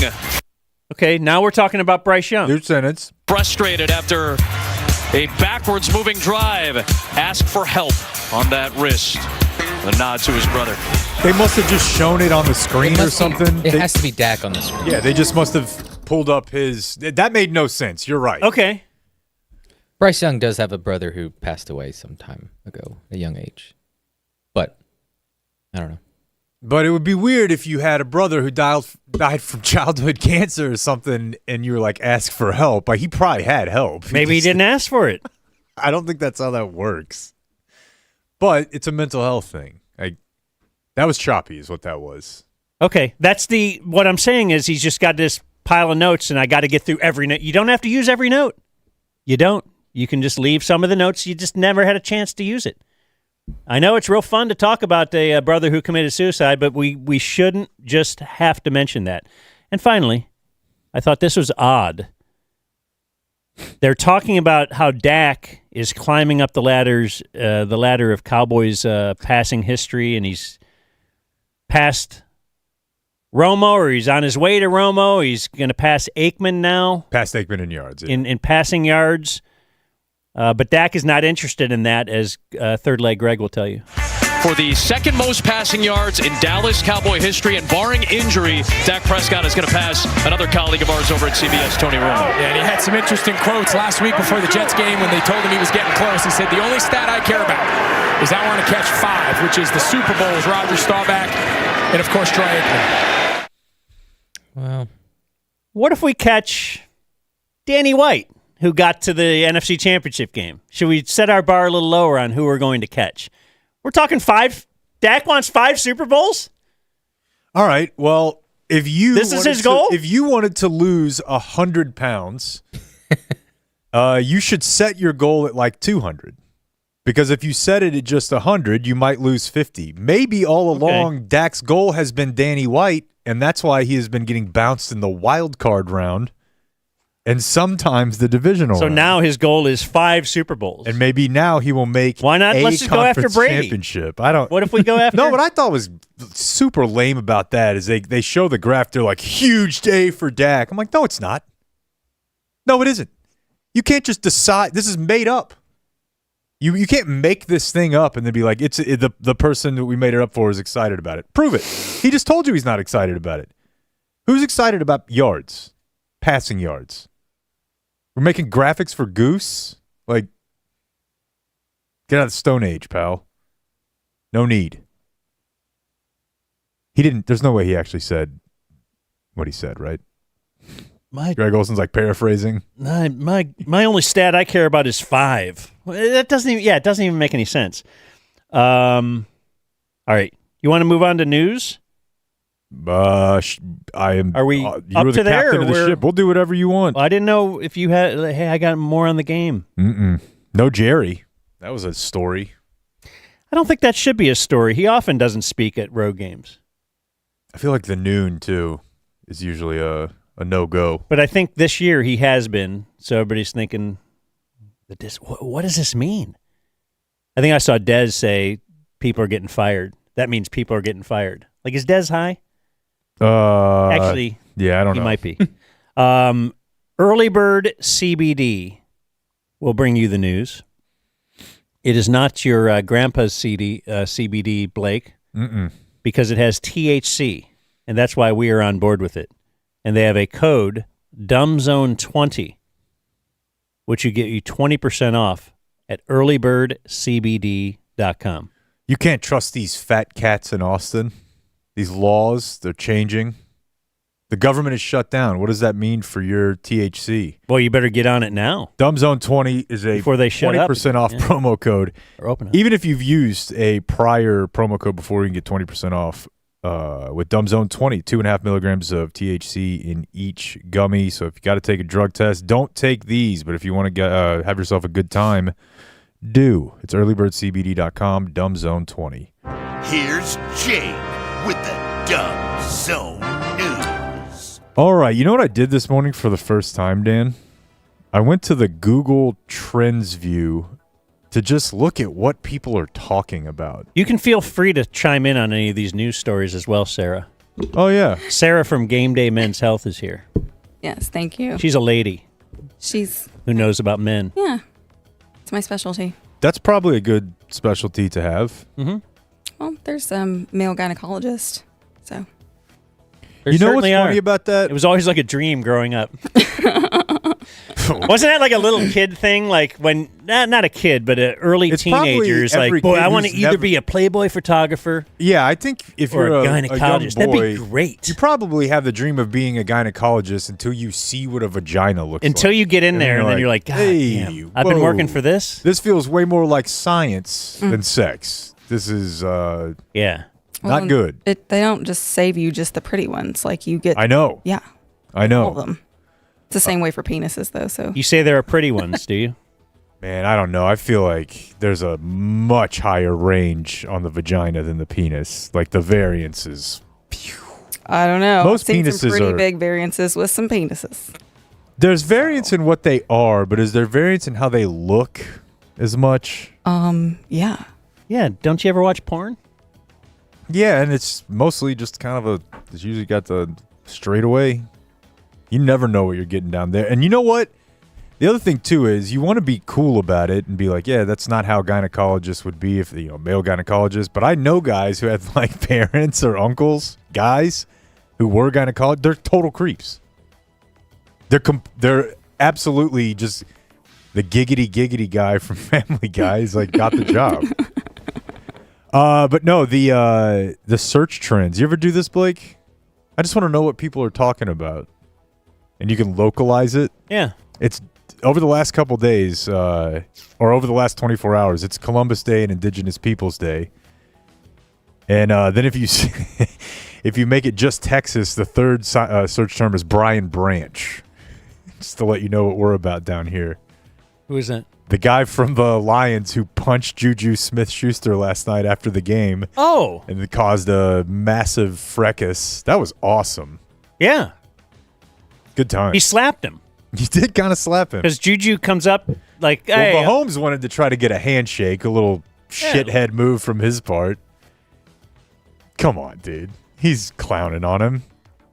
Okay, now we're talking about Bryce Young. New sentence. Frustrated after a backwards moving drive. Ask for help on that wrist. A nod to his brother. They must have just shown it on the screen or something. It has to be Dak on the screen. Yeah, they just must have pulled up his. That made no sense. You're right. Okay. Bryce Young does have a brother who passed away some time ago, a young age. But I don't know. But it would be weird if you had a brother who died from childhood cancer or something, and you were like, ask for help. Like, he probably had help. Maybe he didn't ask for it. I don't think that's how that works. But it's a mental health thing. That was choppy is what that was. Okay, what I'm saying is he's just got this pile of notes, and I got to get through every note. You don't have to use every note. You don't. You can just leave some of the notes. You just never had a chance to use it. I know it's real fun to talk about a brother who committed suicide, but we shouldn't just have to mention that. And finally, I thought this was odd. They're talking about how Dak is climbing up the ladder of Cowboys passing history, and he's passed Romo, or he's on his way to Romo. He's going to pass Aikman now. Past Aikman in yards. Yeah. In passing yards. But Dak is not interested in that, as Third Leg Greg will tell you. For the second most passing yards in Dallas Cowboy history, and barring injury, Dak Prescott is going to pass another colleague of ours over at CBS, Tony Romo. Yeah, and he had some interesting quotes last week before the Jets game when they told him he was getting close. He said, the only stat I care about is I want to catch 5, which is the Super Bowl with Roger Staubach and, of course, Troy Aikman. Well, what if we catch Danny White, who got to the NFC Championship game? Should we set our bar a little lower on who we're going to catch? We're talking 5. Dak wants 5 Super Bowls? All right. Well, if you this is his goal? If you wanted to lose 100 pounds, you should set your goal at like 200. Because if you set it at just 100, you might lose 50. Maybe all along, Dak's goal has been Danny White, and that's why he has been getting bounced in the wild card round. And sometimes the divisional. So round. now his goal is 5 Super Bowls. And maybe now he will make Why not? Let's just go after Brady. Championship. I don't. What if we go after? No, what I thought was super lame about that is they show the graph. They're like, huge day for Dak. I'm like, no, it's not. No, it isn't. You can't just decide. This is made up. You can't make this thing up and then be like, the person that we made it up for is excited about it. Prove it. He just told you he's not excited about it. Who's excited about yards? Passing yards. We're making graphics for Goose? Like, get out of the Stone Age, pal. No need. He didn't, there's no way he actually said what he said, right? Greg Olson's like paraphrasing. My only stat I care about is 5. That doesn't even, it doesn't even make any sense. All right. You want to move on to news? I am. Are we you up were the to there? captain of the ship. We'll do whatever you want. Well, I didn't know if you had. Hey, I got more on the game. No Jerry. That was a story. I don't think that should be a story. He often doesn't speak at road games. I feel like the noon too is usually a no-go. But I think this year he has been. So everybody's thinking, what does this mean? I think I saw Dez say people are getting fired. That means people are getting fired. Like, is Dez high? Actually, yeah, I don't know. He might be. Early Bird CBD will bring you the news. It is not your grandpa's CBD, Blake, because it has THC, and that's why we are on board with it. And they have a code, dumbzone20, which you get you 20% off at earlybirdcbd.com. You can't trust these fat cats in Austin. These laws, they're changing. The government is shut down. What does that mean for your THC? Well, you better get on it now. DumbZone 20 is a Before they shut 20% off promo code. Or open up. Even if you've used a prior promo code before, you can get 20% off with DumbZone 20, 2.5 milligrams of THC in each gummy. So if you got to take a drug test, don't take these. But if you want to have yourself a good time, do. It's earlybirdcbd.com, DumbZone 20. Here's Jake with the Dumb Zone News. All right, you know what I did this morning for the first time, Dan? I went to the Google Trends view to just look at what people are talking about. You can feel free to chime in on any of these news stories as well, Sarah. Oh, yeah. Sarah from Game Day Men's Health is here. Yes, thank you. She's a lady She's, who knows about men. yeah, it's my specialty. That's probably a good specialty to have. Mm-hmm. Well, there's male gynecologist, so. You know what's funny about that? It was always like a dream growing up. Wasn't that like a little kid thing? Like when, not a kid, but early teenagers, like, boy, I want to either be a Playboy photographer. Yeah, I think if or you're a a gynecologist, young boy, that'd be great. You probably have the dream of being a gynecologist until you see what a vagina looks like. Until you get in there, and then you're like, God damn, I've been working for this? This feels way more like science than sex. This is, yeah. not good. They don't just save you just the pretty ones. Like you get. I know. Yeah. I know. All of them. It's the same way for penises, though. So You say there are pretty ones, do you? Man, I don't know. I feel like there's a much higher range on the vagina than the penis. Like the variances. I don't know. Most I've seen some penises pretty are- big variances with some penises. There's variance in what they are, but is there variance in how they look as much? Yeah. Yeah. Don't you ever watch porn? Yeah, and it's mostly just kind of it's usually got the straightaway. You never know what you're getting down there. And you know what? The other thing, too, is you want to be cool about it and be like, yeah, that's not how gynecologists would be if, male gynecologists. But I know guys who had, like, parents or uncles, guys who were gynecologists. They're total creeps. They're absolutely just the giggity guy from Family Guy is, like, got the job. But no, the search trends. You ever do this, Blake? I just want to know what people are talking about. And you can localize it. Yeah. It's over the last couple days, or over the last 24 hours, it's Columbus Day and Indigenous Peoples Day. And then if you if you make it just Texas, the third search term is Brian Branch. Just to let you know what we're about down here. Who is that? The guy from the Lions who punched Juju Smith-Schuster last night after the game. Oh. And it caused a massive fracas. That was awesome. Yeah. Good time. He slapped him. He did kind of slap him. Because Juju comes up like, Well, hey. Mahomes wanted to try to get a handshake, a little shithead move from his part. Come on, dude. He's clowning on him.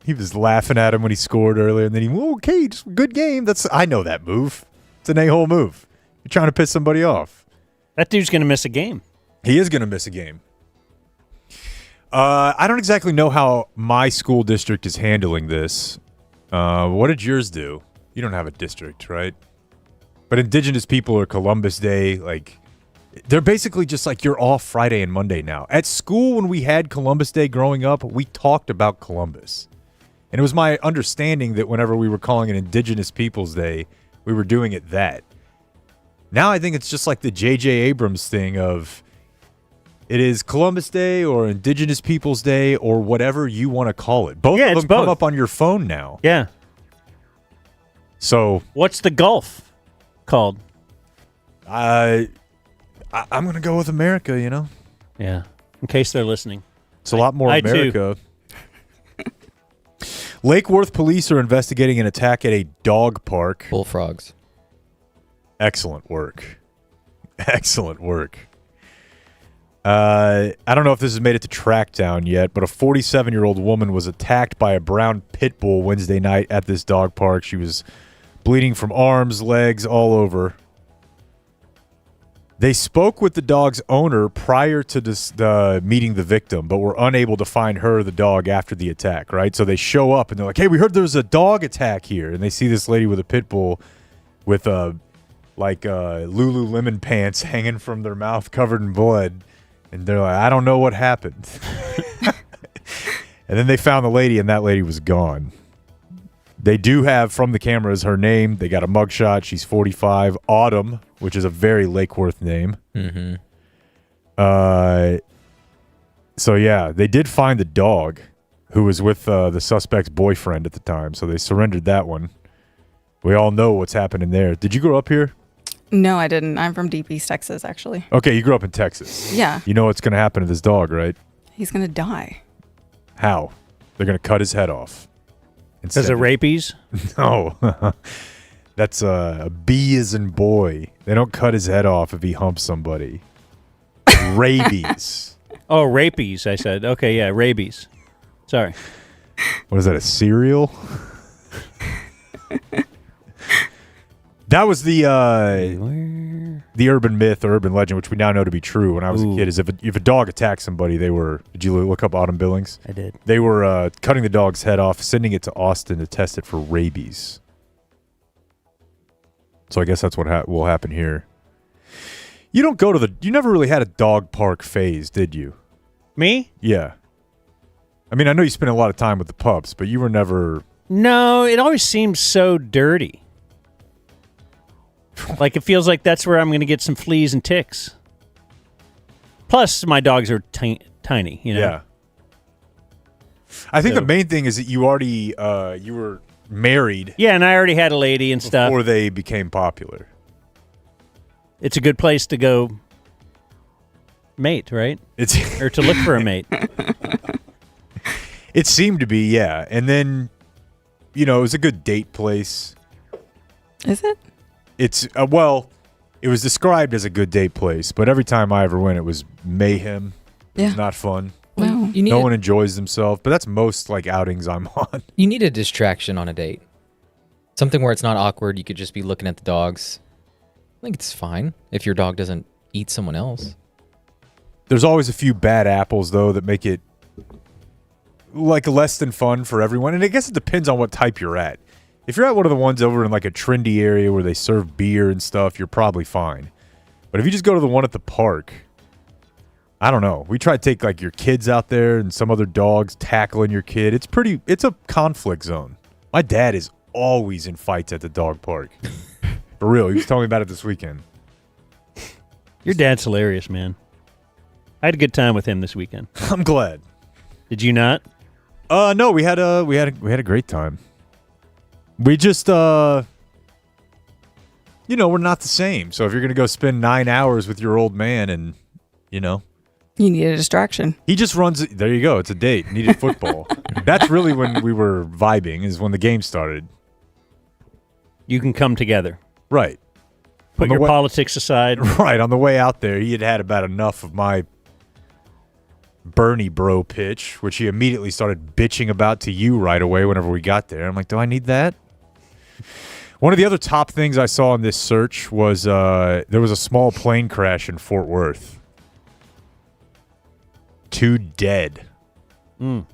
He was laughing at him when he scored earlier, and then okay, just good game. I know that move. It's an a-hole move. You're trying to piss somebody off. That dude's going to miss a game. He is going to miss a game. I don't exactly know how my school district is handling this. What did yours do? You don't have a district, right? But Indigenous people or Columbus Day, like, they're basically just like you're off Friday and Monday now. At school, when we had Columbus Day growing up, we talked about Columbus. And it was my understanding that whenever we were calling it Indigenous Peoples Day, we were doing it that. Now I think it's just like the J.J. Abrams thing of it is Columbus Day or Indigenous Peoples Day or whatever you want to call it. Both of them come up on your phone now. Yeah. So what's the Gulf called? I'm going to go with America, Yeah. In case they're listening. It's a lot more America. Lake Worth police are investigating an attack at a dog park. Bullfrogs. Excellent work. Excellent work. I don't know if this has made it to Trackdown yet, but a 47-year-old woman was attacked by a brown pit bull Wednesday night at this dog park. She was bleeding from arms, legs, all over. They spoke with the dog's owner prior to meeting the victim, but were unable to find her, the dog, after the attack, right? So they show up, and they're like, hey, we heard there was a dog attack here. And they see this lady with a pit bull with Lululemon pants hanging from their mouth covered in blood. And they're like, I don't know what happened. And then they found the lady, and that lady was gone. They do have from the cameras her name. They got a mugshot. She's 45. Autumn, which is a very Lake Worth name. Mm-hmm. So, yeah, they did find the dog who was with the suspect's boyfriend at the time. So they surrendered that one. We all know what's happening there. Did you grow up here? No, I didn't. I'm from Deep East, Texas, actually. Okay, you grew up in Texas. Yeah. You know what's going to happen to this dog, right? He's going to die. How? They're going to cut his head off. Because of rabies? No. That's a B as in boy. They don't cut his head off if he humps somebody. Rabies. Oh, rabies, I said. Okay, yeah, rabies. Sorry. What is that, a cereal? That was the urban myth or urban legend, which we now know to be true. When I was a kid, is if a dog attacked somebody, they were. Did you look up Autumn Billings? I did. They were cutting the dog's head off, sending it to Austin to test it for rabies. So I guess that's what will happen here. You don't go to you never really had a dog park phase, did you? Me? Yeah. I mean, I know you spent a lot of time with the pups, but you were never. No, it always seems so dirty. Like, it feels like that's where I'm going to get some fleas and ticks. Plus, my dogs are tiny, you know? Yeah. I think the main thing is that you already, you were married. Yeah, and I already had a lady and stuff. Before they became popular. It's a good place to go mate, right? Or to look for a mate. It seemed to be, yeah. And then, it was a good date place. Is it? It's, well, it was described as a good date place, but every time I ever went, it was mayhem. It was not fun. No. No one enjoys themselves, but that's most, outings I'm on. You need a distraction on a date. Something where it's not awkward. You could just be looking at the dogs. I think it's fine if your dog doesn't eat someone else. There's always a few bad apples, though, that make it, less than fun for everyone. And I guess it depends on what type you're at. If you're at one of the ones over in, a trendy area where they serve beer and stuff, you're probably fine. But if you just go to the one at the park, I don't know. We try to take, your kids out there and some other dogs tackling your kid. It's a conflict zone. My dad is always in fights at the dog park. For real. He was telling me about it this weekend. Your dad's hilarious, man. I had a good time with him this weekend. I'm glad. Did you not? No, we had a great time. We just we're not the same. So if you're going to go spend 9 hours with your old man and, You need a distraction. He just runs. There you go. It's a date. Needed football. That's really when we were vibing, is when the game started. You can come together. Right. Put your politics aside. Right. On the way out there, he had about enough of my Bernie bro pitch, which he immediately started bitching about to you right away whenever we got there. I'm like, do I need that? One of the other top things I saw in this search was there was a small plane crash in Fort Worth. 2 dead. It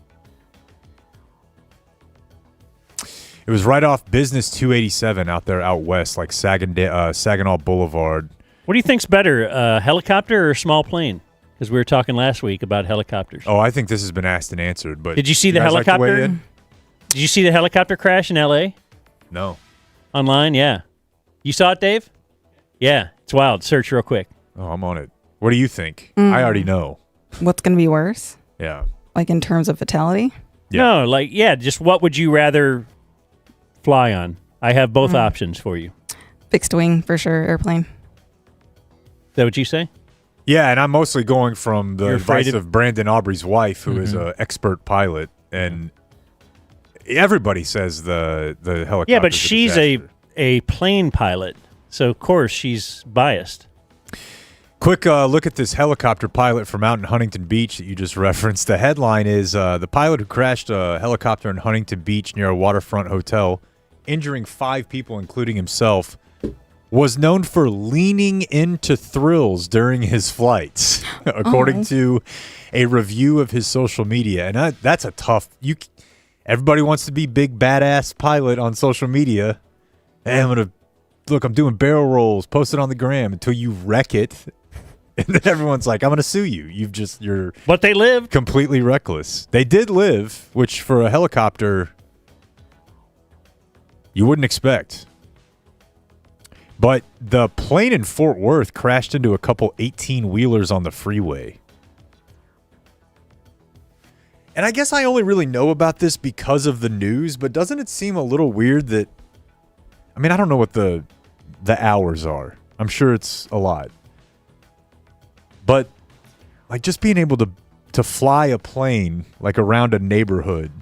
was right off Business 287 out there out west, like Saginaw Boulevard. What do you think's better, a helicopter or a small plane? Because we were talking last week about helicopters. Oh, I think this has been asked and answered. But did you see the helicopter? Did you see the helicopter crash in L.A.? No. Online, yeah. You saw it, Dave? Yeah, it's wild. Search real quick. Oh, I'm on it. What do you think? I already know. What's going to be worse? Yeah. Like in terms of fatality? Yeah. No, just what would you rather fly on? I have both options for you. Fixed wing, for sure, airplane. Is that what you say? Yeah, and I'm mostly going from the advice of Brandon Aubrey's wife, who is an expert pilot, and everybody says the helicopter. Yeah, but she's a plane pilot, so of course she's biased. Quick look at this helicopter pilot from out in Huntington Beach that you just referenced. The headline is, the pilot who crashed a helicopter in Huntington Beach near a waterfront hotel, injuring 5 people, including himself, was known for leaning into thrills during his flights, according to a review of his social media. And that's a tough... Everybody wants to be big, badass pilot on social media. Hey, I'm doing barrel rolls, post it on the gram until you wreck it. And then everyone's like, I'm going to sue you. You're... But they lived. Completely reckless. They did live, which for a helicopter... You wouldn't expect. But the plane in Fort Worth crashed into a couple 18-wheelers on the freeway. And I guess I only really know about this because of the news, but doesn't it seem a little weird that... I mean, I don't know what the hours are. I'm sure it's a lot. But like just being able to fly a plane like around a neighborhood,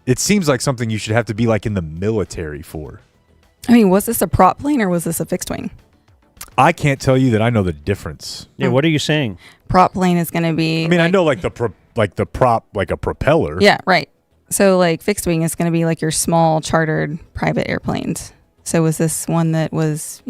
it seems like something you should have to be like in the military for. I mean, was this a prop plane or was this a fixed wing? I can't tell you that I know the difference. Yeah, what are you saying? Prop plane is going to be... I mean, I know like the prop, like a propeller. Yeah, right. So like fixed wing is going to be like your small chartered private airplanes. So was this one that was,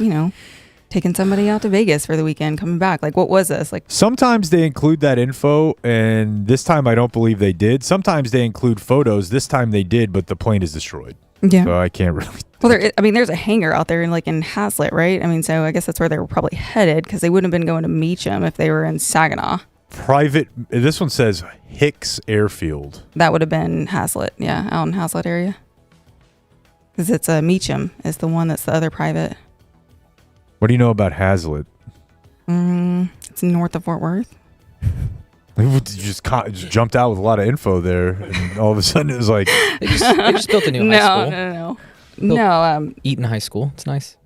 taking somebody out to Vegas for the weekend, coming back? Like, what was this? Like, sometimes they include that info, and this time I don't believe they did. Sometimes they include photos. This time they did, but the plane is destroyed. Yeah. So I can't really... Well, there's a hangar out there in Hazlitt, right? I mean, so I guess that's where they were probably headed because they wouldn't have been going to Meacham if they were in Saginaw. Private... This one says Hicks Airfield. That would have been Hazlitt, yeah, out in Hazlitt area. Because it's Meacham is the one that's the other private. What do you know about Hazlitt? It's north of Fort Worth. You just jumped out with a lot of info there, and all of a sudden it was like... They just built a new high school. No. Eaton High School. It's nice.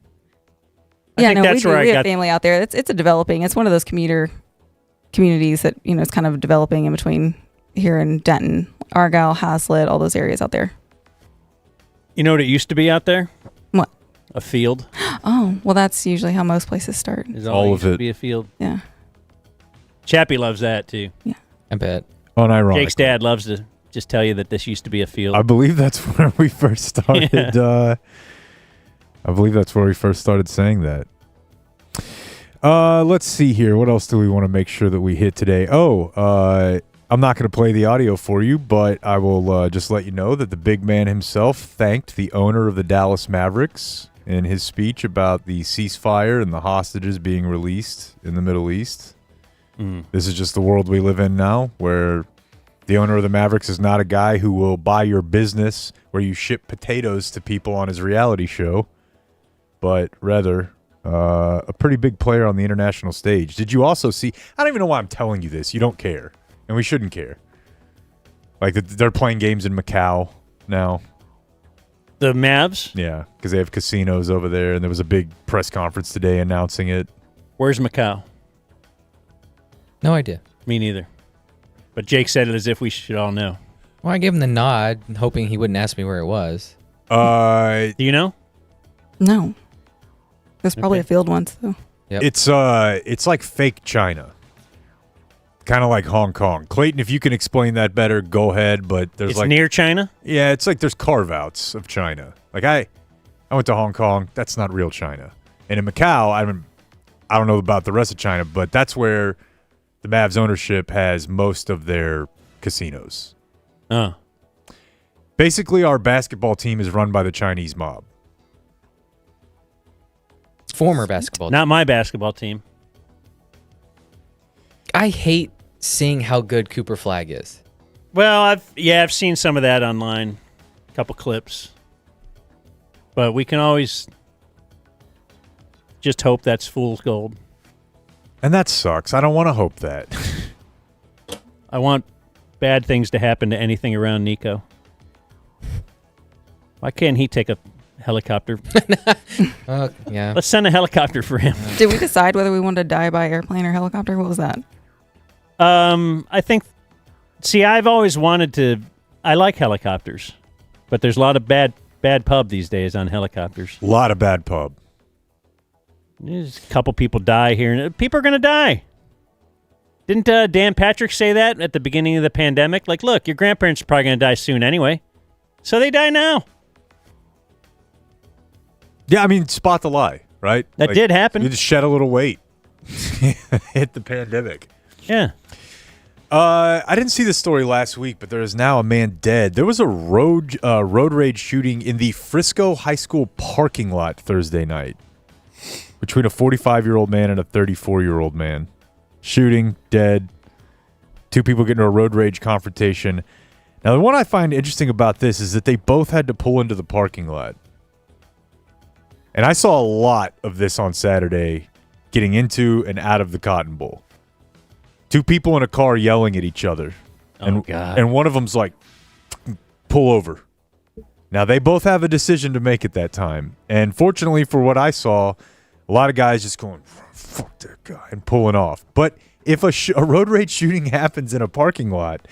Yeah, no, we have family out there. It's developing. It's one of those commuter communities that, it's kind of developing in between here in Denton, Argyle, Hazlitt, all those areas out there. You know what it used to be out there? What? A field. Oh, well, that's usually how most places start. All of it. Be a field. Yeah. Chappie loves that too. Yeah. I bet. Unironic. Jake's dad loves to just tell you that this used to be a field. I believe that's where we first started. Yeah. I believe that's where we first started saying that. Let's see here. What else do we want to make sure that we hit today? I'm not going to play the audio for you, but I will just let you know that the big man himself thanked the owner of the Dallas Mavericks in his speech about the ceasefire and the hostages being released in the Middle East. This is just the world we live in now, where the owner of the Mavericks is not a guy who will buy your business where you ship potatoes to people on his reality show, but rather a pretty big player on the international stage. Did you also see... I don't even know why I'm telling you this. You don't care. And we shouldn't care. Like, they're playing games in Macau now. The Mavs? Yeah, because they have casinos over there, and there was a big press conference today announcing it. Where's Macau? No idea. Me neither. But Jake said it as if we should all know. Well, I gave him the nod, hoping he wouldn't ask me where it was. Do you know? No. There's probably a field once, though. Yep. It's like fake China. Kind of like Hong Kong. Clayton, if you can explain that better, go ahead. But there's It's near China? Yeah, it's like there's carve-outs of China. Like I went to Hong Kong. That's not real China. And in Macau, I don't know about the rest of China, but that's where the Mavs ownership has most of their casinos. Basically, our basketball team is run by the Chinese mob. Former basketball team. Not my basketball team. I hate seeing how good Cooper Flag is. Well, I've seen some of that online, a couple clips. But we can always just hope that's fool's gold. And that sucks. I don't want to hope that. I want bad things to happen to anything around Nico. Why can't he take a helicopter? Yeah. Let's send a helicopter for him. Did we decide whether we wanted to die by airplane or helicopter? What was that? I think... See, I've always wanted to... I like helicopters. But there's a lot of bad pub these days on helicopters. A lot of bad pub. There's a couple people die here. And people are going to die. Didn't Dan Patrick say that at the beginning of the pandemic? Like, look, your grandparents are probably going to die soon anyway. So they die now. Yeah, I mean, spot the lie, right? That did happen. You just shed a little weight. Hit the pandemic. Yeah. I didn't see this story last week, but there is now a man dead. There was a road rage shooting in the Frisco High School parking lot Thursday night between a 45-year-old man and a 34-year-old man. Shooting, dead. Two people get into a road rage confrontation. Now, the one I find interesting about this is that they both had to pull into the parking lot. And I saw a lot of this on Saturday getting into and out of the Cotton Bowl. Two people in a car yelling at each other. God. And one of them's like, pull over. Now, they both have a decision to make at that time. And fortunately for what I saw, a lot of guys just going, fuck that guy, and pulling off. But if a road rage shooting happens in a parking lot,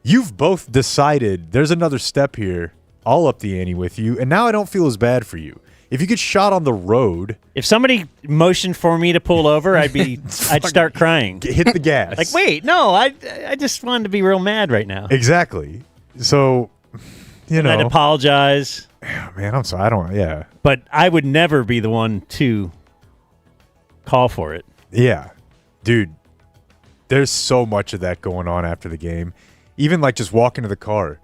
you've both decided there's another step here. I'll up the ante with you. And now I don't feel as bad for you. If you get shot on the road, if somebody motioned for me to pull over, I'd start crying. Hit the gas. Like, wait, no, I just wanted to be real mad right now. Exactly. So, you know, I'd apologize. Man, I'm sorry. Yeah. But I would never be the one to call for it. Yeah. Dude, there's so much of that going on after the game. Even like just walking to the car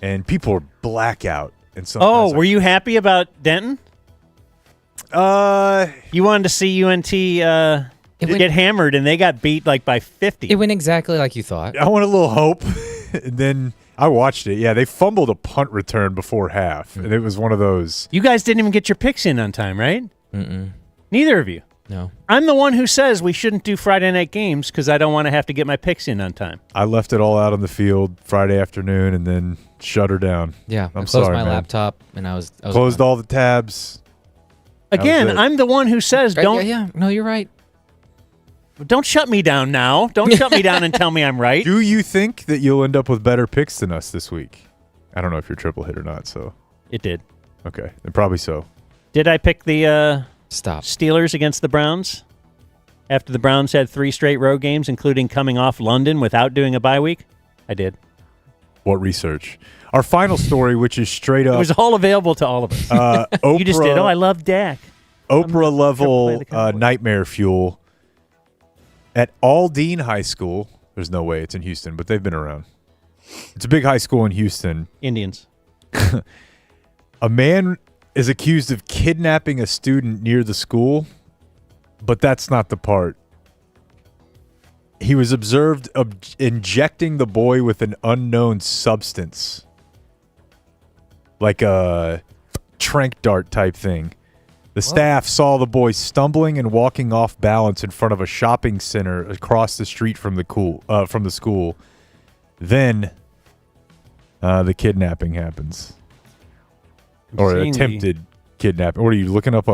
and people are blackout. And were you happy about Denton? You wanted to see UNT get hammered, and they got beat like by 50. It went exactly like you thought. I want a little hope. And then I watched it. Yeah, they fumbled a punt return before half, and it was one of those. You guys didn't even get your picks in on time, right? Mm-mm. Neither of you. No. I'm the one who says we shouldn't do Friday night games because I don't want to have to get my picks in on time. I left it all out on the field Friday afternoon and then shut her down. Yeah, I'm I closed sorry, my man. laptop, and I was closed all the tabs. Again, I'm the one who says don't. Yeah, no, you're right. Don't shut me down now. Don't shut me down and tell me I'm right. Do you think that you'll end up with better picks than us this week? I don't know if you're triple hit or not. So it did. Okay, then probably so. Did I pick the Stop Steelers against the Browns after the Browns had 3 straight road games, including coming off London without doing a bye week? I did. What research? Our final story, which is straight up. It was all available to all of us. Oprah, You just did. Oh, I love Dak. Oprah level nightmare fuel at Aldine High School. There's no way it's in Houston, but they've been around. It's a big high school in Houston. Indians. A man is accused of kidnapping a student near the school, but that's not the part. He was observed injecting the boy with an unknown substance, like a tranq dart type thing. The staff saw the boy stumbling and walking off balance in front of a shopping center across the street from the school. Then the kidnapping happens. Or attempted kidnapping. What are you looking up?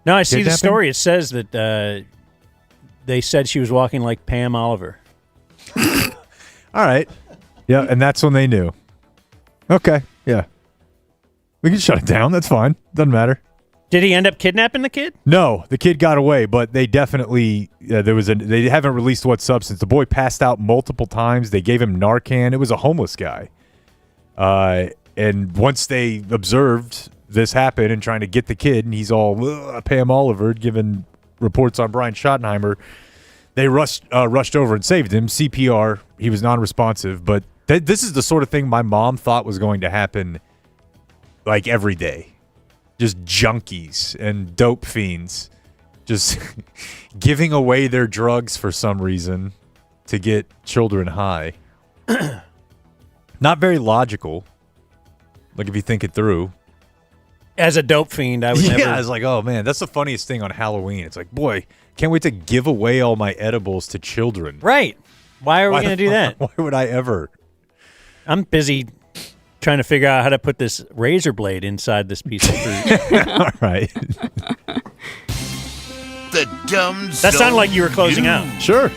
No, I see the story. It says that they said she was walking like Pam Oliver. All right. Yeah, and that's when they knew. Okay, yeah. We can shut it down. That's fine. Doesn't matter. Did he end up kidnapping the kid? No, the kid got away, but they definitely they haven't released what substance. The boy passed out multiple times. They gave him Narcan. It was a homeless guy. And once they observed this happen and trying to get the kid, and he's all Pam Oliver, giving reports on Brian Schottenheimer, they rushed over and saved him. CPR. He was non-responsive, but this is the sort of thing my mom thought was going to happen like every day. Just junkies and dope fiends just giving away their drugs for some reason to get children high. Not very logical. Like if you think it through. As a dope fiend, I would never. Yeah, I was like, oh man, that's the funniest thing on Halloween. It's like, boy, can't wait to give away all my edibles to children. Right. Why are we going to do that? Why would I ever? I'm busy trying to figure out how to put this razor blade inside this piece of fruit. All right. The Dumb Zone. That sounded like you were closing out. Sure.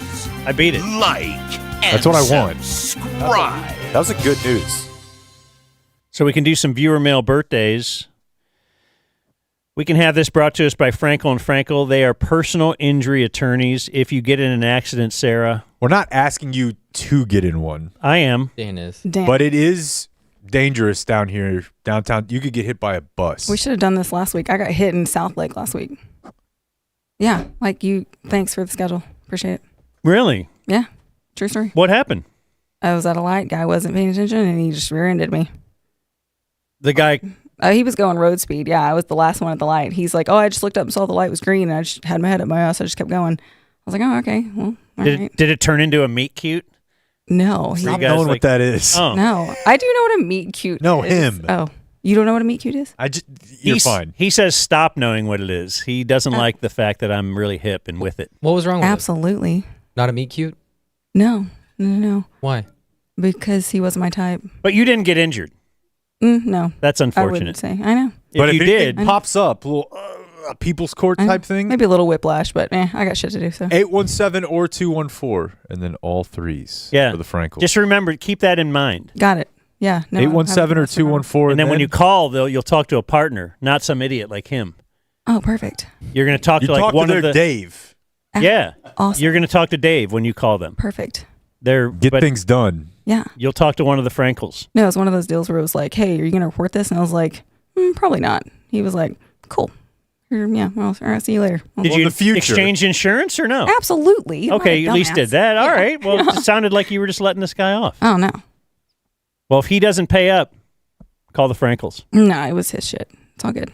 I beat it. Like and That's what I want. subscribe. That was a good news. So we can do some viewer mail birthdays. We can have this brought to us by Frankel and Frankel. They are personal injury attorneys. If you get in an accident, Sarah. We're not asking you to get in one. I am. Dan is. But it is dangerous down here, downtown. You could get hit by a bus. We should have done this last week. I got hit in South Lake last week. Yeah, like you. Thanks for the schedule. Appreciate it. Really? Yeah, true story. What happened? I was at a light. Guy wasn't paying attention, and he just rear-ended me. The guy. He was going road speed. Yeah, I was the last one at the light. He's like, "Oh, I just looked up and saw the light was green, and I just had my head up my ass. I just kept going." I was like, "Oh, okay. Well, all right." Did it turn into a meet cute? No. Stop knowing what that is. Oh. No. I do know what a meet cute No, is. him. Oh. You don't know what a meet cute is? You're fine. He says stop knowing what it is. He doesn't like the fact that I'm really hip and with it. What was wrong with Absolutely. it? Not a meet cute? No. Why? Because he wasn't my type. But you didn't get injured. No. That's I unfortunate. wouldn't say. I know. If But you if did, it pops up, a little people's court type thing. Maybe a little whiplash, but I got shit to do. So 817 or 214, and then all threes yeah. for the Frankel. Just remember, keep that in mind. Got it. Yeah. No, 817 or 214. And then when you call, you'll talk to a partner, not some idiot like him. Oh, perfect. You're going to talk to like one of the Dave. Yeah. Awesome. You're going to talk to Dave when you call them. Perfect. Get things done. Yeah. You'll talk to one of the Frankels. No, it's one of those deals where it was like, hey, are you going to report this? And I was like, probably not. He was like, cool. Yeah, well, all right, see you later. Did you exchange insurance or no? Absolutely. I'm Okay, not at a least dumbass. did that. All Yeah. right. Well, it sounded like you were just letting this guy off. Oh, no. Well, if he doesn't pay up, call the Frankels. No, it was his shit. It's all good.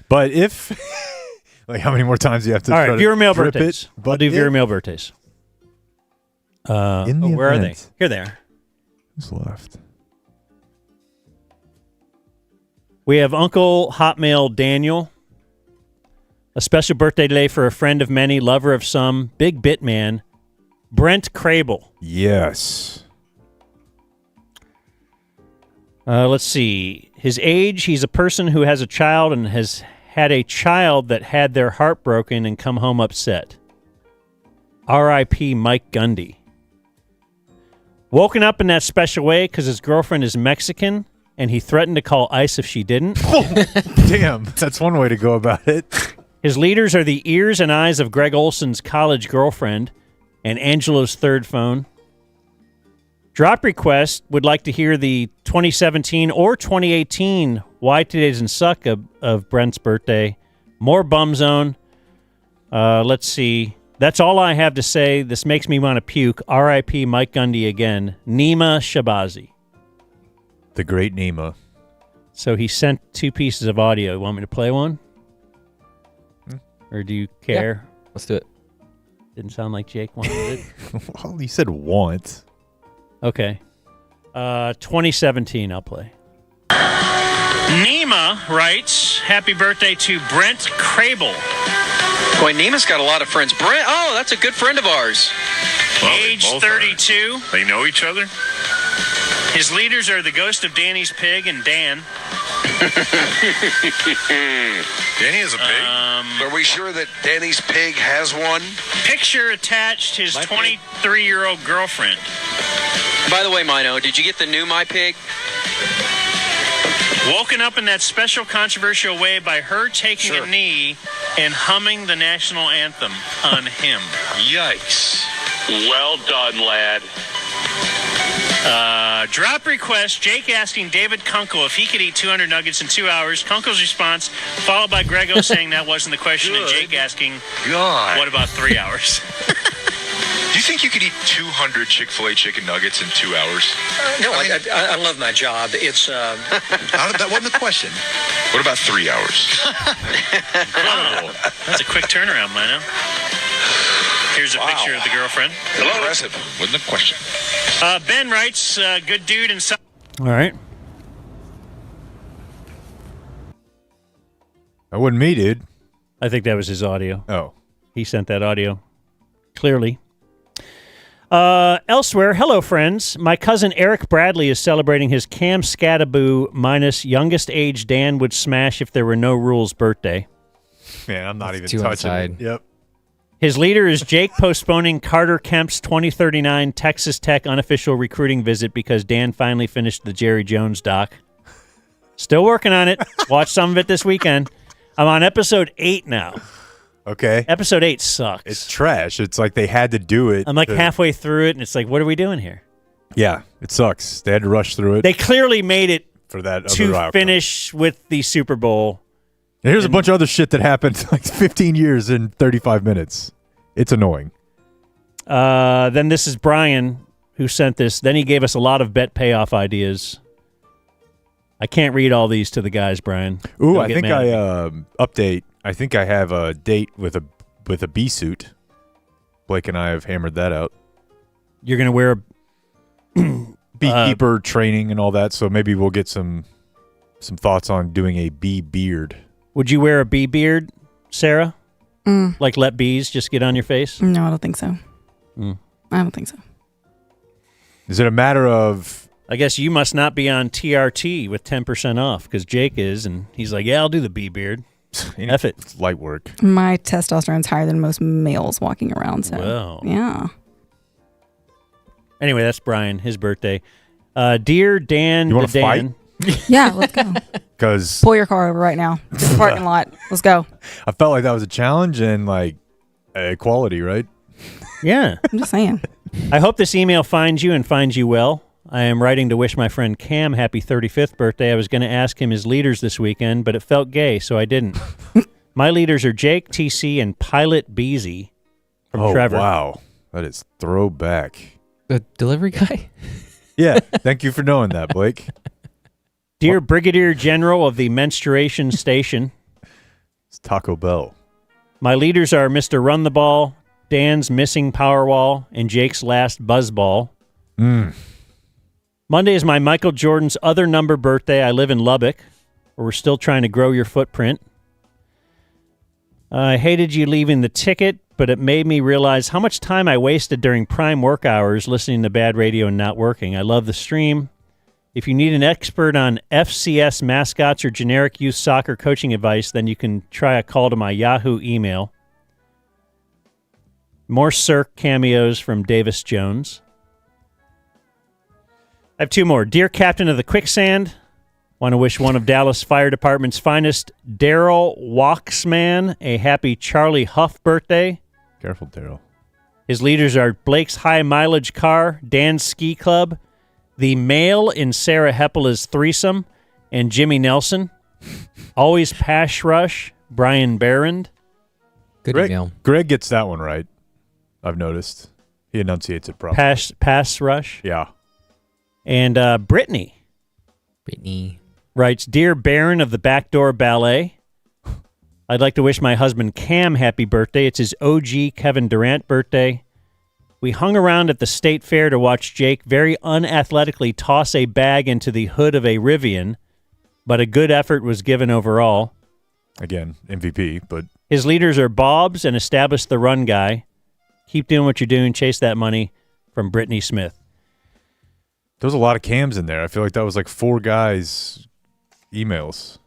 But if, like, how many more times do you have to All try right, to viewer mail drip birthdays. it? I'll do viewer mail birthdays. In the where are they? event. Here they are. Who's left? We have Uncle Hotmail Daniel. A special birthday today for a friend of many, lover of some, big bit man, Brent Crable. Yes. Let's see. His age, he's a person who has a child and has had a child that had their heart broken and come home upset. R.I.P. Mike Gundy. Woken up in that special way because his girlfriend is Mexican and he threatened to call ICE if she didn't. Damn, that's one way to go about it. His leaders are the ears and eyes of Greg Olson's college girlfriend and Angelo's third phone. Drop request would like to hear the 2017 or 2018 Why Today Doesn't Suck of Brent's birthday. More bum zone. Let's see. That's all I have to say. This makes me want to puke. R.I.P. Mike Gundy again. Nima Shabazi. The great Nima. So he sent 2 pieces of audio. You want me to play one? Or do you care? Yeah, let's do it. Didn't sound like Jake wanted it. Well, you said want. Okay. 2017, I'll play. Nima writes, happy birthday to Brent Crable. Boy, Nima's got a lot of friends. Brent, oh, that's a good friend of ours. Age 32. They know each other? His leaders are the ghost of Danny's pig and Dan. Danny has a pig? Are we sure that Danny's pig has one? Picture attached his 23-year-old girlfriend. By the way, Mino, did you get the new My Pig? Woken up in that special controversial way by her taking a knee and humming the national anthem on him. Yikes. Well done, lad. Drop request, Jake asking David Kunkel if he could eat 200 nuggets in 2 hours. Kunkel's response, followed by Grego saying that wasn't the question, and Jake asking, what about 3 hours? Do you think you could eat 200 Chick-fil-A chicken nuggets in 2 hours? No, I love my job. It's That wasn't the question. What about 3 hours? Wow. That's a quick turnaround, Mino. Here's a picture of the girlfriend. Impressive. Wasn't the question. Ben writes, good dude and so. All right. That wasn't me, dude. I think that was his audio. Oh. He sent that audio. Clearly. Elsewhere, hello, friends. My cousin Eric Bradley is celebrating his Cam Scattaboo minus youngest age Dan would smash if there were no rules birthday. Man, I'm not even too touching inside. it. Yep. His leader is Jake postponing Carter Kemp's 2039 Texas Tech unofficial recruiting visit because Dan finally finished the Jerry Jones doc. Still working on it. Watch some of it this weekend. I'm on episode 8 now. Okay. Episode 8 sucks. It's trash. It's like they had to do it. I'm like halfway through it, and it's like, what are we doing here? Yeah, it sucks. They had to rush through it. They clearly made it for that to other finish with the Super Bowl. And here's a bunch of other shit that happened like 15 years in 35 minutes. It's annoying. Then this is Brian who sent this. Then he gave us a lot of bet payoff ideas. I can't read all these to the guys, Brian. Ooh, Don't I get think mad I at me. update. I think I have a date with a bee suit. Blake and I have hammered that out. You're going to wear beekeeper training and all that. So maybe we'll get some thoughts on doing a bee beard. Would you wear a bee beard, Sarah? Like let bees just get on your face? No, I don't think so. I don't think so. Is it a matter of... I guess you must not be on TRT with 10% off because Jake is, and he's like, yeah, I'll do the bee beard. F it. It's light work. My testosterone's higher than most males walking around. So, Well. yeah. Anyway, that's Brian, his birthday. Dear Dan, you want to fight? Yeah, let's go. Because Pull your car over right now. Just the parking lot. Let's go. I felt like that was a challenge and like equality, right? Yeah. I'm just saying. I hope this email finds you and finds you well. I am writing to wish my friend Cam happy 35th birthday. I was going to ask him his leaders this weekend, but it felt gay, so I didn't. My leaders are Jake, TC, and Pilot Beezy from Trevor. Wow. That is throwback. The delivery guy? Yeah. Thank you for knowing that, Blake. Dear Brigadier General of the Menstruation Station. It's Taco Bell. My leaders are Mr. Run the Ball, Dan's Missing Powerwall, and Jake's Last Buzzball. Monday is my Michael Jordan's other number birthday. I live in Lubbock, where we're still trying to grow your footprint. I hated you leaving the ticket, but it made me realize how much time I wasted during prime work hours listening to bad radio and not working. I love the stream. If you need an expert on FCS mascots or generic youth soccer coaching advice, then you can try a call to my Yahoo email. More Cirque cameos from Davis Jones. I have two more. Dear Captain of the Quicksand, want to wish one of Dallas Fire Department's finest, Daryl Walksman, a happy Charlie Huff birthday. Careful, Daryl. His leaders are Blake's High Mileage Car, Dan's Ski Club, the male in Sarah Heppela's threesome, and Jimmy Nelson. Always Pash Rush, Brian Barrand. Good email. Greg gets that one right, I've noticed. He enunciates it properly. Pass Rush. Yeah. And Brittany writes, Dear Baron of the Backdoor Ballet, I'd like to wish my husband Cam happy birthday. It's his OG Kevin Durant birthday. We hung around at the state fair to watch Jake very unathletically toss a bag into the hood of a Rivian, but a good effort was given overall. Again, MVP, but... His leaders are Bob's and Establish the Run Guy. Keep doing what you're doing. Chase that money, from Brittany Smith. There was a lot of Cams in there. I feel like that was like 4 guys' emails.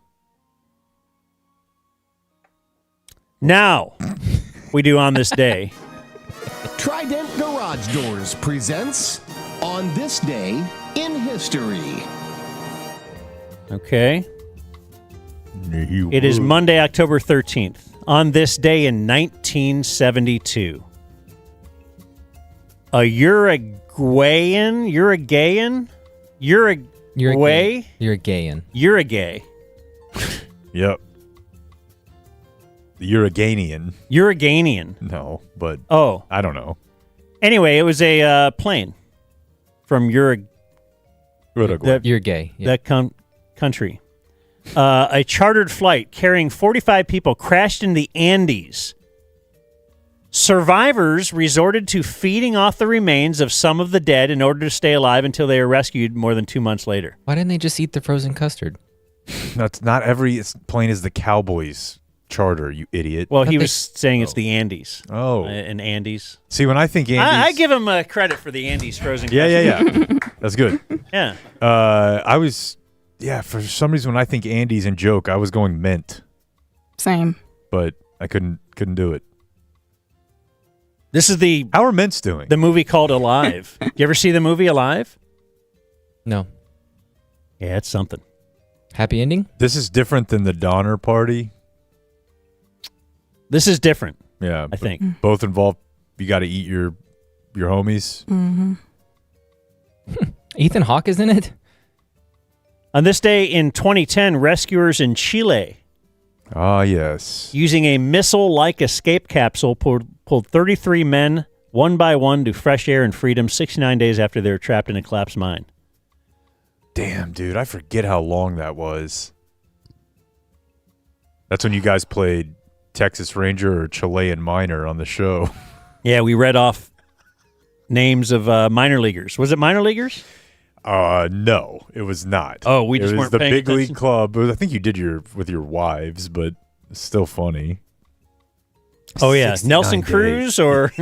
Now, we do On This Day. Trident Garage Doors presents On This Day in History. Okay. It is Monday, October 13th. On this day in 1972, a Uruguayan. Yep. The Uruguayan. No, but I don't know. Anyway, it was a plane from Uruguay. That country. A chartered flight carrying 45 people crashed in the Andes. Survivors resorted to feeding off the remains of some of the dead in order to stay alive until they were rescued more than 2 months later. Why didn't they just eat the frozen custard? That's not every plane is the Cowboys charter, you idiot. Well, he was saying it's the Andes. Oh. In Andes. See, when I think Andes... I give him credit for the Andes frozen custard. Yeah. That's good. Yeah. For some reason, when I think Andes and joke, I was going mint. Same. But I couldn't do it. This is How are mints doing? The movie called Alive. You ever see the movie Alive? No. Yeah, it's something. Happy ending? This is different than the Donner Party. This is different. Yeah, I think. Both involve you got to eat your homies. Mm-hmm. Ethan Hawke is in it? On this day in 2010, rescuers in Chile, yes, using a missile-like escape capsule, pulled 33 men one by one to fresh air and freedom 69 days after they were trapped in a collapsed mine. Damn, dude, I forget how long that was. That's when you guys played Texas Ranger or Chilean Miner on the show. Yeah, we read off names of minor leaguers. Was it minor leaguers? No, it was not. Oh, we just it was weren't the paying big attention? league club. I think you did with your wives, but it's still funny. Oh, yeah. 69 Nelson days. Cruz or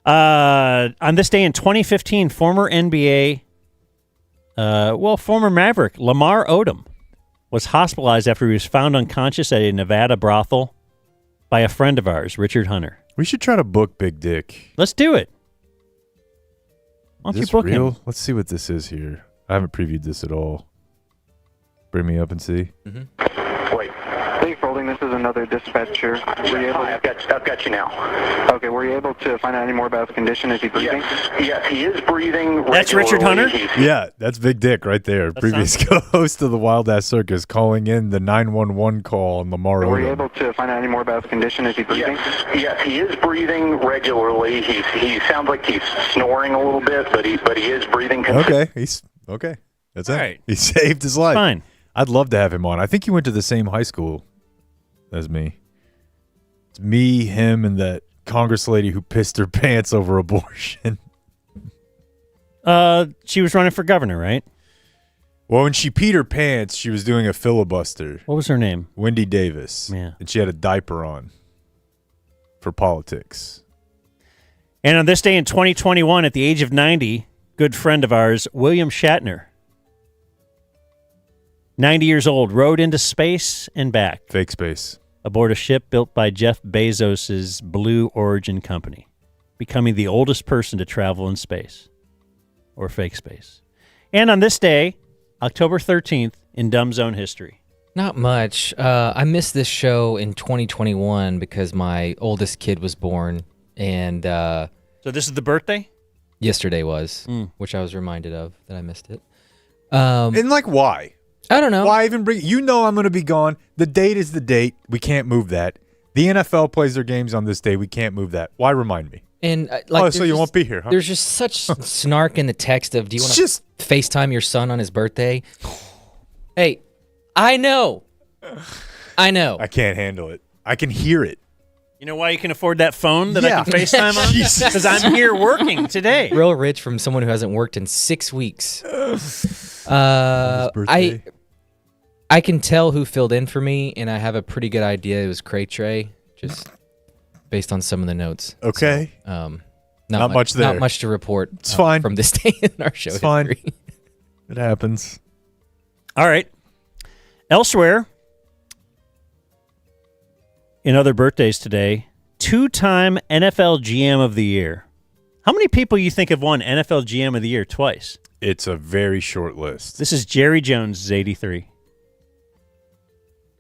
on this day in 2015, former NBA, former Maverick, Lamar Odom was hospitalized after he was found unconscious at a Nevada brothel by a friend of ours, Richard Hunter. We should try to book Big Dick. Let's do it. Why don't you Is this book real? him? Let's see what this is here. I haven't previewed this at all. Bring me up and see. Wait. Thanks for holding. This is another dispatcher. Were you able I've got you now. Okay, were you able to find out any more about his condition? Is he breathing? Yes, he is breathing. That's Richard Hunter? Yeah, that's Big Dick right there. Previous co-host of the Wild Ass Circus calling in the 911 call on Lamar Were you Odom. able to find out any more about his condition? Is he breathing? Yes, he is breathing regularly. He sounds like he's snoring a little bit, but he is breathing. Okay, he's okay. That's it. right. He saved his life. Fine. I'd love to have him on. I think he went to the same high school as me. It's me, him, and that Congress lady who pissed her pants over abortion. She was running for governor, right? Well, when she peed her pants, she was doing a filibuster. What was her name? Wendy Davis. Yeah. And she had a diaper on for politics. And on this day in 2021, at the age of 90, good friend of ours, William Shatner, 90 years old, rode into space and back. Fake space. Aboard a ship built by Jeff Bezos' Blue Origin company, becoming the oldest person to travel in space, or fake space. And on this day, October 13th, in Dumb Zone history. Not much. I missed this show in 2021 because my oldest kid was born, and So this is the birthday? yesterday was, which I was reminded of that I missed it. And like, why? I don't know. Why even bring? You know I'm going to be gone. The date is the date. We can't move that. The NFL plays their games on this day. We can't move that. Why remind me? And so you won't be here, huh? There's just such snark in the text of, do you want to FaceTime your son on his birthday? Hey, I know. I can't handle it. I can hear it. You know why you can afford that phone that Yeah. I can FaceTime on? Jesus. Because I'm here working today. Real rich from someone who hasn't worked in 6 weeks. birthday. I can tell who filled in for me, and I have a pretty good idea. It was Cray Trey, just based on some of the notes. Okay. So, not much there. Not much to report. It's fine from this day in our show. It's fine. history. It happens. All right. Elsewhere, in other birthdays today, 2-time NFL GM of the Year. How many people you think have won NFL GM of the Year twice? It's a very short list. This is Jerry Jones, is 83.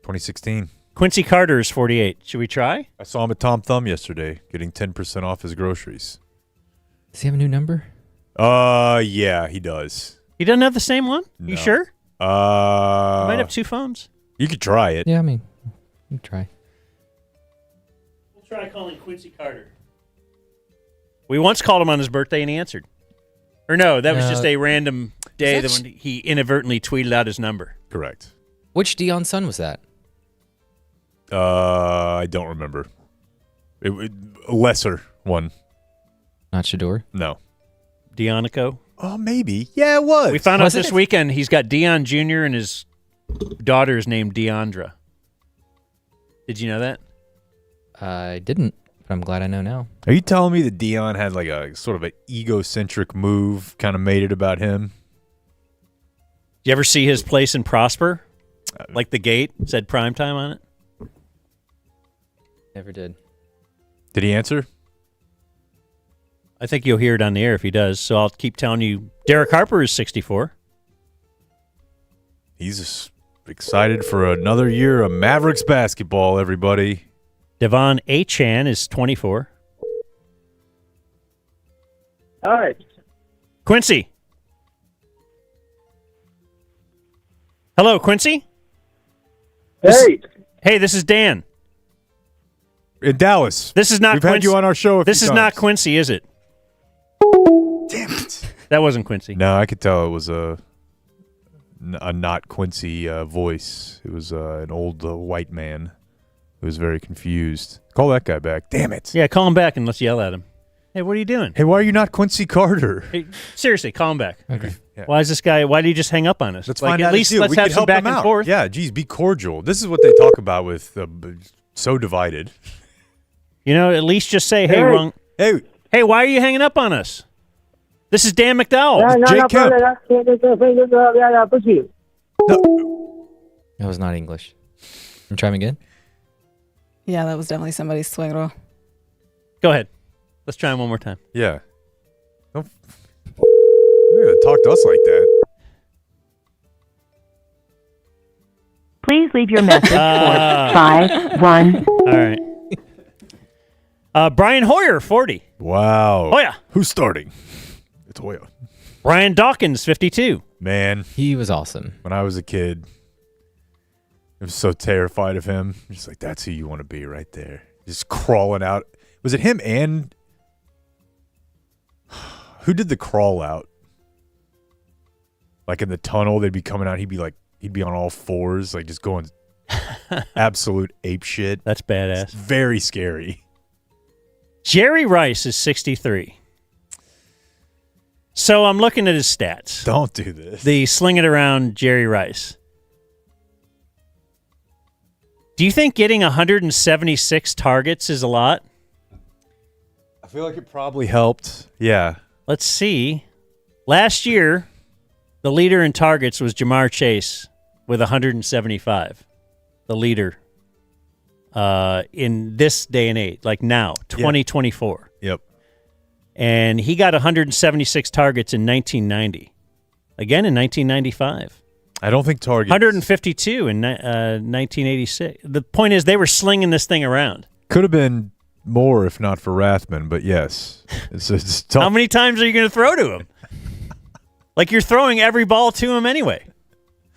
2016. Quincy Carter is 48. Should we try? I saw him at Tom Thumb yesterday, getting 10% off his groceries. Does he have a new number? Yeah, he does. He doesn't have the same one? You No. sure? He might have two phones. You could try it. Yeah, I mean, you can try. We'll try calling Quincy Carter. We once called him on his birthday and he answered. Or no, that was just a random day that when he inadvertently tweeted out his number. Correct. Which Deion son was that? I don't remember. A lesser one. Not Shador? No. Deonico? Oh, maybe. Yeah, it was. We found out Was this it? weekend he's got Dion Jr. and his daughter is named Deandra. Did you know that? I didn't, but I'm glad I know now. Are you telling me that Dion had like a sort of an egocentric move, kind of made it about him? Did you ever see his place in Prosper? Like the gate said primetime on it? Never did. Did he answer? I think you'll hear it on the air if he does. So I'll keep telling you, Derek Harper is 64. He's just excited for another year of Mavericks basketball, everybody. Devon Achan is 24. Hi. Quincy. Hello, Quincy. Hey. Hey, this is Dan. In Dallas. This is not We've Quincy. had you on our show a This few is not times. Quincy, is it? Damn it. That wasn't Quincy. No, I could tell it was a not Quincy voice. It was an old white man who was very confused. Call that guy back. Damn it. Yeah, call him back and let's yell at him. Hey, what are you doing? Hey, why are you not Quincy Carter? Hey, seriously, call him back. Okay. Yeah. Why is this guy? Why did he just hang up on us? Let's like, find at out least his deal. let's We have could some help back him and out. forth. Yeah, geez, be cordial. This is what they talk about with so divided. You know, at least just say, "Hey, wrong. Hey, why are you hanging up on us?" This is Dan McDowell. Jake Kemp. That was not English. Can you try him again? Yeah, that was definitely somebody's suegro. Go ahead. Let's try him one more time. Yeah. Don't you gotta talk to us like that. Please leave your message for 5-1. All right. Brian Hoyer, 40. Wow. Hoya. Who's starting? It's Hoya. Brian Dawkins, 52. Man. He was awesome. When I was a kid, I was so terrified of him. Just like, that's who you want to be right there. Just crawling out. Was it him and... Who did the crawl out? Like in the tunnel, they'd be coming out. He'd be on all fours, like just going absolute ape shit. That's badass. It's very scary. Jerry Rice is 63. So I'm looking at his stats. Don't do this. The sling it around Jerry Rice. Do you think getting 176 targets is a lot? I feel like it probably helped. Yeah. Let's see. Last year, the leader in targets was Jamar Chase with 175. The leader in this day and age, like now, 2024. Yep. And he got 176 targets in 1990. Again in 1995. I don't think targets. 152 in 1986. The point is they were slinging this thing around. Could have been more if not for Rathman, but yes. It's tough. How many times are you going to throw to him? Like you're throwing every ball to him anyway.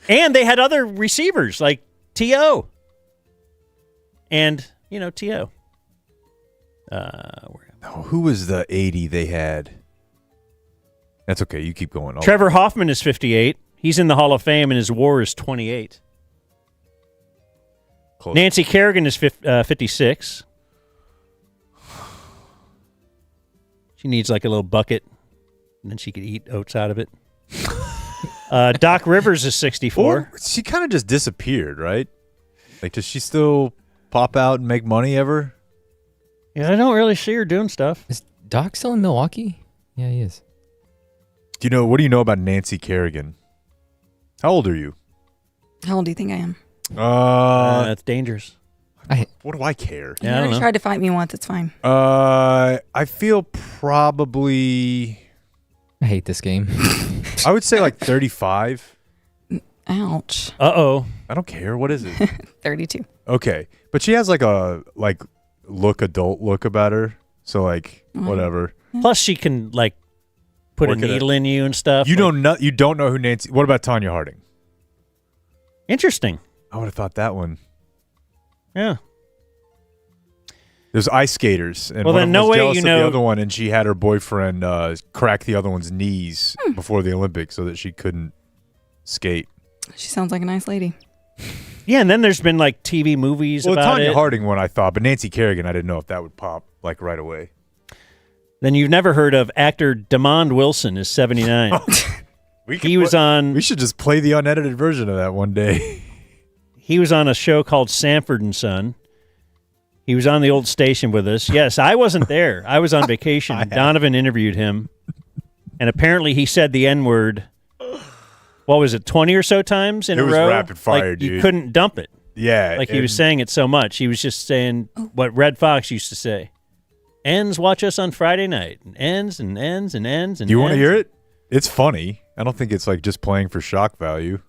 And they had other receivers like T.O. And, T.O. Who was the 80 they had? That's okay. You keep going. Trevor Hoffman is 58. He's in the Hall of Fame, and his WAR is 28. Close. Nancy Kerrigan is 56. She needs like a little bucket, and then she could eat oats out of it. Doc Rivers is 64. Or she kind of just disappeared, right? Like, does she still pop out and make money ever? Yeah, I don't really see her doing stuff. Is Doc still in Milwaukee? Yeah, he is. What do you know about Nancy Kerrigan? How old are you? How old do you think I am? That's dangerous. What do I care? You already tried to fight me once. It's fine. I feel probably... I hate this game. I would say like 35. Ouch. Uh-oh. I don't care. What is it? 32. Okay. But she has like a adult look about her. So whatever. Plus she can put a needle in you and stuff. You don't know who Nancy... What about Tanya Harding? Interesting. I would have thought that one. Yeah. There's ice skaters, and well, one then of them no was way jealous you of know the other one, and she had her boyfriend crack the other one's knees before the Olympics so that she couldn't skate. She sounds like a nice lady. Yeah, and then there's been TV movies about Tanya it. Harding one I thought, but Nancy Kerrigan I didn't know if that would pop right away. Then you've never heard of actor Demond Wilson is 79. We should just play the unedited version of that one day. He was on a show called Sanford and Son. He was on the old station with us. Yes, I wasn't there. I was on vacation. Donovan interviewed him, and apparently he said the N-word, what was it, 20 or so times in a row? It was rapid fire, dude. You couldn't dump it. Yeah. He was saying it so much. He was just saying what Red Fox used to say. Ends watch us on Friday night. And ends and ends and ends and Do you want to hear it? It's funny. I don't think it's just playing for shock value.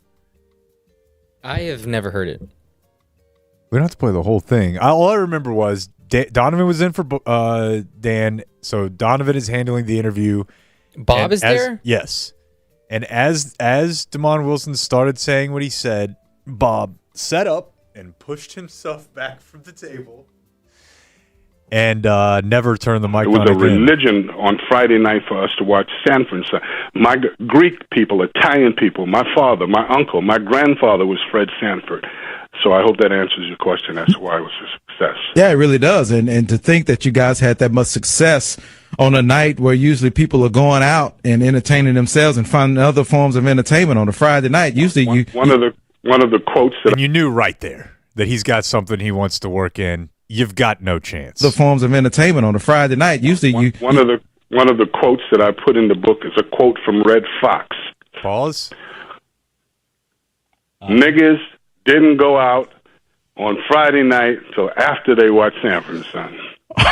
I have never heard it. We don't have to play the whole thing. All I remember was Donovan was in for Dan, so Donovan is handling the interview. Bob is there? Yes. And as Demond Wilson started saying what he said, Bob sat up and pushed himself back from the table and never turned the mic on again. It was a religion on Friday night for us to watch Sanford and Son. My Greek people, Italian people, my father, my uncle, my grandfather was Fred Sanford. So I hope that answers your question as to why I was success. Yeah, it really does. And to think that you guys had that much success on a night where usually people are going out and entertaining themselves and finding other forms of entertainment on a Friday night. Usually One of the quotes that And you knew right there that he's got something he wants to work in. You've got no chance. the forms of entertainment on a Friday night. Usually one of the quotes that I put in the book is a quote from Red Fox. Pause. Niggas didn't go out on Friday night till after they watched Sanford and Son.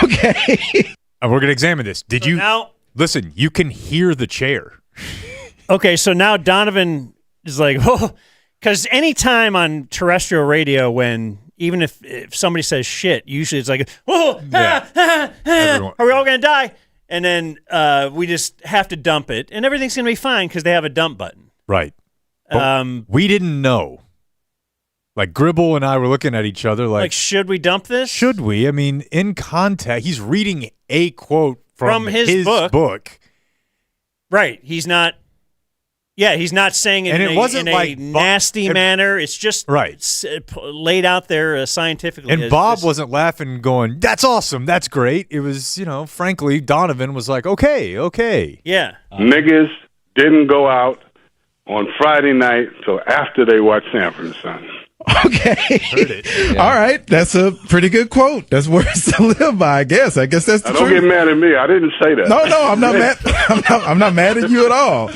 Okay. And we're going to examine this. Did you listen? You can hear the chair. Okay, so now Donovan is like, oh, because anytime on terrestrial radio, when even if somebody says shit, usually it's like, oh, are we all going to die? And then we just have to dump it, and everything's going to be fine because they have a dump button. Right. But we didn't know. Like, Gribble and I were looking at each other like, should we dump this? Should we? I mean, in context, he's reading a quote from his book. Right. He's not. Yeah, he's not saying it And in, it wasn't a like nasty manner. It's just laid out there scientifically. And Bob wasn't laughing going, that's awesome, that's great. It was, frankly, Donovan was like, okay. Yeah. Niggas didn't go out on Friday night till after they watched Sanford and Son. Okay. Heard it. All right. That's a pretty good quote. That's words to live by, I guess. I guess that's the Don't truth. get mad at me. I didn't say that. No, I'm not mad. I'm not mad at you at all.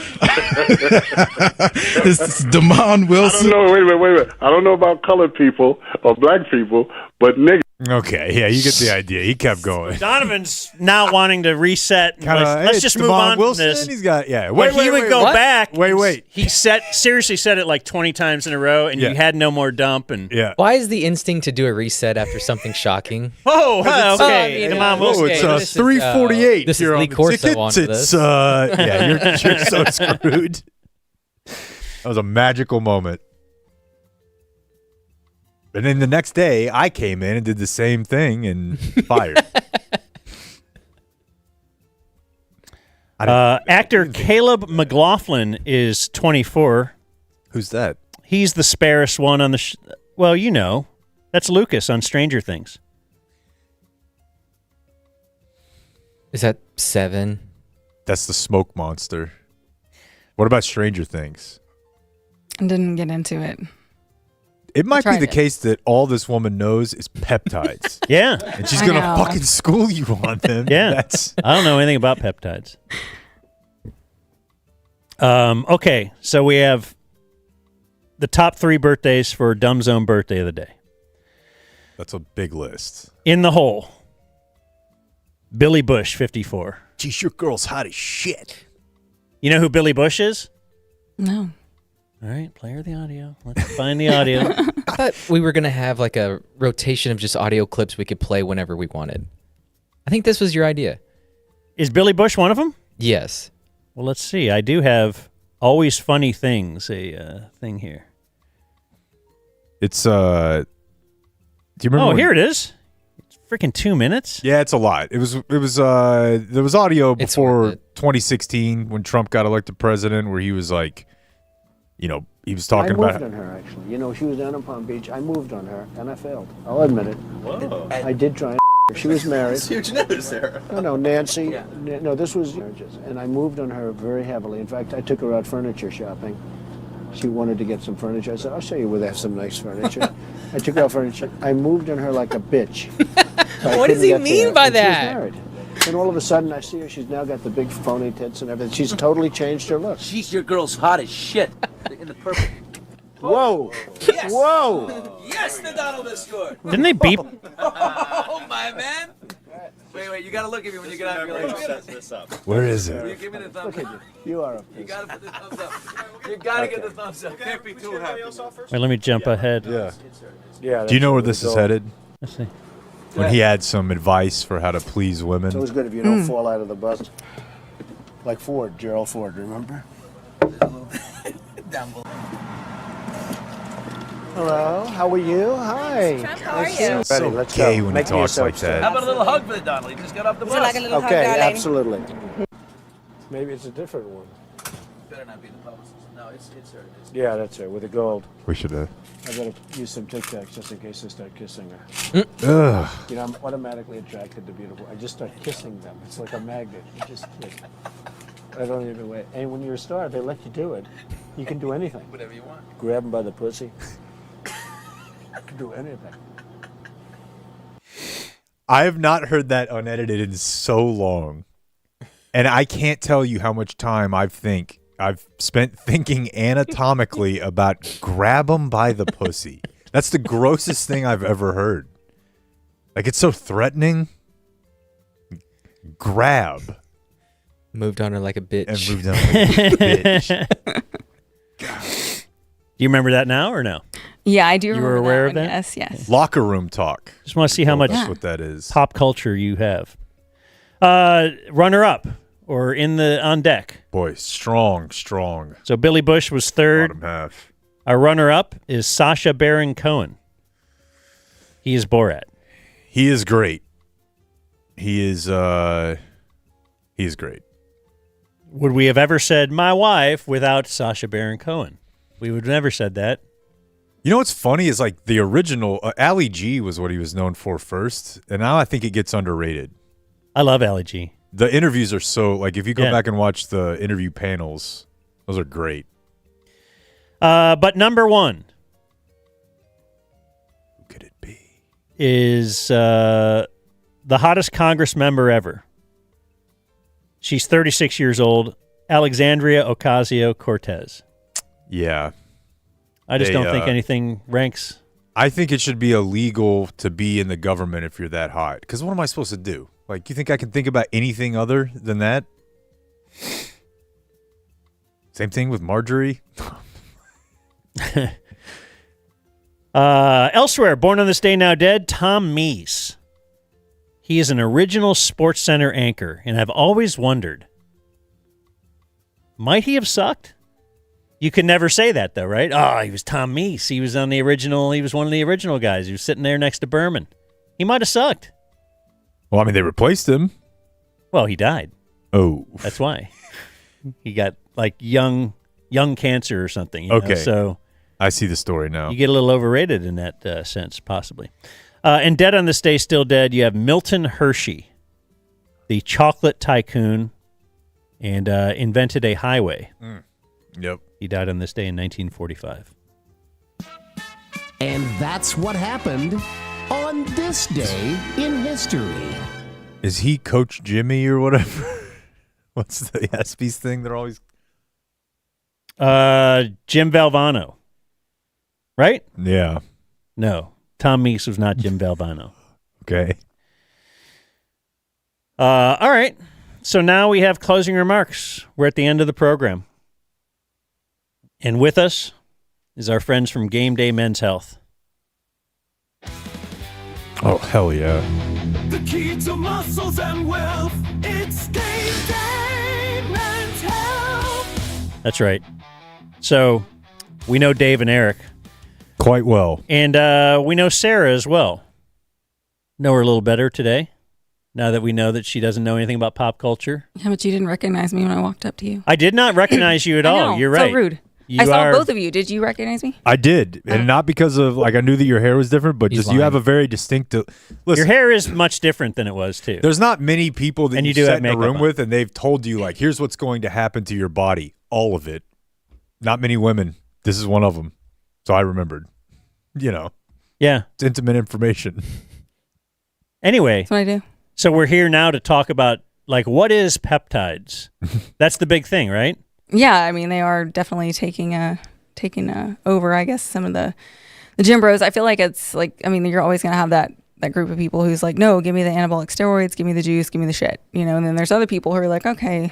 This is Damon Wilson. I don't know. Wait a minute. I don't know about colored people or black people, but niggas. Okay, yeah, you get the idea. He kept going. Donovan's now wanting to reset. Let's just move Damon on Wilson. from this. He's got, yeah. When he would go back. Wait. He seriously said it like 20 times in a row, and you had no more dump. And Why is the instinct to do a reset after something shocking? Oh, okay. Damon Wilson. It's 3:48. This is Lee Corso on this. You're so screwed. That was a magical moment. And then the next day, I came in and did the same thing and fired. Actor Caleb McLaughlin is 24. Who's that? He's the sparest one on the well, that's Lucas on Stranger Things. Is that 7? That's the smoke monster. What about Stranger Things? I didn't get into it. It might be the case that all this woman knows is peptides. Yeah. And she's going to fucking school you on them. Yeah. I don't know anything about peptides. Okay, so we have the top 3 birthdays for Dumb Zone birthday of the day. That's a big list. In the hole, Billy Bush, 54. Geez, your girl's hot as shit. You know who Billy Bush is? No. All right, play her the audio. Let's find the audio. I thought we were going to have like a rotation of just audio clips we could play whenever we wanted. I think this was your idea. Is Billy Bush one of them? Yes. Well, let's see. I do have Always Funny Things, a thing here. It's, do you remember? Oh, here it is. It's freaking 2 minutes. Yeah, it's a lot. There was audio before 2016 when Trump got elected president where he was like, he was talking about. I moved on her, actually. She was down in Palm Beach. I moved on her, and I failed. I'll admit it. Whoa. I did try and her. She was married. That's huge news, Sarah. No, Nancy. Yeah. No, this was marriages. And I moved on her very heavily. In fact, I took her out furniture shopping. She wanted to get some furniture. I said, I'll show you where they have some nice furniture. I took her out furniture. I moved on her like a bitch. What does he mean by that? She was married. And all of a sudden, I see her. She's now got the big phony tits and everything. She's totally changed her look. She's your girl's hot as shit. In the perfect. Whoa! Yes. Whoa! Yes, the Donald is good. Didn't they beep? Oh my man! Wait! You gotta look at me when you get out of your set this up. Where is Will it? you give me the thumbs up? You are. You gotta put the thumbs up. You gotta get the thumbs up. Can't be too happy. Wait, let me jump ahead. Yeah. Do you know where this is headed? Let's see. When he had some advice for how to please women. It's always good if you don't fall out of the bus. Like Ford, Gerald Ford, remember? Down below. Hello, how are you? Hi. Trump, how are Nice you? to see So Let's gay go. when he Make me a talks like soap that. How about a little hug for the Donald? He just got off the bus. Okay, absolutely. Maybe it's a different one. better not be the publicist. No, it's her. Yeah, that's her with the gold. We should have. I better use some Tic Tacs just in case I start kissing her. Ugh. You know, I'm automatically attracted to beautiful. I just start kissing them. It's like a magnet. You just kiss. I don't even wait. And when you're a star, they let you do it. You can do anything. Whatever you want. Grab them by the pussy. You can do anything. I have not heard that unedited in so long. And I can't tell you how much time I've spent thinking anatomically about grab them by the pussy. That's the grossest thing I've ever heard. Like, it's so threatening. Grab. Moved on her like a bitch. And moved on her like a bitch. Do you remember that now or no? Yeah, I do remember You were aware that of that? Yes, yes. Locker room talk. Just want to see how much That's what that is. pop culture you have. Runner up or on deck. Boy, strong. So Billy Bush was third. Bottom half. Our runner up is Sacha Baron Cohen. He is Borat. He is great. He is great. Would we have ever said my wife without Sacha Baron Cohen? We would have never said that. You know what's funny is like the original Ali G was what he was known for first, and now I think it gets underrated. I love Ali G. The interviews are so like if you go Yeah. back and watch the interview panels, those are great. But number one, who could it be? Is the hottest Congress member ever. She's 36 years old, Alexandria Ocasio-Cortez. Yeah. I just don't think anything ranks. I think it should be illegal to be in the government if you're that hot. Because what am I supposed to do? Like, you think I can think about anything other than that? Same thing with Marjorie. Elsewhere, born on this day, now dead, Tom Meese. He is an original Sports Center anchor, and I've always wondered, might he have sucked? You could never say that, though, right? Oh, he was Tom Meese. He was on the original. He was one of the original guys. He was sitting there next to Berman. He might have sucked. Well, I mean, they replaced him. Well, he died. Oh. That's why. He got, like, young cancer or something. You Okay. know? So I see the story now. you get a little overrated in that sense, possibly. And dead on this day, still dead, you have Milton Hershey, the chocolate tycoon, and invented a highway. Yep. He died on this day in 1945. And that's what happened on this day in history. Is he Coach Jimmy or whatever? What's the ESPYs thing? They're always... Jim Valvano. Right? Yeah. No. Tom Meese was not Jim Valvano. Okay. All right. So now we have closing remarks. We're at the end of the program. And with us is our friends from Game Day Men's Health. Oh, hell yeah. The key to muscles and wealth. It's Game Day Men's Health. That's right. So we know Dave and Eric. Quite well. And we know Sarah as well. Know her a little better today, now that we know that she doesn't know anything about pop culture. Yeah, but you didn't recognize me when I walked up to you. I did not recognize you at I all. know, You're right. So rude. You I saw are- both of you. Did you recognize me? I did. And not because of, like, I knew that your hair was different, but He's just you lying. have a very distinct... Listen, Your hair is much different than it was, too. there's not many people that And you you do sat have in a makeup room on. with and they've told you, like, here's what's going to happen to your body. All of it. Not many women. This is one of them. So I remembered. You know. Yeah. It's intimate information. Anyway, That's what I do. so we're here now to talk about, like, what is peptides? That's the big thing, right? Yeah, I mean, they are definitely taking over, I guess, some of the gym bros. I feel like it's like, I mean, you're always going to have that group of people who's like, no, give me the anabolic steroids, give me the juice, give me the shit, you know, and then there's other people who are like, okay,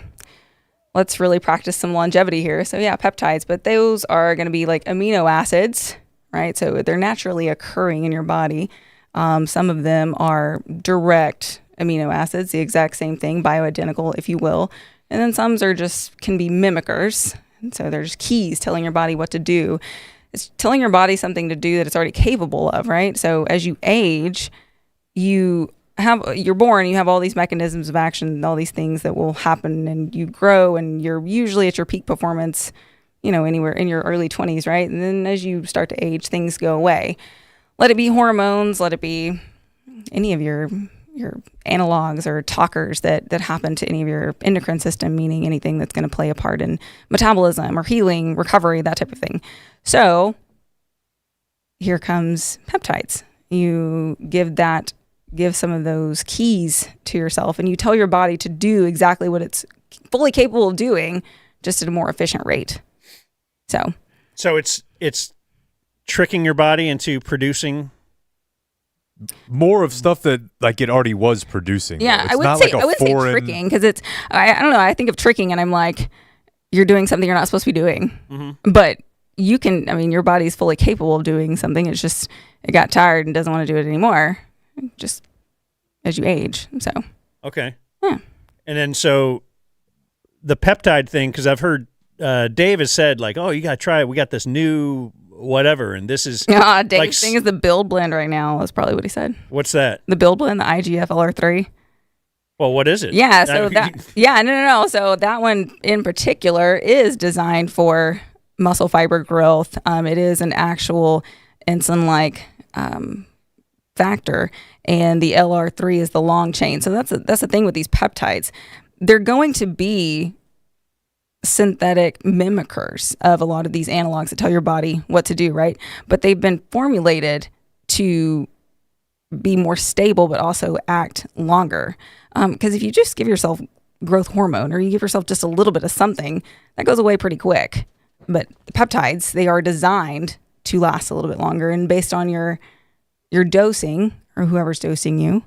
let's really practice some longevity here. So yeah, peptides, but those are going to be like amino acids, right? So they're naturally occurring in your body. Some of them are direct amino acids, the exact same thing, bioidentical, if you will. And then some are just can be mimickers. And so they're just keys telling your body what to do. It's telling your body something to do that it's already capable of, right? So as you age, you you're born, you have all these mechanisms of action, all these things that will happen, and you grow, and you're usually at your peak performance, anywhere in your early 20s, right? And then as you start to age, things go away. Let it be hormones, let it be any of your analogs or talkers that happen to any of your endocrine system, meaning anything that's going to play a part in metabolism or healing, recovery, that type of thing. So here comes peptides. You give some of those keys to yourself, and you tell your body to do exactly what it's fully capable of doing, just at a more efficient rate. So it's tricking your body into producing more of stuff that like it already was producing. Yeah, it's I would not say like a I would say tricking, because it's I don't know. I think of tricking, and I'm like, you're doing something you're not supposed to be doing, but you can. I mean, your body's fully capable of doing something. It's just it got tired and doesn't want to do it anymore, just as you age. So okay, yeah, and then so the peptide thing, because I've heard Dave has said like, oh, you got to try it. We got this new whatever, and this is Dave's thing is the build blend right now. That's probably what he said. What's that? The build blend, the IGF-LR3. Well, what is it? Yeah, so no. So that one in particular is designed for muscle fiber growth. It is an actual insulin-like factor, and the LR3 is the long chain. So that's the thing with these peptides. They're going to be synthetic mimickers of a lot of these analogs that tell your body what to do, right? But they've been formulated to be more stable, but also act longer. Because if you just give yourself growth hormone, or you give yourself just a little bit of something, that goes away pretty quick. But the peptides, they are designed to last a little bit longer, and based on your dosing, or whoever's dosing you,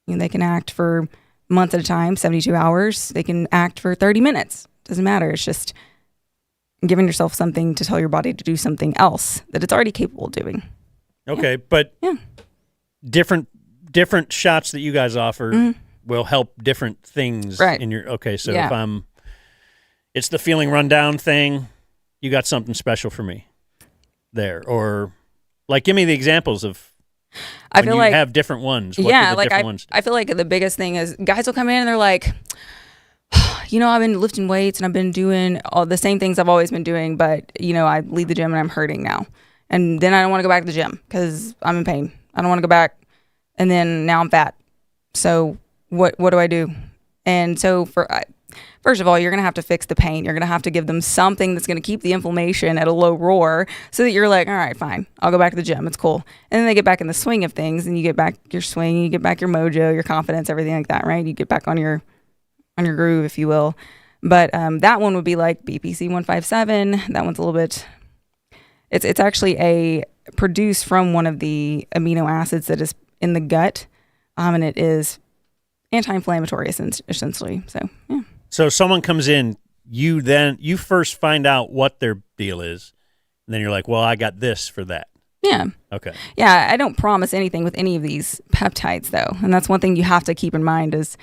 they can act for months at a time, 72 hours. They can act for 30 minutes. Doesn't matter. It's just giving yourself something to tell your body to do something else that it's already capable of doing. Okay, but different shots that you guys offer will help different things in your. Okay, so if it's the feeling rundown thing, you got something special for me there, or like give me the examples of. I feel like have different ones. What yeah, do the like different ones do? I feel like the biggest thing is guys will come in and they're like, I've been lifting weights and I've been doing all the same things I've always been doing, but I leave the gym and I'm hurting now, and then I don't want to go back to the gym because I'm in pain. I don't want to go back, and then now I'm fat. So what do I do? And so first of all, you're gonna have to fix the pain. You're gonna have to give them something that's gonna keep the inflammation at a low roar, so that you're like, all right, fine, I'll go back to the gym. It's cool. And then they get back in the swing of things, and you get back your swing, you get back your mojo, your confidence, everything like that, right? You get back on your groove, if you will. But that one would be like BPC 157. That one's a little bit. It's actually produced from one of the amino acids that is in the gut, and it is anti-inflammatory essentially. So yeah. So someone comes in, you first find out what their deal is, and then you're like, well, I got this for that. Yeah. Okay. Yeah, I don't promise anything with any of these peptides though, and that's one thing you have to keep in mind is,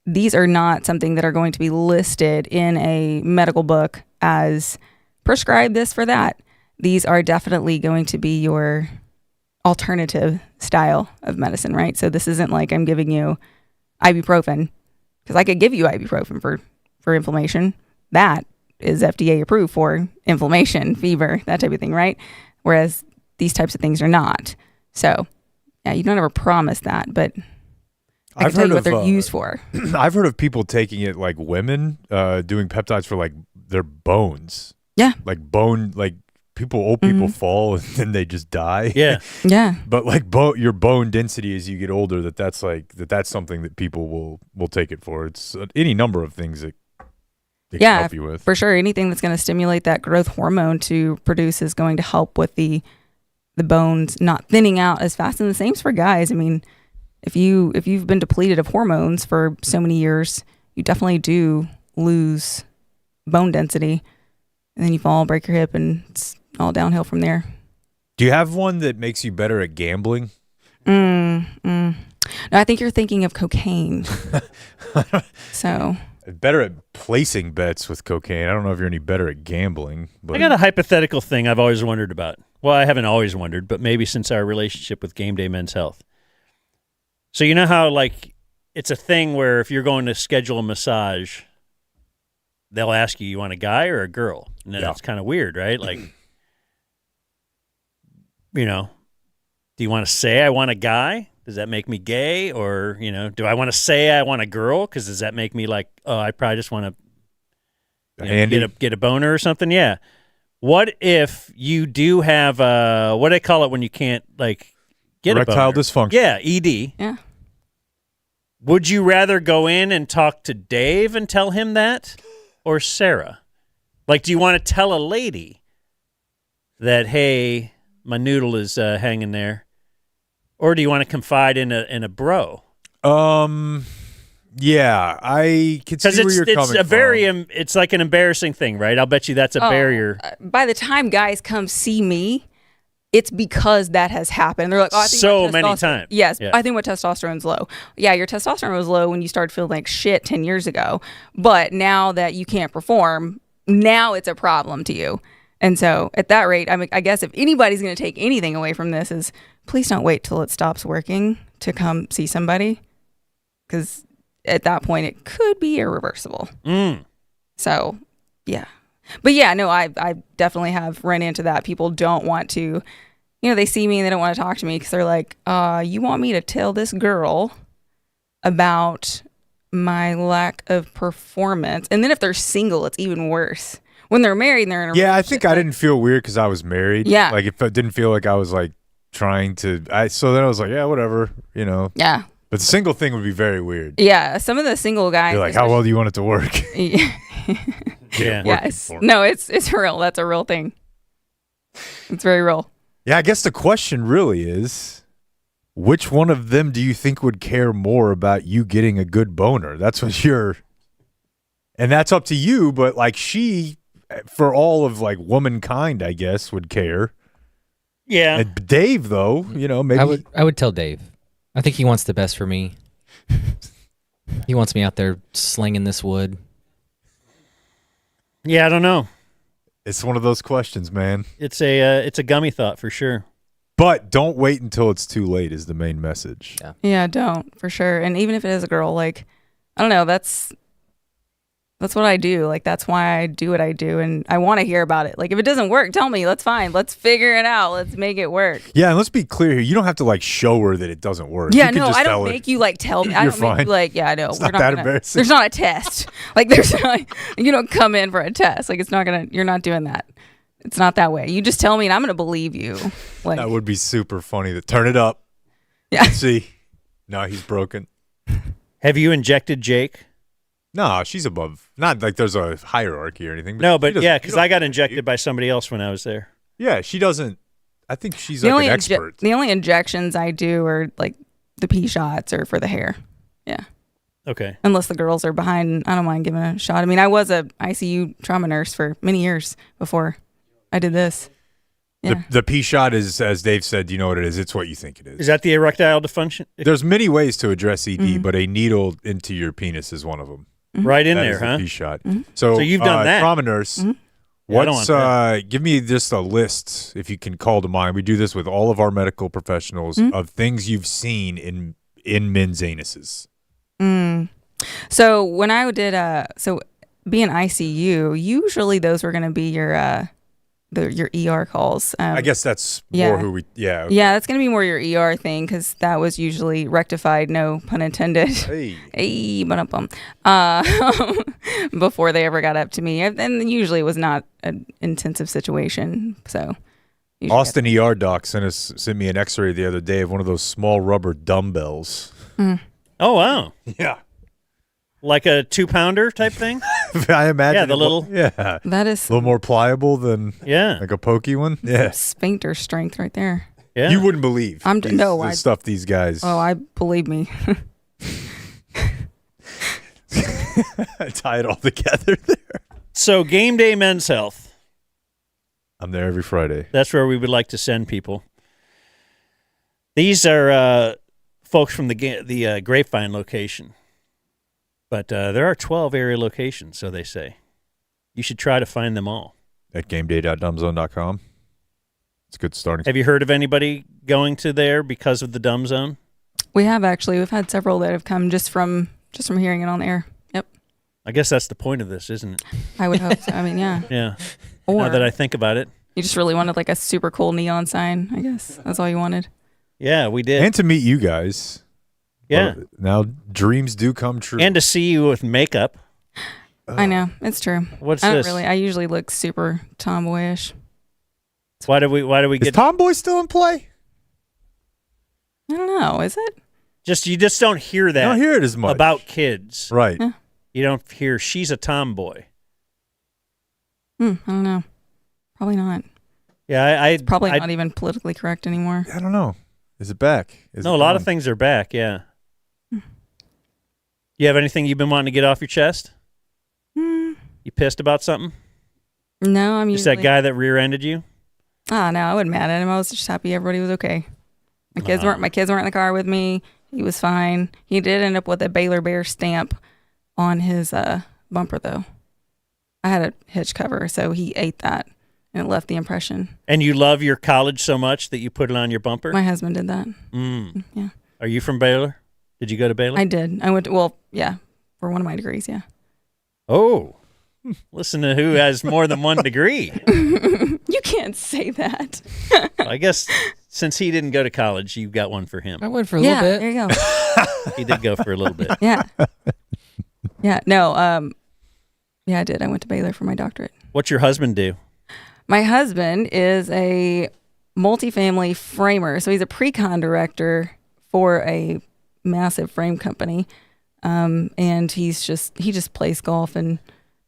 these are not something that are going to be listed in a medical book as prescribe this for that. These are definitely going to be your alternative style of medicine, right? So this isn't like I'm giving you ibuprofen, because I could give you ibuprofen for inflammation. That is FDA approved for inflammation, fever, that type of thing, right? Whereas these types of things are not. So yeah, you don't ever promise that, but I can tell you what they're used for. I've heard of people taking it like women, doing peptides for like their bones. Yeah. Like old people fall and then they just die. Yeah. Yeah. But like your bone density as you get older, that's something that people will take it for. It's any number of things that can help you with. For sure. Anything that's going to stimulate that growth hormone to produce is going to help with the bones not thinning out as fast. And the same's for guys. I mean, if you've been depleted of hormones for so many years, you definitely do lose bone density, and then you fall, break your hip, and it's all downhill from there. Do you have one that makes you better at gambling? No, I think you're thinking of cocaine. So better at placing bets with cocaine. I don't know if you're any better at gambling. But I got a hypothetical thing I've always wondered about. Well, I haven't always wondered, but maybe since our relationship with Game Day Men's Health. So you know how like it's a thing where if you're going to schedule a massage, they'll ask you want a guy or a girl, and then it's kind of weird, right? Like, you know, do you want to say I want a guy? Does that make me gay? Or, you know, do I want to say I want a girl? Because does that make me like, oh, I probably just want to get a boner or something? Yeah. What if you do have what do they call it when you can't like get erectile a boner? dysfunction? Yeah, ED. Yeah. Would you rather go in and talk to Dave and tell him that, or Sarah? Like, do you want to tell a lady that, hey, my noodle is hanging there? Or do you want to confide in a bro? Yeah, I can see where you're coming from. It's like an embarrassing thing, right? I'll bet you that's a barrier. By the time guys come see me, it's because that has happened. They're like, oh, I think so many times. Yes, yeah. I think my testosterone's low. Yeah, your testosterone was low when you started feeling like shit 10 years ago. But now that you can't perform, now it's a problem to you. And so at that rate, I mean, I guess if anybody's going to take anything away from this is please don't wait till it stops working to come see somebody. Because at that point, it could be irreversible. So, yeah. But yeah, no, I definitely have run into that. People don't want to, you know, they see me and they don't want to talk to me because they're like, you want me to tell this girl about my lack of performance? And then if they're single, it's even worse. When they're married and they're in a relationship. I think I didn't feel weird because I was married. Yeah. Like, if I didn't feel like I was, like, trying to, so then I was like, yeah, whatever, you know. Yeah. But the single thing would be very weird. Yeah, some of the single guys. You're like, how well do you want it to work? Yeah. Yes. No, it's real. That's a real thing. It's very real. Yeah, I guess the question really is, which one of them do you think would care more about you getting a good boner? That's what and that's up to you, but like she, for all of like womankind, I guess, would care. Yeah. And Dave, though, you know, maybe. I would tell Dave. I think he wants the best for me. He wants me out there slinging this wood. Yeah, I don't know. It's one of those questions, man. It's a gummy thought for sure. But don't wait until it's too late is the main message. Yeah, don't, for sure. And even if it is a girl, like, I don't know, that's what I do. Like, that's why I do what I do. And I want to hear about it. Like, if it doesn't work, tell me. That's fine. Let's figure it out. Let's make it work. Yeah, and let's be clear here. You don't have to, like, show her that it doesn't work. Yeah, no, I don't make you, like, tell me. I don't make you, like, yeah, I know. It's not that embarrassing. There's not a test. Like, there's not, you don't come in for a test. Like, it's not going to, you're not doing that. It's not that way. You just tell me and I'm going to believe you. Like, that would be super funny. Turn it up. Yeah. Let's see. No, he's broken. Have you injected Jake? No, she's above. Not like there's a hierarchy or anything. No, but yeah, because I got injected by somebody else when I was there. Yeah, she doesn't. I think she's like an expert. The only injections I do are like the pee shots or for the hair. Yeah. Okay. Unless the girls are behind, I don't mind giving a shot. I mean, I was a ICU trauma nurse for many years before I did this. Yeah. The pee shot is, as Dave said, you know what it is. It's what you think it is. Is that the erectile dysfunction? There's many ways to address ED, but a needle into your penis is one of them. Right in that there, is the huh? pee shot. So you've done that. Trauma nurse. What's give me just a list if you can call to mind. We do this with all of our medical professionals of things you've seen in men's anuses. So when I did being ICU, usually those were going to be your ER calls. I guess that's more who we Yeah, that's going to be more your ER thing because that was usually rectified, no pun intended. Hey, before they ever got up to me. And usually it was not an intensive situation. So Austin ER doc sent me an x-ray the other day of one of those small rubber dumbbells. Oh, wow. Yeah. Like a 2-pounder type thing? I imagine. Yeah, the little. Yeah. That is a little more pliable than like a pokey one. Yeah. Sphincter strength right there. Yeah. You wouldn't believe the stuff these guys. Oh, I believe me. Tie it all together there. So game day men's health. I'm there every Friday. That's where we would like to send people. These are folks from the Grapevine location. But there are 12 area locations, so they say. You should try to find them all. At gameday.dumbzone.com. It's a good starting. Have you heard of anybody going to there because of the Dumb Zone? We have actually. We've had several that have come just from hearing it on the air. Yep. I guess that's the point of this, isn't it? I would hope so. I mean, yeah. Yeah. Or now that I think about it. You just really wanted like a super cool neon sign, I guess. That's all you wanted. Yeah, we did. And to meet you guys. Yeah. Well, now dreams do come true. And to see you with makeup. I know. It's true. What's I don't this? really. I usually look super tomboyish. Why do we Is get Tomboy still in play? I don't know. Is it? you just don't hear that. I don't hear it as much. About kids. Right. Yeah. You don't hear she's a tomboy. I don't know. Probably not. Yeah, It's probably not even politically correct anymore. I don't know. Is it back? No, a lot of things are back, yeah. You have anything you've been wanting to get off your chest? You pissed about something? No, I'm Just usually... that guy that rear-ended you? Oh, no, I wasn't mad at him. I was just happy everybody was okay. My kids weren't in the car with me. He was fine. He did end up with a Baylor Bear stamp on his bumper, though. I had a hitch cover, so he ate that, and it left the impression. And you love your college so much that you put it on your bumper? My husband did that. Yeah. Are you from Baylor? Did you go to Baylor? I did. I went to, yeah, for one of my degrees, yeah. Oh. Listen to who has more than one degree. You can't say that. I guess since he didn't go to college, you got one for him. I went for a little bit. There you go. He did go for a little bit. Yeah. Yeah. No. Yeah, I did. I went to Baylor for my doctorate. What's your husband do? My husband is a multifamily framer, so he's a pre-con director for a massive frame company, and he just plays golf and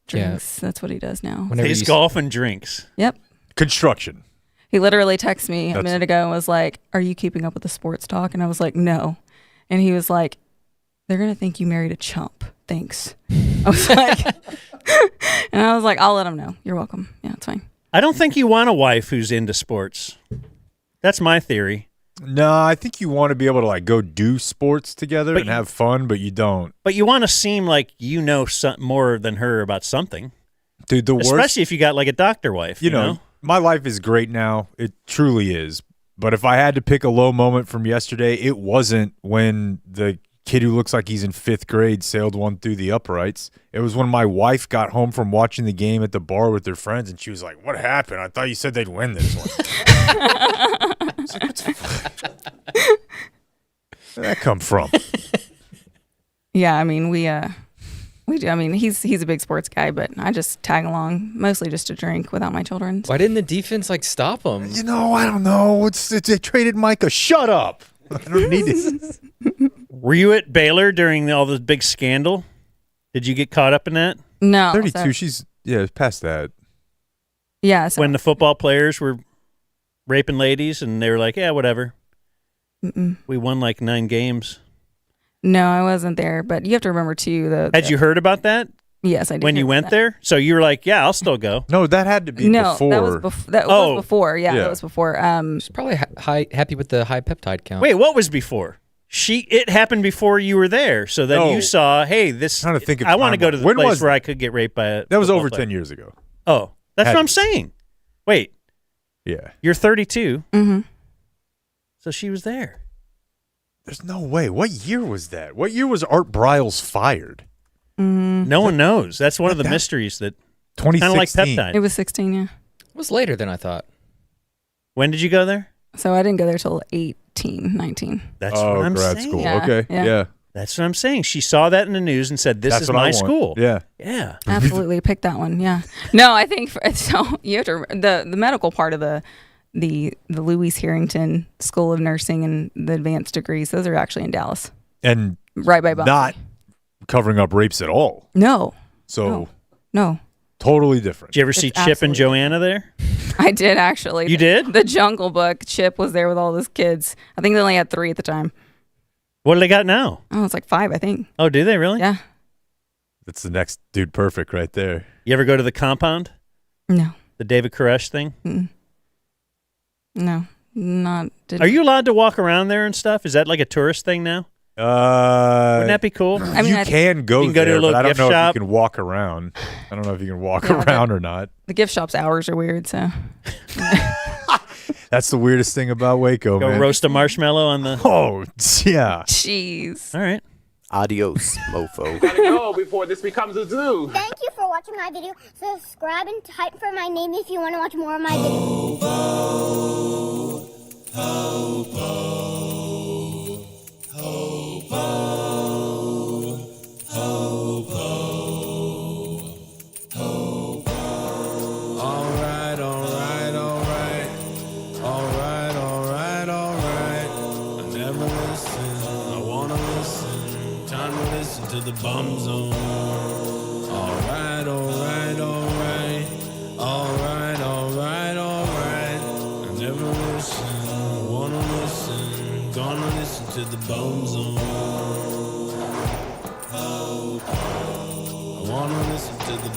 drinks. That's what he does now. Plays golf and drinks. Yep. Construction. He literally texted me a minute ago and was like, "Are you keeping up with the sports talk?" And I was like, "No." And he was like, "They're gonna think you married a chump. Thanks." I was like, and I was like, "I'll let him know. You're welcome. Yeah, it's fine." I don't think you want a wife who's into sports. That's my theory. No, I think you want to be able to like go do sports together and have fun, but you don't. But you want to seem like you know more than her about something. Dude, the worst. Especially if you got like a doctor wife. You know, my life is great now. It truly is. But if I had to pick a low moment from yesterday, it wasn't when the kid who looks like he's in 5th grade sailed one through the uprights. It was when my wife got home from watching the game at the bar with their friends, and she was like, "What happened? I thought you said they'd win this one." Where'd that come from? Yeah, I mean, we do. I mean, he's a big sports guy, but I just tag along mostly just to drink without my children. Why didn't the defense like stop him? You know, I don't know. They traded Micah. Shut up. I don't need it. Were you at Baylor during all this big scandal? Did you get caught up in that? No. 32. She's past that. Yeah. So. When the football players were raping ladies, and they were like, "Yeah, whatever." We won like 9 games. No, I wasn't there, but you have to remember too. Had you heard about that? Yes, I did. When you went there, so you were like, "Yeah, I'll still go." No, that had to be before. That was before. Yeah, that was before. She's probably happy with the high peptide count. Wait, what was before? It happened before you were there, so then you saw, "Hey, this." I'm trying to think of I want to go to the when place where I could get raped by a. That was over player. 10 years ago. Oh, that's what I'm saying. Wait. Yeah. You're 32. Mm-hmm. So she was there. There's no way. What year was that? What year was Art Briles fired? No one knows. That's one of the mysteries that 2016. kind of like peptide. It was 16. Yeah. It was later than I thought. When did you go there? So I didn't go there till 18, 19. That's what I'm grad saying. school. Yeah, Okay. Yeah. That's what I'm saying. She saw that in the news and said, "This That's is what I my want. school." Yeah. Yeah. Absolutely, pick that one. Yeah. No, I think so. You have to the medical part of the Louise Harrington School of Nursing and the advanced degrees. Those are actually in Dallas. And right by Buffalo. not covering up rapes at all. No. So no. Totally different. Did you ever see Chip and Joanna there? I did actually. You did? The Jungle Book. Chip was there with all those kids. I think they only had 3 at the time. What do they got now? Oh, it's like 5, I think. Oh, do they really? Yeah. That's the next Dude Perfect right there. You ever go to the compound? No. The David Koresh thing? No, not. Are you allowed to walk around there and stuff? Is that like a tourist thing now? Wouldn't that be cool? I mean, you can go you can go there, to a little but I don't gift know shop. if you can walk around. I don't know if you can walk Yeah, around or not. The gift shop's hours are weird, so. That's the weirdest thing about Waco, Go man. roast a marshmallow on the. Oh, yeah. Jeez. All right. Adios, mofo. Gotta go before this becomes a zoo. Thank you for watching my video. Subscribe and type for my name if you want to watch more of my videos. To the bum zone. Alright, alright, alright. Alright, alright, alright. I never listen, wanna listen. Gonna listen to the bum zone. I wanna listen to the bum